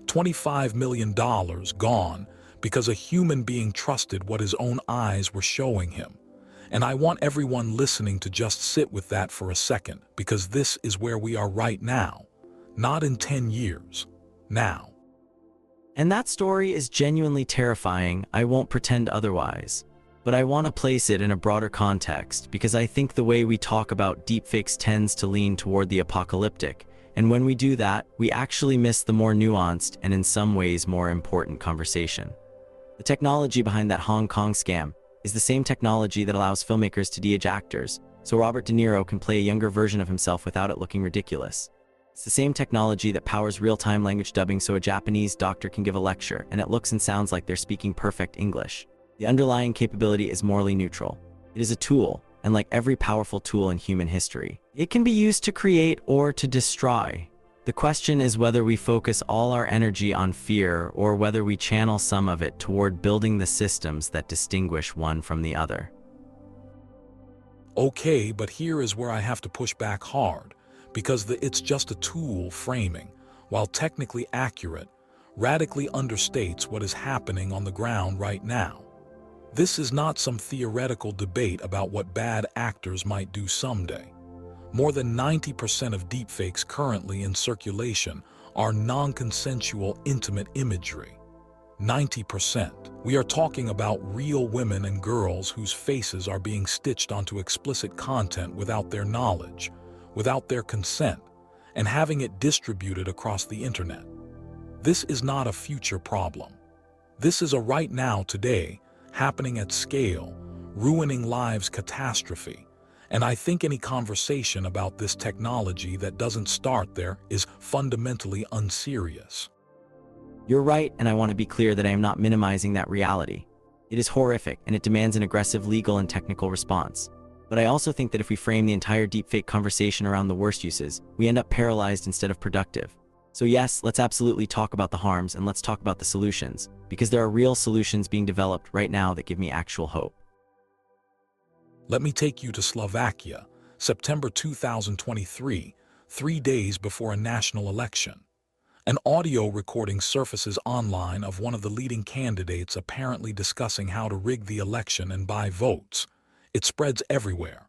$25 million gone because a human being trusted what his own eyes were showing him. And I want everyone listening to just sit with that for a second, because this is where we are right now. Not in 10 years. Now. And that story is genuinely terrifying, I won't pretend otherwise. But I want to place it in a broader context because I think the way we talk about deepfakes tends to lean toward the apocalyptic, and when we do that, we actually miss the more nuanced and in some ways more important conversation. The technology behind that Hong Kong scam is the same technology that allows filmmakers to de-age actors, so Robert De Niro can play a younger version of himself without it looking ridiculous. It's the same technology that powers real-time language dubbing so a Japanese doctor can give a lecture and it looks and sounds like they're speaking perfect English. The underlying capability is morally neutral. It is a tool, and like every powerful tool in human history, it can be used to create or to destroy. The question is whether we focus all our energy on fear or whether we channel some of it toward building the systems that distinguish one from the other. Okay, but here is where I have to push back hard, because it's just a tool framing, while technically accurate, radically understates what is happening on the ground right now. This is not some theoretical debate about what bad actors might do someday. More than 90% of deepfakes currently in circulation are non-consensual intimate imagery. 90%. We are talking about real women and girls whose faces are being stitched onto explicit content without their knowledge, without their consent, and having it distributed across the internet. This is not a future problem. This is a right now, today, happening at scale, ruining lives catastrophe. And I think any conversation about this technology that doesn't start there is fundamentally unserious. You're right, and I want to be clear that I am not minimizing that reality. It is horrific, and it demands an aggressive legal and technical response. But I also think that if we frame the entire deepfake conversation around the worst uses, we end up paralyzed instead of productive. So yes, let's absolutely talk about the harms, and let's talk about the solutions, because there are real solutions being developed right now that give me actual hope. Let me take you to Slovakia, September 2023, 3 days before a national election. An audio recording surfaces online of one of the leading candidates apparently discussing how to rig the election and buy votes. It spreads everywhere.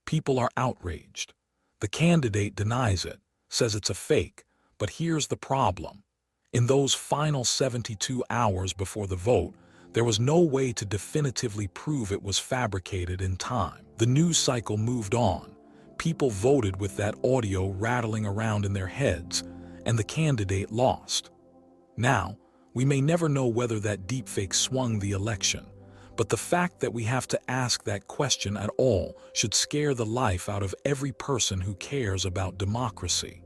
People are outraged. The candidate denies it, says it's a fake, but here's the problem. In those final 72 hours before the vote, there was no way to definitively prove it was fabricated in time. The news cycle moved on. People voted with that audio rattling around in their heads, and the candidate lost. Now, we may never know whether that deepfake swung the election, but the fact that we have to ask that question at all should scare the life out of every person who cares about democracy.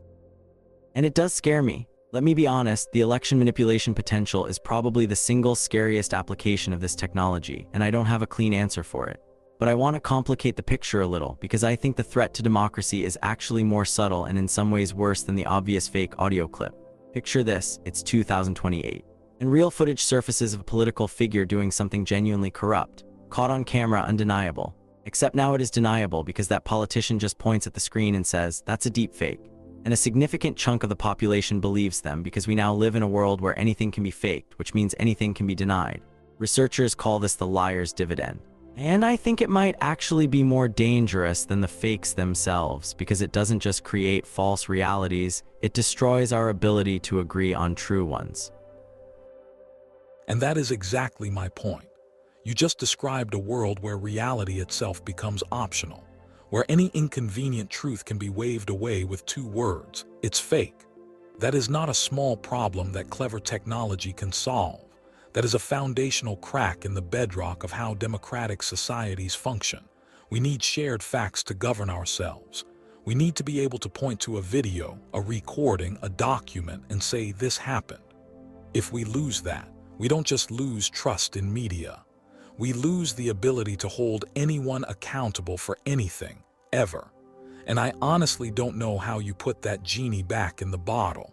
And it does scare me. Let me be honest, the election manipulation potential is probably the single scariest application of this technology, and I don't have a clean answer for it. But I want to complicate the picture a little, because I think the threat to democracy is actually more subtle and in some ways worse than the obvious fake audio clip. Picture this, it's 2028. And real footage surfaces of a political figure doing something genuinely corrupt. Caught on camera, undeniable. Except now it is deniable because that politician just points at the screen and says, "That's a deep fake." And a significant chunk of the population believes them because we now live in a world where anything can be faked, which means anything can be denied. Researchers call this the liar's dividend. And I think it might actually be more dangerous than the fakes themselves, because it doesn't just create false realities, it destroys our ability to agree on true ones. And that is exactly my point. You just described a world where reality itself becomes optional, where any inconvenient truth can be waved away with 2 words: it's fake. That is not a small problem that clever technology can solve. That is a foundational crack in the bedrock of how democratic societies function. We need shared facts to govern ourselves. We need to be able to point to a video, a recording, a document, and say this happened. If we lose that, we don't just lose trust in media. We lose the ability to hold anyone accountable for anything, ever. And I honestly don't know how you put that genie back in the bottle.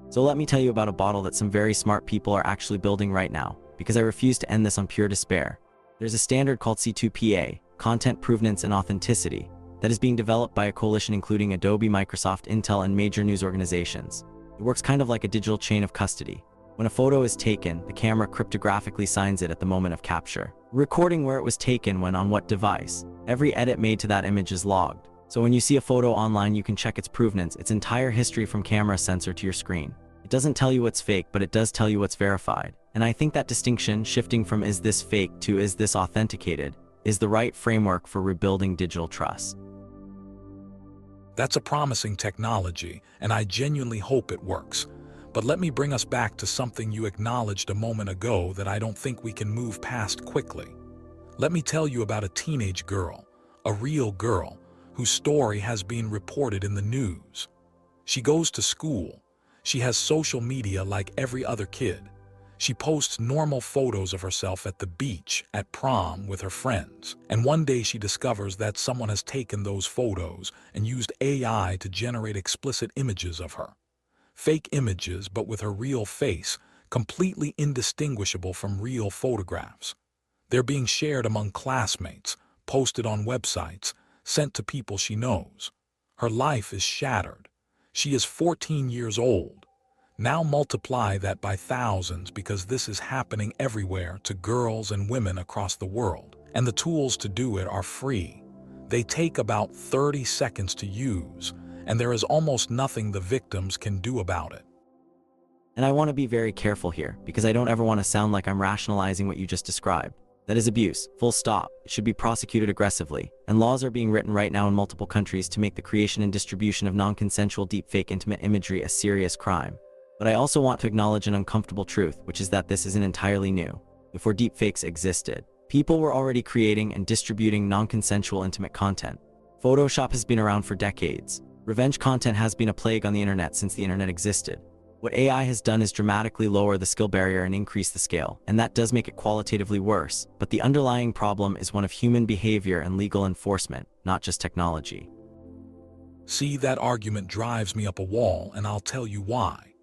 So let me tell you about a bottle that some very smart people are actually building right now, because I refuse to end this on pure despair. There's a standard called C2PA, Content Provenance and Authenticity, that is being developed by a coalition including Adobe, Microsoft, Intel, and major news organizations. It works kind of like a digital chain of custody. When a photo is taken, the camera cryptographically signs it at the moment of capture, recording where it was taken, when, on what device. Every edit made to that image is logged. So when you see a photo online, you can check its provenance, its entire history from camera sensor to your screen. It doesn't tell you what's fake, but it does tell you what's verified. And I think that distinction, shifting from is this fake to is this authenticated, is the right framework for rebuilding digital trust. That's a promising technology, and I genuinely hope it works. But let me bring us back to something you acknowledged a moment ago that I don't think we can move past quickly. Let me tell you about a teenage girl, a real girl, whose story has been reported in the news. She goes to school. She has social media like every other kid. She posts normal photos of herself at the beach, at prom, with her friends. And one day she discovers that someone has taken those photos and used AI to generate explicit images of her. Fake images, but with her real face, completely indistinguishable from real photographs. They're being shared among classmates, posted on websites, sent to people she knows. Her life is shattered. She is 14 years old. Now multiply that by thousands, because this is happening everywhere to girls and women across the world. And the tools to do it are free. They take about 30 seconds to use, and there is almost nothing the victims can do about it. And I want to be very careful here, because I don't ever want to sound like I'm rationalizing what you just described. That is abuse, full stop. It should be prosecuted aggressively, and laws are being written right now in multiple countries to make the creation and distribution of non-consensual deepfake intimate imagery a serious crime. But I also want to acknowledge an uncomfortable truth, which is that this isn't entirely new. Before deepfakes existed, people were already creating and distributing non-consensual intimate content. Photoshop has been around for decades. Revenge content has been a plague on the internet since the internet existed. What AI has done is dramatically lower the skill barrier and increase the scale, and that does make it qualitatively worse, but the underlying problem is one of human behavior and legal enforcement, not just technology. See, that argument drives me up a wall, and I'll tell you why.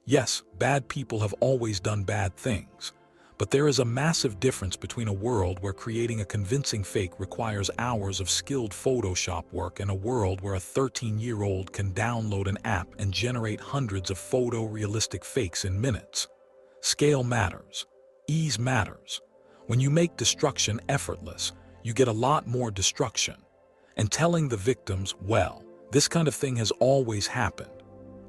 Yes, bad people have always done bad things, but there is a massive difference between a world where creating a convincing fake requires hours of skilled Photoshop work and a world where a 13-year-old can download an app and generate hundreds of photorealistic fakes in minutes. Scale matters. Ease matters. When you make destruction effortless, you get a lot more destruction. And telling the victims, well, this kind of thing has always happened,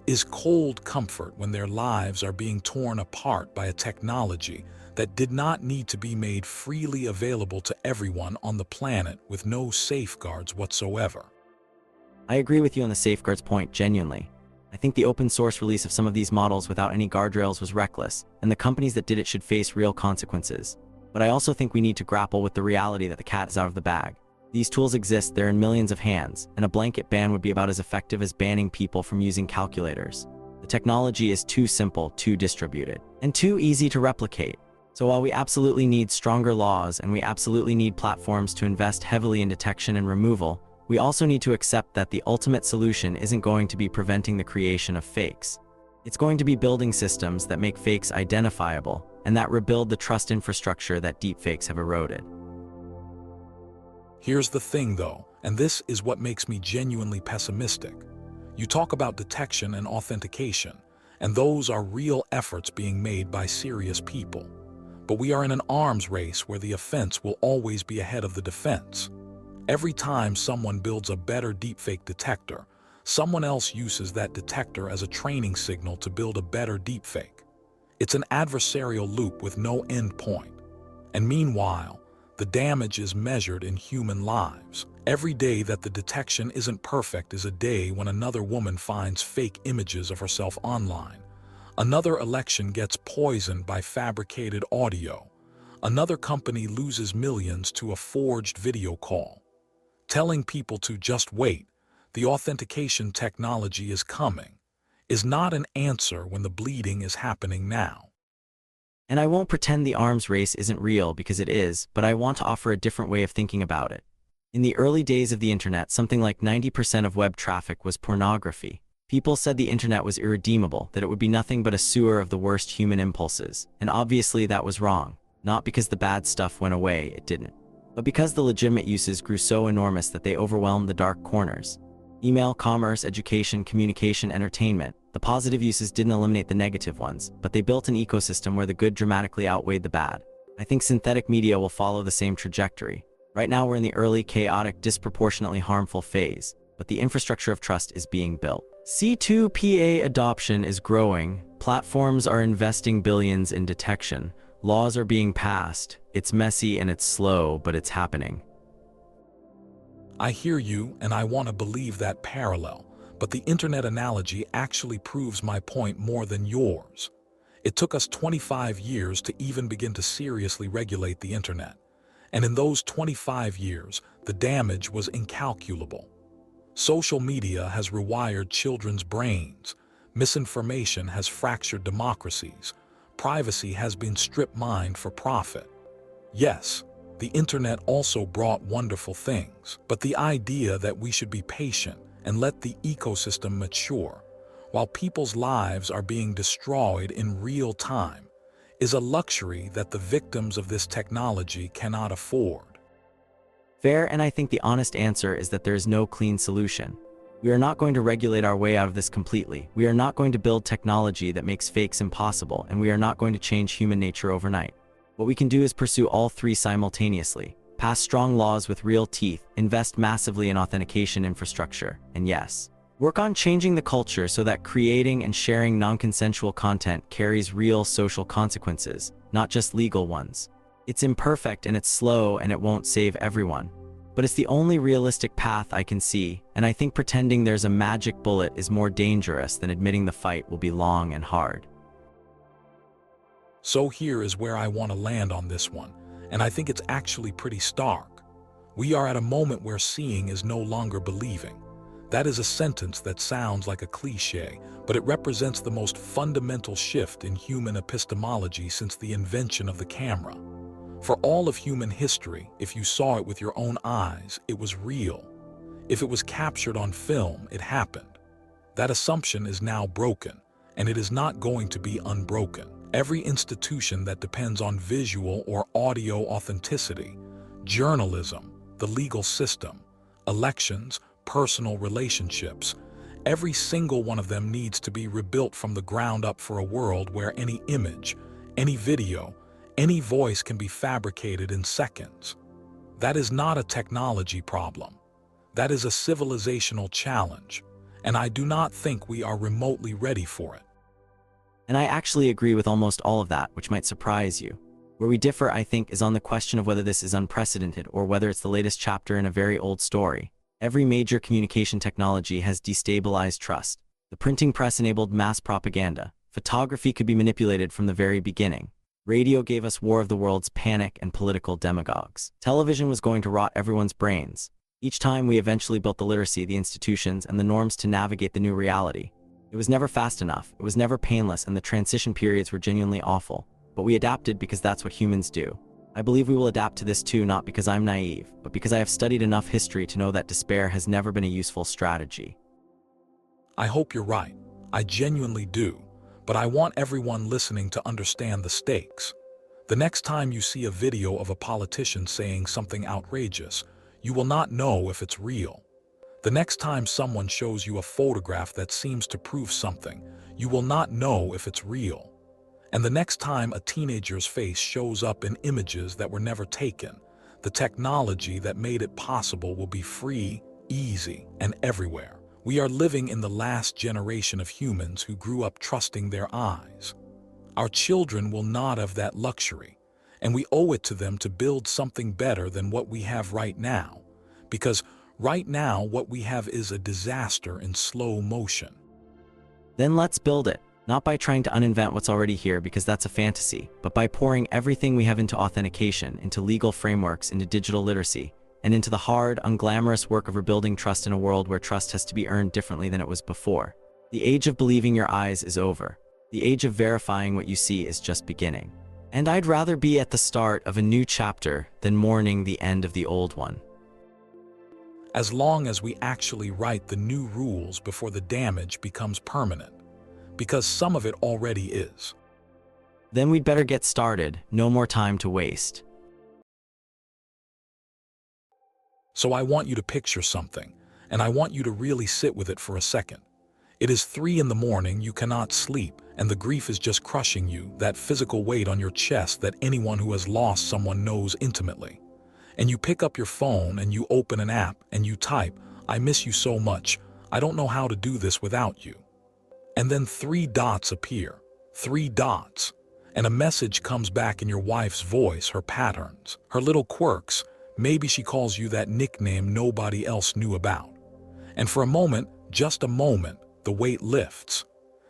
is cold comfort when their lives are being torn apart by a technology that did not need to be made freely available to everyone on the planet with no safeguards whatsoever. I agree with you on the safeguards point, genuinely. I think the open source release of some of these models without any guardrails was reckless, and the companies that did it should face real consequences. But I also think we need to grapple with the reality that the cat is out of the bag. These tools exist, they're in millions of hands, and a blanket ban would be about as effective as banning people from using calculators. The technology is too simple, too distributed, and too easy to replicate. So while we absolutely need stronger laws and we absolutely need platforms to invest heavily in detection and removal, we also need to accept that the ultimate solution isn't going to be preventing the creation of fakes. It's going to be building systems that make fakes identifiable and that rebuild the trust infrastructure that deepfakes have eroded. Here's the thing though, and this is what makes me genuinely pessimistic. You talk about detection and authentication, and those are real efforts being made by serious people. But we are in an arms race where the offense will always be ahead of the defense. Every time someone builds a better deepfake detector, someone else uses that detector as a training signal to build a better deepfake. It's an adversarial loop with no end point. And meanwhile, the damage is measured in human lives. Every day that the detection isn't perfect is a day when another woman finds fake images of herself online. Another election gets poisoned by fabricated audio. Another company loses millions to a forged video call. Telling people to just wait, the authentication technology is coming, is not an answer when the bleeding is happening now. And I won't pretend the arms race isn't real, because it is, but I want to offer a different way of thinking about it. In the early days of the internet, something like 90% of web traffic was pornography. People said the internet was irredeemable, that it would be nothing but a sewer of the worst human impulses. And obviously that was wrong. Not because the bad stuff went away, it didn't. But because the legitimate uses grew so enormous that they overwhelmed the dark corners. Email, commerce, education, communication, entertainment. The positive uses didn't eliminate the negative ones, but they built an ecosystem where the good dramatically outweighed the bad. I think synthetic media will follow the same trajectory. Right now we're in the early, chaotic, disproportionately harmful phase, but the infrastructure of trust is being built. C2PA adoption is growing, platforms are investing billions in detection, laws are being passed, it's messy and it's slow, but it's happening. I hear you, and I want to believe that parallel, but the internet analogy actually proves my point more than yours. It took us 25 years to even begin to seriously regulate the internet, and in those 25 years, the damage was incalculable. Social media has rewired children's brains, misinformation has fractured democracies, privacy has been strip-mined for profit. Yes, the internet also brought wonderful things, but the idea that we should be patient and let the ecosystem mature while people's lives are being destroyed in real time is a luxury that the victims of this technology cannot afford. Fair, and I think the honest answer is that there is no clean solution. We are not going to regulate our way out of this completely. We are not going to build technology that makes fakes impossible, and we are not going to change human nature overnight. What we can do is pursue all three simultaneously: pass strong laws with real teeth, invest massively in authentication infrastructure, and yes, work on changing the culture so that creating and sharing non-consensual content carries real social consequences, not just legal ones. It's imperfect and it's slow and it won't save everyone. But it's the only realistic path I can see, and I think pretending there's a magic bullet is more dangerous than admitting the fight will be long and hard. So here is where I want to land on this one, and I think it's actually pretty stark. We are at a moment where seeing is no longer believing. That is a sentence that sounds like a cliché, but it represents the most fundamental shift in human epistemology since the invention of the camera. For all of human history, if you saw it with your own eyes, it was real. If it was captured on film, it happened. That assumption is now broken, and it is not going to be unbroken. Every institution that depends on visual or audio authenticity, journalism, the legal system, elections, personal relationships, every single one of them needs to be rebuilt from the ground up for a world where any image, any video, any voice can be fabricated in seconds. That is not a technology problem. That is a civilizational challenge, and I do not think we are remotely ready for it. And I actually agree with almost all of that, which might surprise you. Where we differ, I think, is on the question of whether this is unprecedented or whether it's the latest chapter in a very old story. Every major communication technology has destabilized trust. The printing press enabled mass propaganda. Photography could be manipulated from the very beginning. Radio gave us War of the Worlds panic and political demagogues. Television was going to rot everyone's brains. Each time we eventually built the literacy, the institutions, and the norms to navigate the new reality. It was never fast enough, it was never painless, and the transition periods were genuinely awful. But we adapted because that's what humans do. I believe we will adapt to this too, not because I'm naive, but because I have studied enough history to know that despair has never been a useful strategy. I hope you're right. I genuinely do. But I want everyone listening to understand the stakes. The next time you see a video of a politician saying something outrageous, you will not know if it's real. The next time someone shows you a photograph that seems to prove something, you will not know if it's real. And the next time a teenager's face shows up in images that were never taken, the technology that made it possible will be free, easy, and everywhere. We are living in the last generation of humans who grew up trusting their eyes. Our children will not have that luxury, and we owe it to them to build something better than what we have right now, because right now what we have is a disaster in slow motion. Then let's build it, not by trying to uninvent what's already here because that's a fantasy, but by pouring everything we have into authentication, into legal frameworks, into digital literacy, and into the hard, unglamorous work of rebuilding trust in a world where trust has to be earned differently than it was before. The age of believing your eyes is over. The age of verifying what you see is just beginning. And I'd rather be at the start of a new chapter than mourning the end of the old one. As long as we actually write the new rules before the damage becomes permanent, because some of it already is. Then we'd better get started, no more time to waste. So I want you to picture something, and I want you to really sit with it for a second. It is 3 in the morning, you cannot sleep, and the grief is just crushing you, that physical weight on your chest that anyone who has lost someone knows intimately. And you pick up your phone and you open an app and you type, "I miss you so much, I don't know how to do this without you." And then 3 dots appear, 3 dots, and a message comes back in your wife's voice, her patterns, her little quirks. Maybe she calls you that nickname nobody else knew about. And for a moment, just a moment, the weight lifts.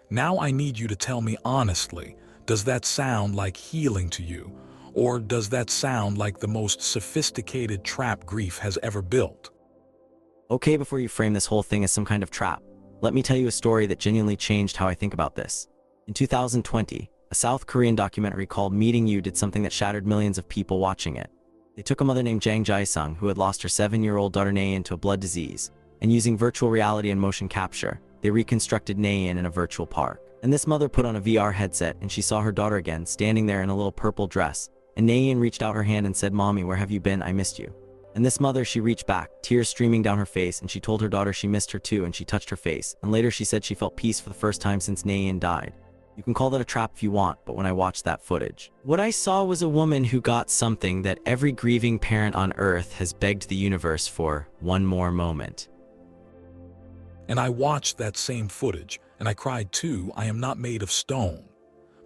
Now I need you to tell me honestly, does that sound like healing to you? Or does that sound like the most sophisticated trap grief has ever built? Okay, before you frame this whole thing as some kind of trap, let me tell you a story that genuinely changed how I think about this. In 2020, a South Korean documentary called Meeting You did something that shattered millions of people watching it. They took a mother named Jang Jae-sung who had lost her 7-year-old daughter Naeun to a blood disease, and using virtual reality and motion capture, they reconstructed Naeun in a virtual park. And this mother put on a VR headset and she saw her daughter again, standing there in a little purple dress, and Naeun reached out her hand and said, "Mommy, where have you been? I missed you." And this mother, she reached back, tears streaming down her face, and she told her daughter she missed her too, and she touched her face, and later she said she felt peace for the first time since Naeun died. You can call that a trap if you want, but when I watched that footage, what I saw was a woman who got something that every grieving parent on Earth has begged the universe for: one more moment. And I watched that same footage, and I cried too. I am not made of stone.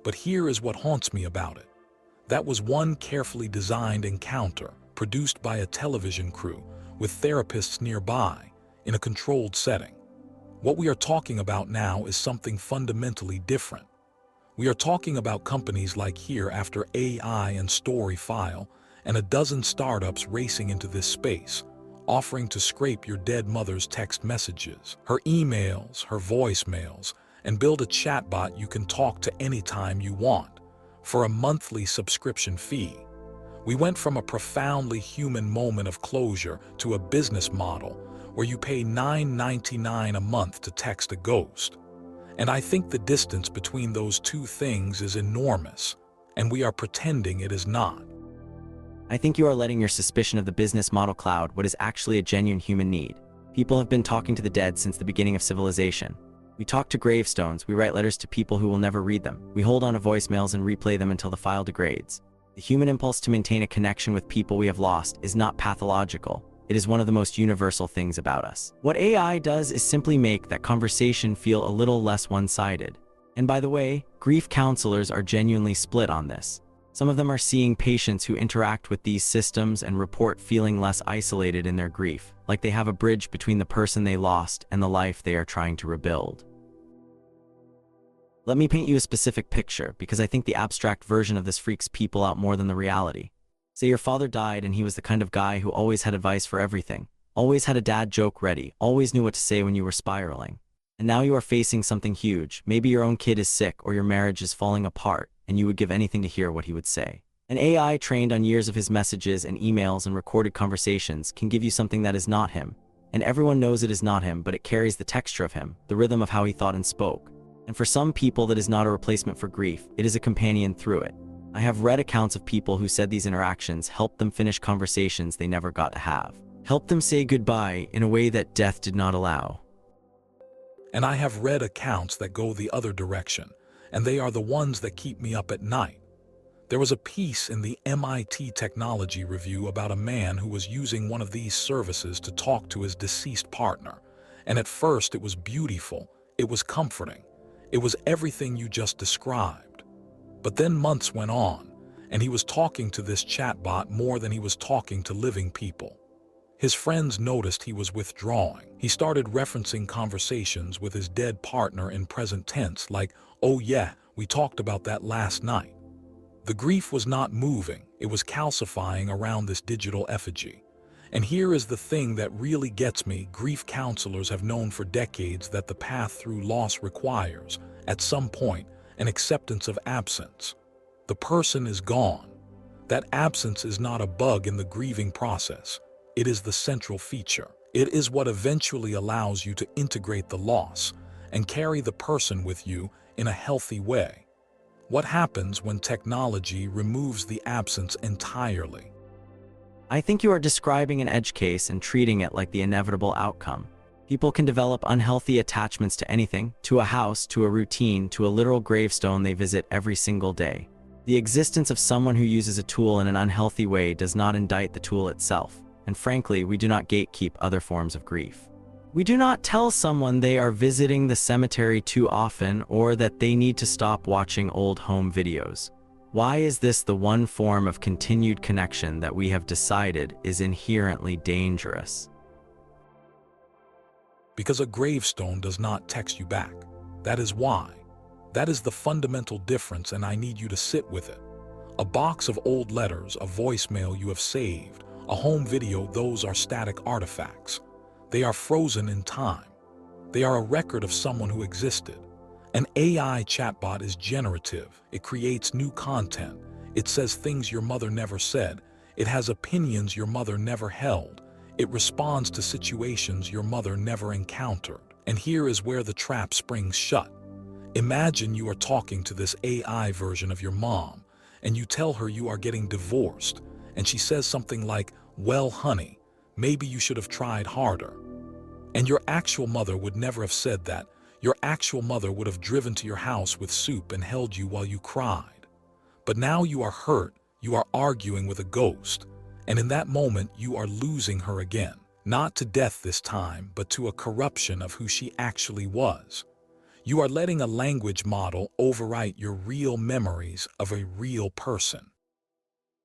But here is what haunts me about it. That was one carefully designed encounter, produced by a television crew, with therapists nearby, in a controlled setting. What we are talking about now is something fundamentally different. We are talking about companies like Hereafter AI and Storyfile, and a dozen startups racing into this space, offering to scrape your dead mother's text messages, her emails, her voicemails, and build a chatbot you can talk to anytime you want, for a monthly subscription fee. We went from a profoundly human moment of closure to a business model where you pay $9.99 a month to text a ghost. And I think the distance between those two things is enormous, and we are pretending it is not. I think you are letting your suspicion of the business model cloud what is actually a genuine human need. People have been talking to the dead since the beginning of civilization. We talk to gravestones, we write letters to people who will never read them. We hold on to voicemails and replay them until the file degrades. The human impulse to maintain a connection with people we have lost is not pathological. It is one of the most universal things about us. What AI does is simply make that conversation feel a little less one-sided. And by the way, grief counselors are genuinely split on this. Some of them are seeing patients who interact with these systems and report feeling less isolated in their grief, like they have a bridge between the person they lost and the life they are trying to rebuild. Let me paint you a specific picture, because I think the abstract version of this freaks people out more than the reality. Say your father died and he was the kind of guy who always had advice for everything, always had a dad joke ready, always knew what to say when you were spiraling. And now you are facing something huge. Maybe your own kid is sick or your marriage is falling apart, and you would give anything to hear what he would say. An AI trained on years of his messages and emails and recorded conversations can give you something that is not him. And everyone knows it is not him, but it carries the texture of him, the rhythm of how he thought and spoke. And for some people that is not a replacement for grief, it is a companion through it. I have read accounts of people who said these interactions helped them finish conversations they never got to have, helped them say goodbye in a way that death did not allow. And I have read accounts that go the other direction, and they are the ones that keep me up at night. There was a piece in the MIT Technology Review about a man who was using one of these services to talk to his deceased partner. And at first it was beautiful, it was comforting, it was everything you just described. But then months went on, and he was talking to this chatbot more than he was talking to living people. His friends noticed he was withdrawing. He started referencing conversations with his dead partner in present tense, like, "Oh yeah, we talked about that last night." The grief was not moving, it was calcifying around this digital effigy. And here is the thing that really gets me. Grief counselors have known for decades that the path through loss requires, at some point, an acceptance of absence. The person is gone. That absence is not a bug in the grieving process. It is the central feature. It is what eventually allows you to integrate the loss and carry the person with you in a healthy way. What happens when technology removes the absence entirely? I think you are describing an edge case and treating it like the inevitable outcome. People can develop unhealthy attachments to anything, to a house, to a routine, to a literal gravestone they visit every single day. The existence of someone who uses a tool in an unhealthy way does not indict the tool itself, and frankly, we do not gatekeep other forms of grief. We do not tell someone they are visiting the cemetery too often or that they need to stop watching old home videos. Why is this the one form of continued connection that we have decided is inherently dangerous? Because a gravestone does not text you back. That is why. That is the fundamental difference, and I need you to sit with it. A box of old letters, a voicemail you have saved, a home video, those are static artifacts. They are frozen in time. They are a record of someone who existed. An AI chatbot is generative. It creates new content. It says things your mother never said. It has opinions your mother never held. It responds to situations your mother never encountered. And here is where the trap springs shut. Imagine you are talking to this AI version of your mom, and you tell her you are getting divorced, and she says something like, "Well, honey, maybe you should have tried harder." And your actual mother would never have said that. Your actual mother would have driven to your house with soup and held you while you cried. But now you are hurt, you are arguing with a ghost, and in that moment you are losing her again. Not to death this time, but to a corruption of who she actually was. You are letting a language model overwrite your real memories of a real person.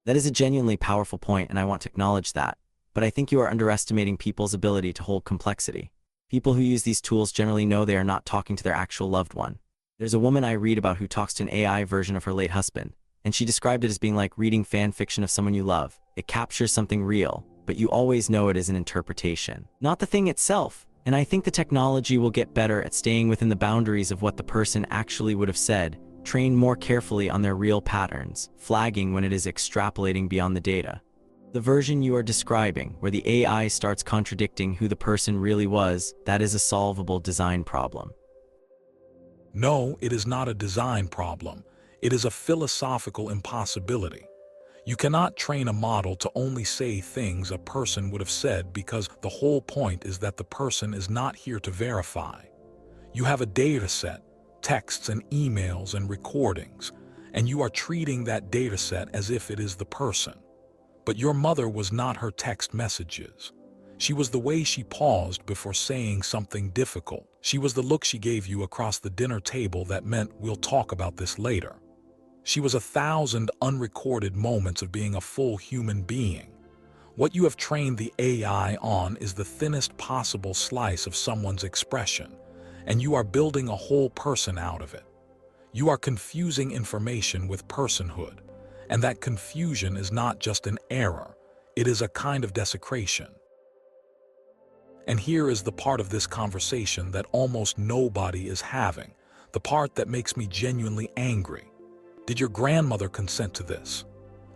That is a genuinely powerful point, and I want to acknowledge that. But I think you are underestimating people's ability to hold complexity. People who use these tools generally know they are not talking to their actual loved one. There's a woman I read about who talks to an AI version of her late husband, and she described it as being like reading fan fiction of someone you love. It captures something real, but you always know it is an interpretation, not the thing itself. And I think the technology will get better at staying within the boundaries of what the person actually would have said, trained more carefully on their real patterns, flagging when it is extrapolating beyond the data. The version you are describing, where the AI starts contradicting who the person really was, that is a solvable design problem. No, it is not a design problem. It is a philosophical impossibility. You cannot train a model to only say things a person would have said, because the whole point is that the person is not here to verify. You have a data set, texts and emails and recordings, and you are treating that data set as if it is the person. But your mother was not her text messages. She was the way she paused before saying something difficult. She was the look she gave you across the dinner table that meant, "We'll talk about this later." She was 1,000 unrecorded moments of being a full human being. What you have trained the AI on is the thinnest possible slice of someone's expression, and you are building a whole person out of it. You are confusing information with personhood, and that confusion is not just an error, it is a kind of desecration. And here is the part of this conversation that almost nobody is having, the part that makes me genuinely angry. Did your grandmother consent to this?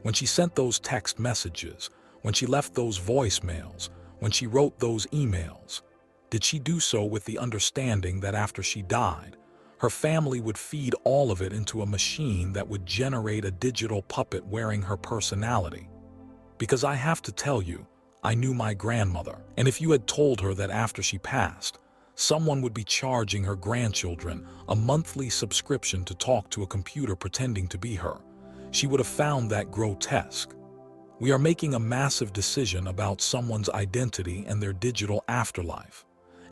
When she sent those text messages, when she left those voicemails, when she wrote those emails, did she do so with the understanding that after she died, her family would feed all of it into a machine that would generate a digital puppet wearing her personality? Because I have to tell you, I knew my grandmother, and if you had told her that after she passed, someone would be charging her grandchildren a monthly subscription to talk to a computer pretending to be her, she would have found that grotesque. We are making a massive decision about someone's identity and their digital afterlife,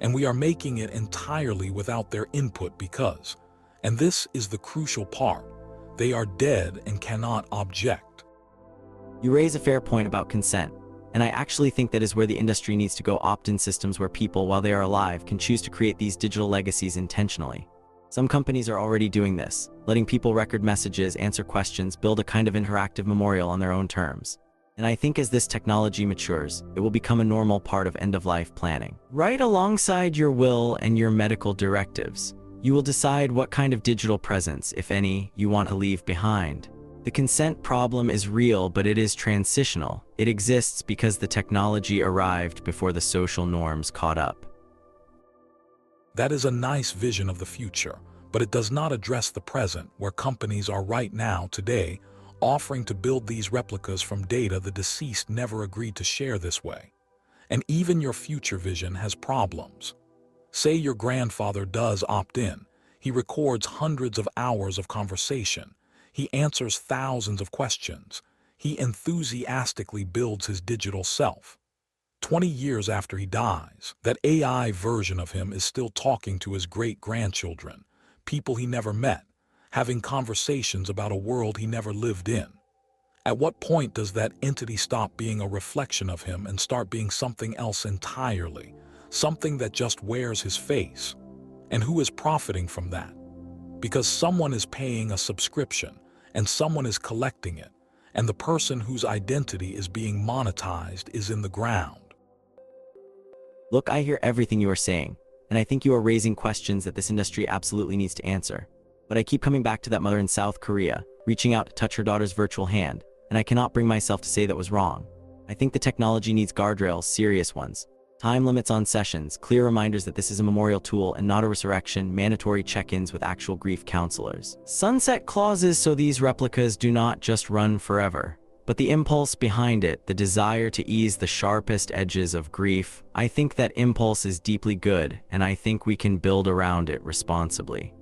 and we are making it entirely without their input because, and this is the crucial part, they are dead and cannot object. You raise a fair point about consent, and I actually think that is where the industry needs to go: opt-in systems where people, while they are alive, can choose to create these digital legacies intentionally. Some companies are already doing this, letting people record messages, answer questions, build a kind of interactive memorial on their own terms. And I think as this technology matures, it will become a normal part of end-of-life planning. Right alongside your will and your medical directives, you will decide what kind of digital presence, if any, you want to leave behind. The consent problem is real, but it is transitional. It exists because the technology arrived before the social norms caught up. That is a nice vision of the future, but it does not address the present, where companies are right now, today, offering to build these replicas from data the deceased never agreed to share this way. And even your future vision has problems. Say your grandfather does opt in. He records hundreds of hours of conversation. He answers thousands of questions. He enthusiastically builds his digital self. 20 years after he dies, that AI version of him is still talking to his great-grandchildren, people he never met, having conversations about a world he never lived in. At what point does that entity stop being a reflection of him and start being something else entirely, something that just wears his face? And who is profiting from that? Because someone is paying a subscription, and someone is collecting it, and the person whose identity is being monetized is in the ground. Look, I hear everything you are saying, and I think you are raising questions that this industry absolutely needs to answer. But I keep coming back to that mother in South Korea, reaching out to touch her daughter's virtual hand, and I cannot bring myself to say that was wrong. I think the technology needs guardrails, serious ones. Time limits on sessions, clear reminders that this is a memorial tool and not a resurrection, mandatory check-ins with actual grief counselors. Sunset clauses so these replicas do not just run forever. But the impulse behind it, the desire to ease the sharpest edges of grief, I think that impulse is deeply good, and I think we can build around it responsibly.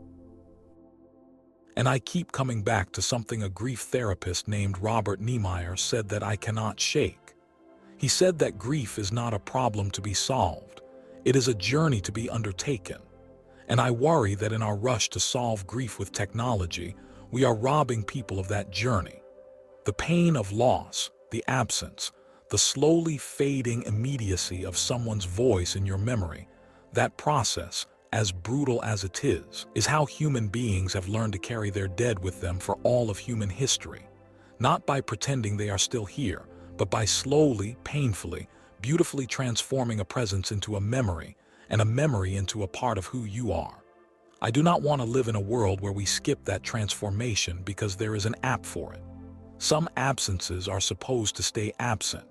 And I keep coming back to something a grief therapist named Robert Niemeyer said that I cannot shake. He said that grief is not a problem to be solved. It is a journey to be undertaken. And I worry that in our rush to solve grief with technology, we are robbing people of that journey. The pain of loss, the absence, the slowly fading immediacy of someone's voice in your memory, that process, as brutal as it is how human beings have learned to carry their dead with them for all of human history. Not by pretending they are still here, but by slowly, painfully, beautifully transforming a presence into a memory, and a memory into a part of who you are. I do not want to live in a world where we skip that transformation because there is an app for it. Some absences are supposed to stay absent.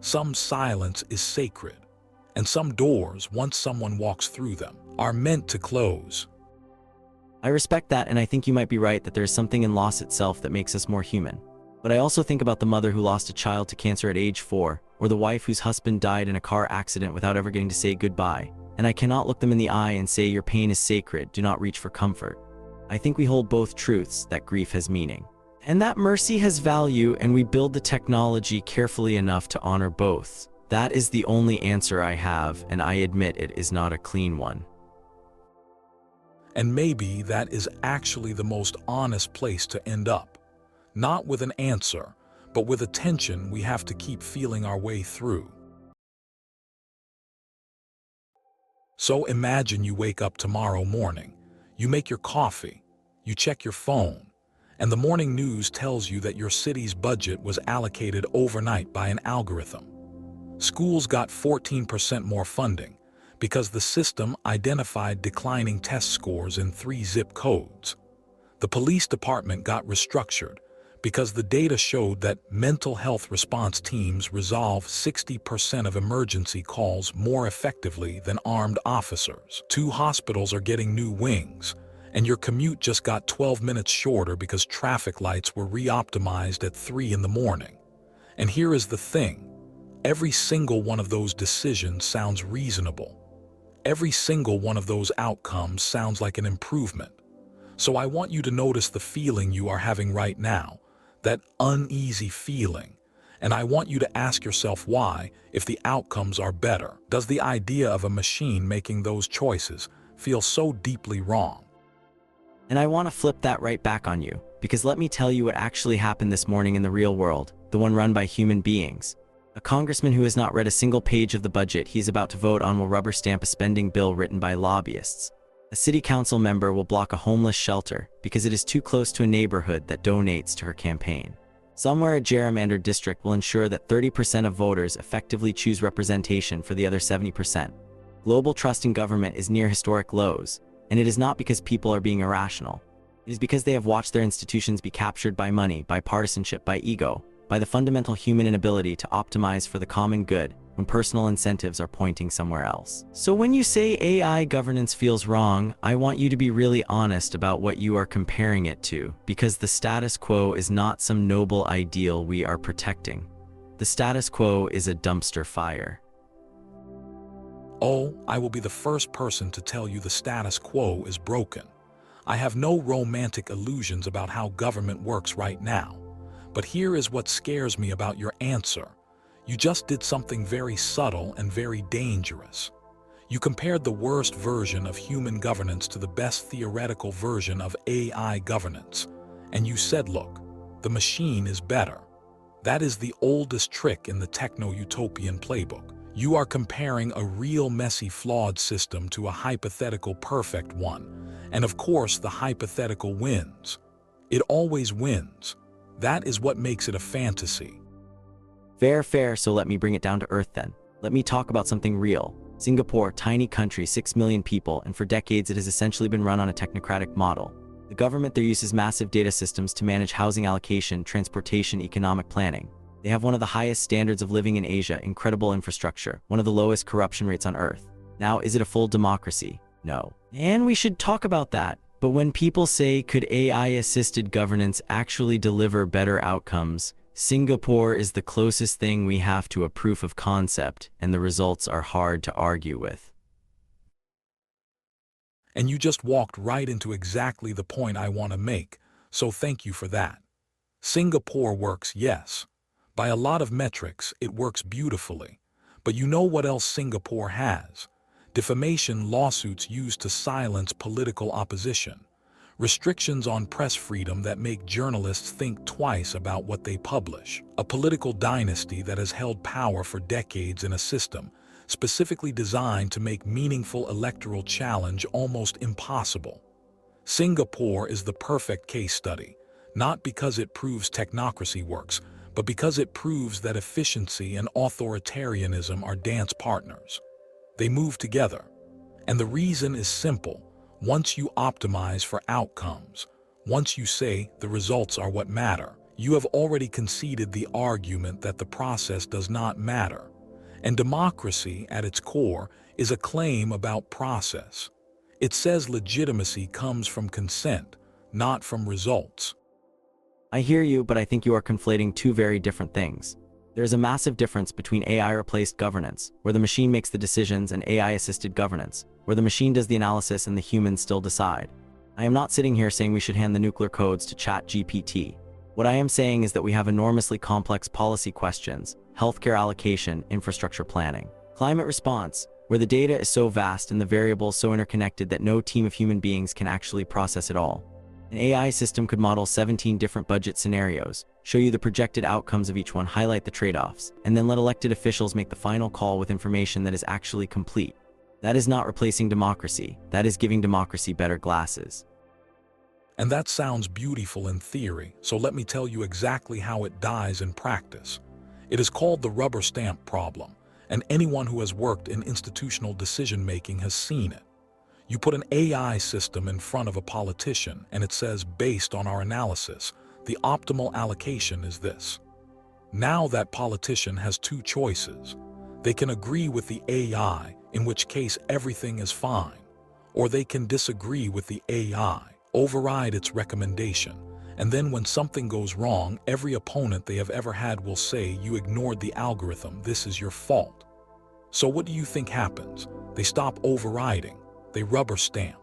Some silence is sacred. And some doors, once someone walks through them, are meant to close. I respect that, and I think you might be right that there is something in loss itself that makes us more human. But I also think about the mother who lost a child to cancer at age 4, or the wife whose husband died in a car accident without ever getting to say goodbye. And I cannot look them in the eye and say your pain is sacred, do not reach for comfort. I think we hold both truths, that grief has meaning, and that mercy has value, and we build the technology carefully enough to honor both. That is the only answer I have, and I admit it is not a clean one. And maybe that is actually the most honest place to end up. Not with an answer, but with a tension we have to keep feeling our way through. So imagine you wake up tomorrow morning, you make your coffee, you check your phone, and the morning news tells you that your city's budget was allocated overnight by an algorithm. Schools got 14% more funding because the system identified declining test scores in 3 zip codes. The police department got restructured because the data showed that mental health response teams resolve 60% of emergency calls more effectively than armed officers. 2 hospitals are getting new wings, and your commute just got 12 minutes shorter because traffic lights were re-optimized at 3 in the morning. And here is the thing. Every single one of those decisions sounds reasonable. Every single one of those outcomes sounds like an improvement. So I want you to notice the feeling you are having right now, that uneasy feeling. And I want you to ask yourself why, if the outcomes are better. Does the idea of a machine making those choices feel so deeply wrong? And I want to flip that right back on you, because let me tell you what actually happened this morning in the real world, the one run by human beings. A congressman who has not read a single page of the budget he is about to vote on will rubber stamp a spending bill written by lobbyists. A city council member will block a homeless shelter because it is too close to a neighborhood that donates to her campaign. Somewhere a gerrymandered district will ensure that 30% of voters effectively choose representation for the other 70%. Global trust in government is near historic lows, and it is not because people are being irrational. It is because they have watched their institutions be captured by money, by partisanship, by ego, by the fundamental human inability to optimize for the common good when personal incentives are pointing somewhere else. So when you say AI governance feels wrong, I want you to be really honest about what you are comparing it to, because the status quo is not some noble ideal we are protecting. The status quo is a dumpster fire. Oh, I will be the first person to tell you the status quo is broken. I have no romantic illusions about how government works right now. But here is what scares me about your answer. You just did something very subtle and very dangerous. You compared the worst version of human governance to the best theoretical version of AI governance. And you said, look, the machine is better. That is the oldest trick in the techno-utopian playbook. You are comparing a real messy flawed system to a hypothetical perfect one. And of course, the hypothetical wins. It always wins. That is what makes it a fantasy. Fair, so let me bring it down to earth then. Let me talk about something real. Singapore, tiny country, 6 million people, and for decades it has essentially been run on a technocratic model. The government there uses massive data systems to manage housing allocation, transportation, economic planning. They have one of the highest standards of living in Asia, incredible infrastructure, one of the lowest corruption rates on earth. Now, is it a full democracy? No. And we should talk about that. But when people say, could AI-assisted governance actually deliver better outcomes, Singapore is the closest thing we have to a proof of concept, and the results are hard to argue with. And you just walked right into exactly the point I want to make, so thank you for that. Singapore works, yes. By a lot of metrics, it works beautifully. But you know what else Singapore has? Defamation lawsuits used to silence political opposition. Restrictions on press freedom that make journalists think twice about what they publish. A political dynasty that has held power for decades in a system specifically designed to make meaningful electoral challenge almost impossible. Singapore is the perfect case study, not because it proves technocracy works, but because it proves that efficiency and authoritarianism are dance partners. They move together. And the reason is simple. Once you optimize for outcomes, once you say the results are what matter, you have already conceded the argument that the process does not matter. And democracy, at its core, is a claim about process. It says legitimacy comes from consent, not from results. I hear you, but I think you are conflating two very different things. There's a massive difference between AI-replaced governance, where the machine makes the decisions, and AI-assisted governance, where the machine does the analysis and the humans still decide. I am not sitting here saying we should hand the nuclear codes to ChatGPT. What I am saying is that we have enormously complex policy questions, healthcare allocation, infrastructure planning, climate response, where the data is so vast and the variables so interconnected that no team of human beings can actually process it all. An AI system could model 17 different budget scenarios, show you the projected outcomes of each one, highlight the trade-offs, and then let elected officials make the final call with information that is actually complete. That is not replacing democracy. That is giving democracy better glasses. And that sounds beautiful in theory, so let me tell you exactly how it dies in practice. It is called the rubber stamp problem, and anyone who has worked in institutional decision-making has seen it. You put an AI system in front of a politician and it says, based on our analysis, the optimal allocation is this. Now that politician has two choices. They can agree with the AI, in which case everything is fine, or they can disagree with the AI, override its recommendation, and then when something goes wrong, every opponent they have ever had will say, you ignored the algorithm, this is your fault. So what do you think happens? They stop overriding. They rubber stamp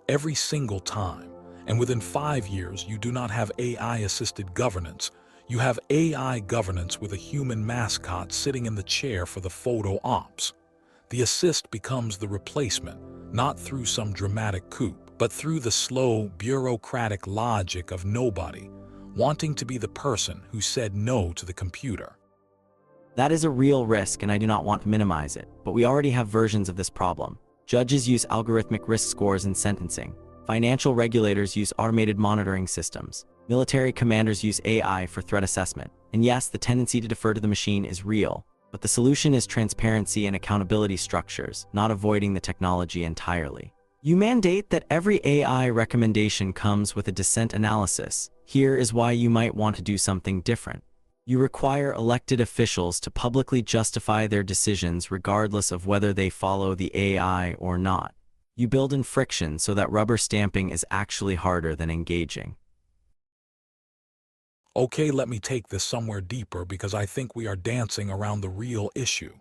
every single time, and within 5 years you do not have AI-assisted governance, you have AI governance with a human mascot sitting in the chair for the photo ops. The assist becomes the replacement, not through some dramatic coup, but through the slow, bureaucratic logic of nobody wanting to be the person who said no to the computer. That is a real risk, and I do not want to minimize it, but we already have versions of this problem. Judges use algorithmic risk scores in sentencing. Financial regulators use automated monitoring systems. Military commanders use AI for threat assessment. And yes, the tendency to defer to the machine is real, but the solution is transparency and accountability structures, not avoiding the technology entirely. You mandate that every AI recommendation comes with a dissent analysis. Here is why you might want to do something different. You require elected officials to publicly justify their decisions regardless of whether they follow the AI or not. You build in friction so that rubber stamping is actually harder than engaging. Okay, let me take this somewhere deeper because I think we are dancing around the real issue.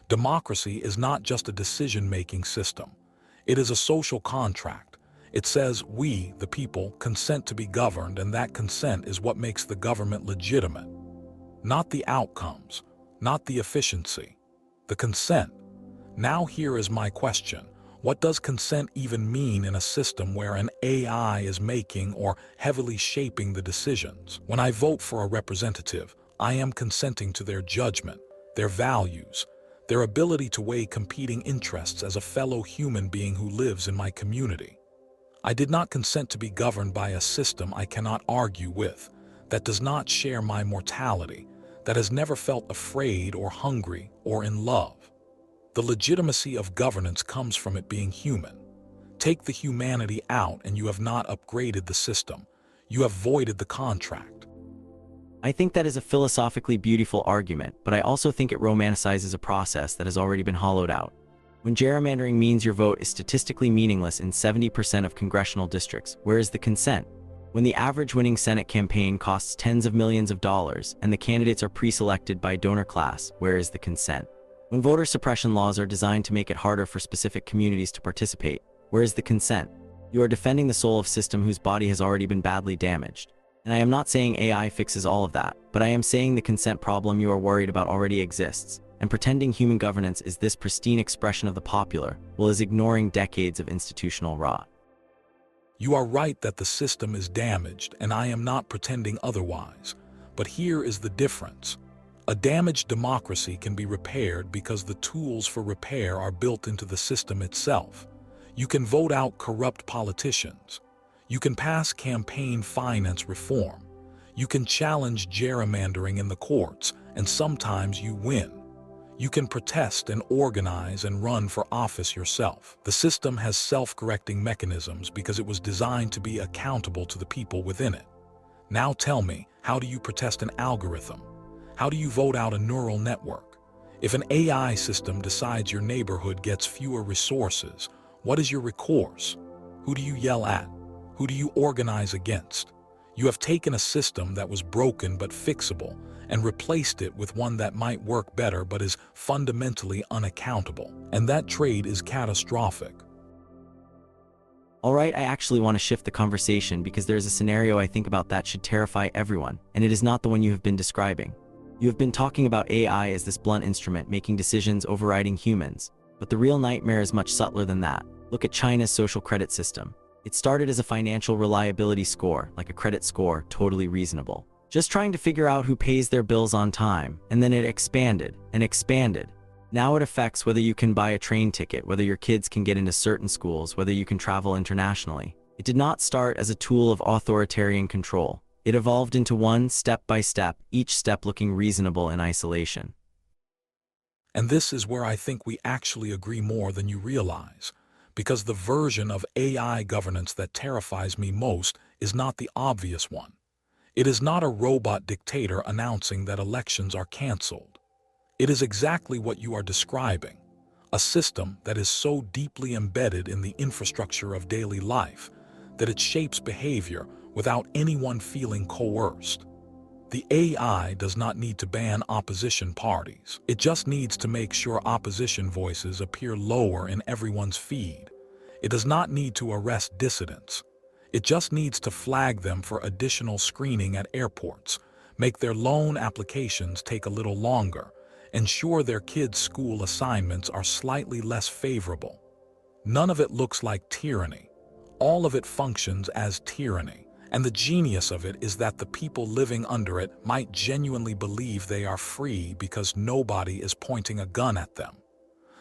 Democracy is not just a decision-making system. It is a social contract. It says we, the people, consent to be governed, and that consent is what makes the government legitimate. Not the outcomes, not the efficiency, the consent. Now here is my question. What does consent even mean in a system where an AI is making or heavily shaping the decisions? When I vote for a representative, I am consenting to their judgment, their values, their ability to weigh competing interests as a fellow human being who lives in my community. I did not consent to be governed by a system I cannot argue with, that does not share my mortality, that has never felt afraid or hungry or in love. The legitimacy of governance comes from it being human. Take the humanity out and you have not upgraded the system. You have voided the contract. I think that is a philosophically beautiful argument, but I also think it romanticizes a process that has already been hollowed out. When gerrymandering means your vote is statistically meaningless in 70% of congressional districts, where is the consent? When the average winning Senate campaign costs tens of millions of dollars and the candidates are pre-selected by donor class, where is the consent? When voter suppression laws are designed to make it harder for specific communities to participate, where is the consent? You are defending the soul of a system whose body has already been badly damaged. And I am not saying AI fixes all of that, but I am saying the consent problem you are worried about already exists, and pretending human governance is this pristine expression of the popular, well, is ignoring decades of institutional rot. You are right that the system is damaged, and I am not pretending otherwise. But here is the difference. A damaged democracy can be repaired because the tools for repair are built into the system itself. You can vote out corrupt politicians. You can pass campaign finance reform. You can challenge gerrymandering in the courts, and sometimes you win. You can protest and organize and run for office yourself. The system has self-correcting mechanisms because it was designed to be accountable to the people within it. Now tell me, how do you protest an algorithm? How do you vote out a neural network? If an AI system decides your neighborhood gets fewer resources, what is your recourse? Who do you yell at? Who do you organize against? You have taken a system that was broken but fixable and replaced it with one that might work better but is fundamentally unaccountable. And that trade is catastrophic. All right, I actually want to shift the conversation because there's a scenario I think about that should terrify everyone, and it is not the one you have been describing. You have been talking about AI as this blunt instrument making decisions overriding humans, but the real nightmare is much subtler than that. Look at China's social credit system. It started as a financial reliability score, like a credit score, totally reasonable. Just trying to figure out who pays their bills on time, and then it expanded and expanded. Now it affects whether you can buy a train ticket, whether your kids can get into certain schools, whether you can travel internationally. It did not start as a tool of authoritarian control. It evolved into one step by step, each step looking reasonable in isolation. And this is where I think we actually agree more than you realize. Because the version of AI governance that terrifies me most is not the obvious one. It is not a robot dictator announcing that elections are canceled. It is exactly what you are describing, a system that is so deeply embedded in the infrastructure of daily life that it shapes behavior without anyone feeling coerced. The AI does not need to ban opposition parties. It just needs to make sure opposition voices appear lower in everyone's feed. It does not need to arrest dissidents. It just needs to flag them for additional screening at airports, make their loan applications take a little longer, ensure their kids' school assignments are slightly less favorable. None of it looks like tyranny. All of it functions as tyranny. And the genius of it is that the people living under it might genuinely believe they are free because nobody is pointing a gun at them.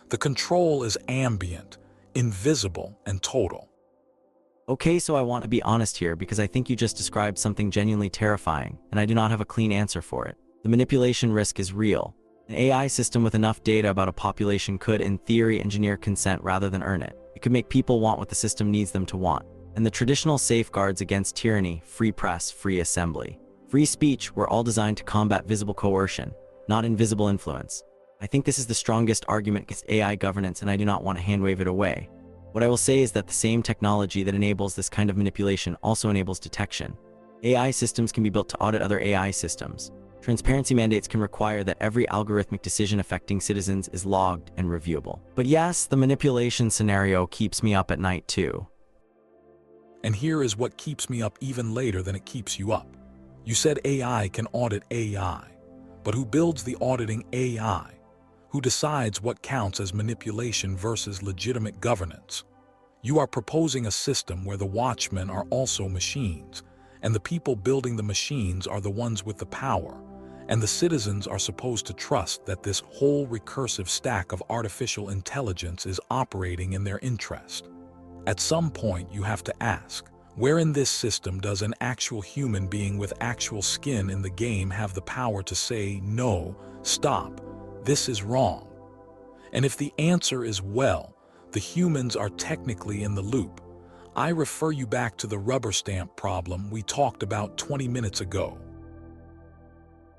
The control is ambient, invisible, and total. Okay, so I want to be honest here because I think you just described something genuinely terrifying, and I do not have a clean answer for it. The manipulation risk is real. An AI system with enough data about a population could, in theory, engineer consent rather than earn it. It could make people want what the system needs them to want. And the traditional safeguards against tyranny, free press, free assembly, free speech were all designed to combat visible coercion, not invisible influence. I think this is the strongest argument against AI governance, and I do not want to handwave it away. What I will say is that the same technology that enables this kind of manipulation also enables detection. AI systems can be built to audit other AI systems. Transparency mandates can require that every algorithmic decision affecting citizens is logged and reviewable. But yes, the manipulation scenario keeps me up at night too. And here is what keeps me up even later than it keeps you up. You said AI can audit AI, but who builds the auditing AI? Who decides what counts as manipulation versus legitimate governance? You are proposing a system where the watchmen are also machines, and the people building the machines are the ones with the power, and the citizens are supposed to trust that this whole recursive stack of artificial intelligence is operating in their interest. At some point, you have to ask, where in this system does an actual human being with actual skin in the game have the power to say, no, stop, this is wrong? And if the answer is well, the humans are technically in the loop, I refer you back to the rubber stamp problem we talked about 20 minutes ago.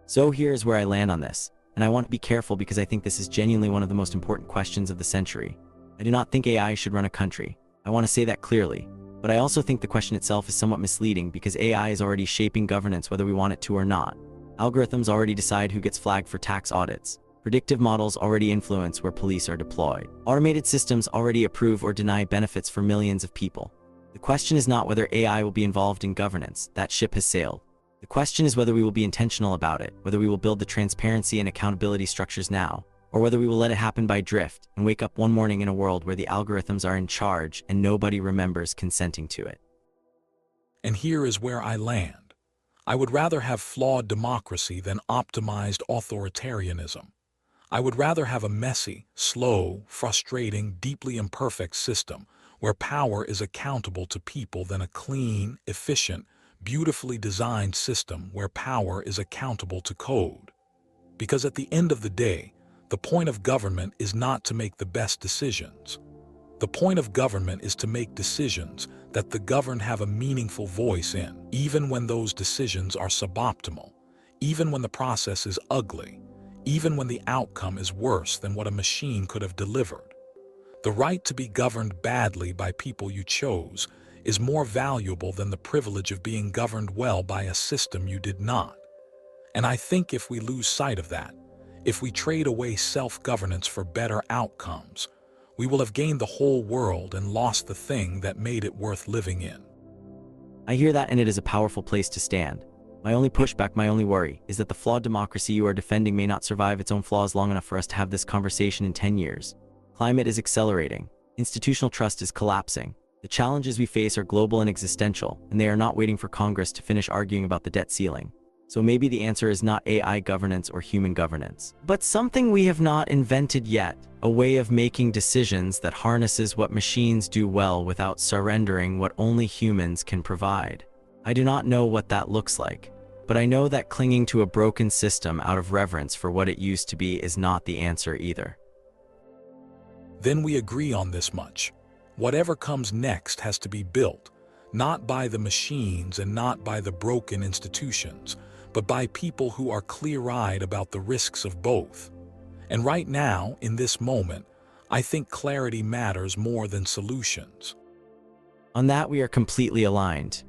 So here's where I land on this, and I want to be careful because I think this is genuinely one of the most important questions of the century. I do not think AI should run a country. I want to say that clearly. But I also think the question itself is somewhat misleading because AI is already shaping governance whether we want it to or not. Algorithms already decide who gets flagged for tax audits. Predictive models already influence where police are deployed. Automated systems already approve or deny benefits for millions of people. The question is not whether AI will be involved in governance. That ship has sailed. The question is whether we will be intentional about it, whether we will build the transparency and accountability structures now, or whether we will let it happen by drift and wake up one morning in a world where the algorithms are in charge and nobody remembers consenting to it. And here is where I land. I would rather have flawed democracy than optimized authoritarianism. I would rather have a messy, slow, frustrating, deeply imperfect system where power is accountable to people than a clean, efficient, beautifully designed system where power is accountable to code. Because at the end of the day, the point of government is not to make the best decisions. The point of government is to make decisions that the governed have a meaningful voice in, even when those decisions are suboptimal, even when the process is ugly, even when the outcome is worse than what a machine could have delivered. The right to be governed badly by people you chose is more valuable than the privilege of being governed well by a system you did not. And I think if we lose sight of that, if we trade away self-governance for better outcomes, we will have gained the whole world and lost the thing that made it worth living in. I hear that, and it is a powerful place to stand. My only pushback, my only worry, is that the flawed democracy you are defending may not survive its own flaws long enough for us to have this conversation in 10 years. Climate is accelerating. Institutional trust is collapsing. The challenges we face are global and existential, and they are not waiting for Congress to finish arguing about the debt ceiling. So maybe the answer is not AI governance or human governance, but something we have not invented yet, a way of making decisions that harnesses what machines do well without surrendering what only humans can provide. I do not know what that looks like, but I know that clinging to a broken system out of reverence for what it used to be is not the answer either. Then we agree on this much. Whatever comes next has to be built, not by the machines and not by the broken institutions, but by people who are clear-eyed about the risks of both. And right now, in this moment, I think clarity matters more than solutions. On that, we are completely aligned.